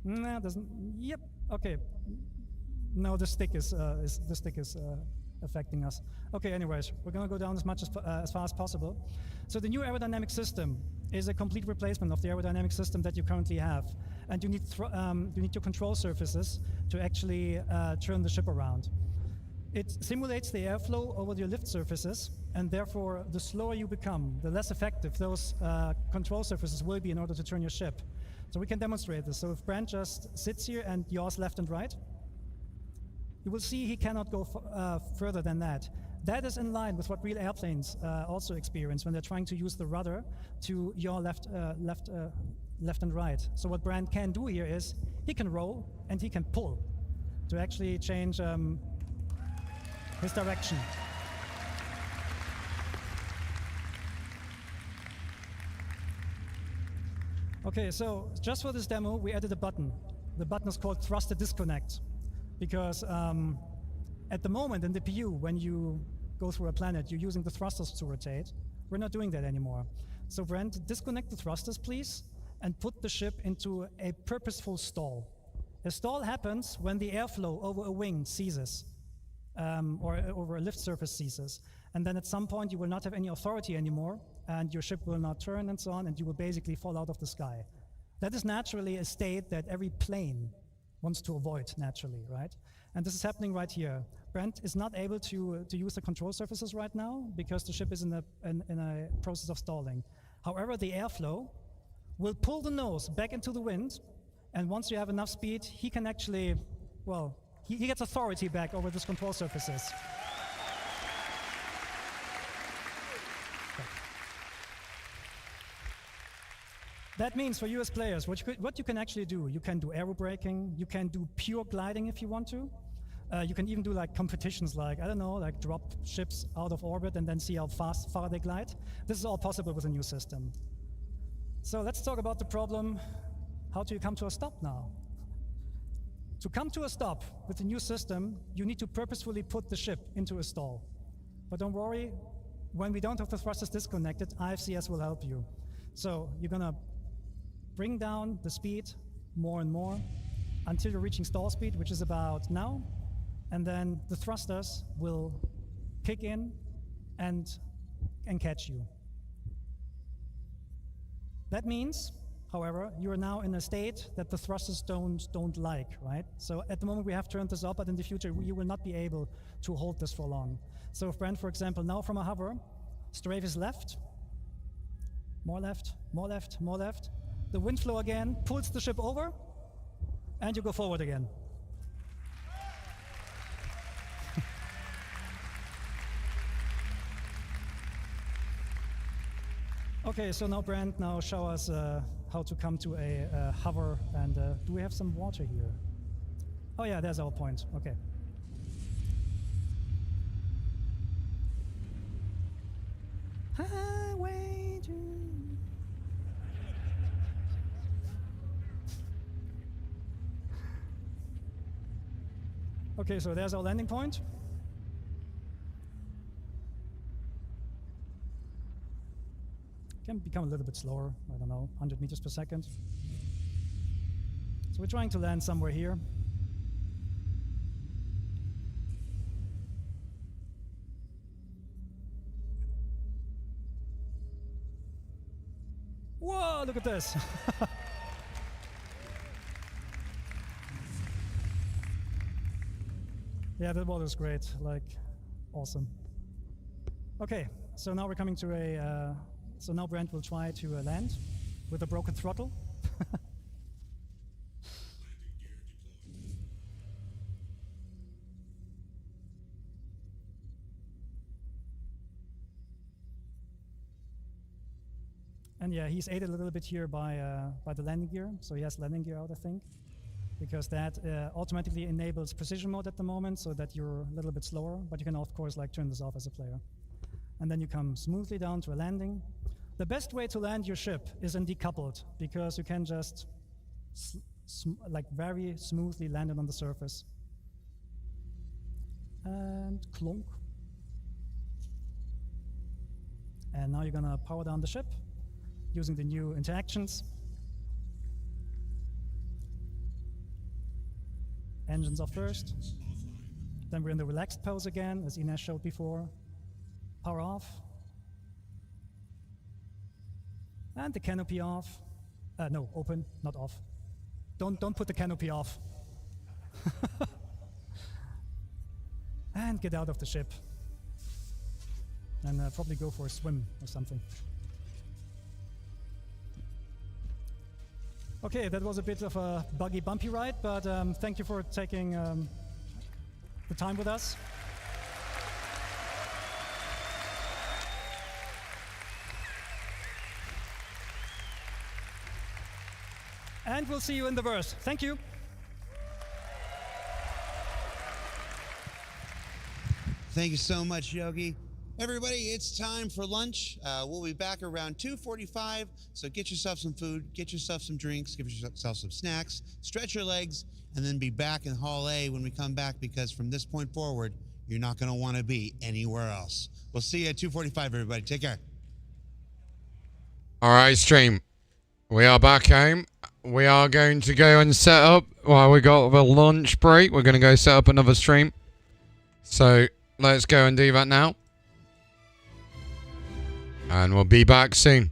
No, it doesn't. Yep. Okay. No, the stick is affecting us. Okay, anyways, we're gonna go down as far as possible. So the new aerodynamic system is a complete replacement of the aerodynamic system that you currently have. And you need your control surfaces to actually turn the ship around. It simulates the airflow over your lift surfaces, and therefore the slower you become, the less effective those control surfaces will be in order to turn your ship. So we can demonstrate this. So if Brent just sits here and yaws left and right, you will see he cannot go further than that. That is in line with what real airplanes also experience when they're trying to use the rudder to yaw left and right. So what Brand can do here is he can roll and he can pull to actually change his direction. Okay, so just for this demo, we added a button. The button is called Thruster Disconnect. Because at the moment in the PU, when you go through a planet, you're using the thrusters to rotate. We're not doing that anymore. So Brent, disconnect the thrusters, please, and put the ship into a purposeful stall. A stall happens when the airflow over a wing ceases, or over a lift surface ceases. And then at some point, you will not have any authority anymore, and your ship will not turn and so on, and you will basically fall out of the sky. That is naturally a state that every plane wants to avoid naturally, right? And this is happening right here. Brent is not able to use the control surfaces right now because the ship is in a process of stalling. However, the airflow will pull the nose back into the wind, and once you have enough speed, he can actually, well, he gets authority back over these control surfaces. That means for you as players, what you can actually do, you can do aerobraking, you can do pure gliding if you want to. You can even do like competitions like, I don't know, like drop ships out of orbit and then see how far they glide. This is all possible with a new system. So let's talk about the problem how do you come to a stop now? To come to a stop with the new system, you need to purposefully put the ship into a stall. But don't worry, when we don't have the thrusters disconnected, IFCS will help you. So you're gonna bring down the speed more and more until you're reaching stall speed, which is about now, and then the thrusters will kick in and catch you. That means, however, you are now in a state that the thrusters don't like, right? So at the moment we have turned this up, but in the future you will not be able to hold this for long. So if Brent, for example, now from a hover, strafe is left, more left, more left, more left. The wind flow again pulls the ship over, and you go forward again. Okay, so now Brent, now show us how to come to a hover, and do we have some water here? Oh yeah, there's our point, okay. Highway to... Okay, so there's our landing point. Can become a little bit slower, I don't know, 100 meters per second. So we're trying to land somewhere here. Whoa, look at this. Yeah, that water is great, like, awesome. Okay, so now we're coming to a, so now Brent will try to land with a broken throttle. And yeah, he's aided a little bit here by the landing gear, so he has landing gear out, I think, because that automatically enables precision mode at the moment, so that you're a little bit slower, but you can of course like turn this off as a player. And then you come smoothly down to a landing. The best way to land your ship is in decoupled, because you can just like very smoothly land it on the surface. And clunk. And now you're gonna power down the ship using the new interactions. Engines off first. Then we're in the relaxed pose again, as Ines showed before. Power off. And the canopy off. No, open, not off. Don't put the canopy off. And get out of the ship. And probably go for a swim or something. Okay, that was a bit of a buggy, bumpy ride, but thank you for taking the time with us. And we'll see you in the verse. Thank you. Thank you so much, Yogi. Everybody, it's time for lunch. We'll be back around 2:45, so get yourself some food, get yourself some drinks, give yourself some snacks, stretch your legs, and then be back in Hall A when we come back, because from this point forward, you're not going to want to be anywhere else. We'll see you at 2:45, everybody. Take care. All right, stream. We are back home. We are going to go and set up, while we got the lunch break, we're going to go set up another stream. So let's go and do that now. And we'll be back soon.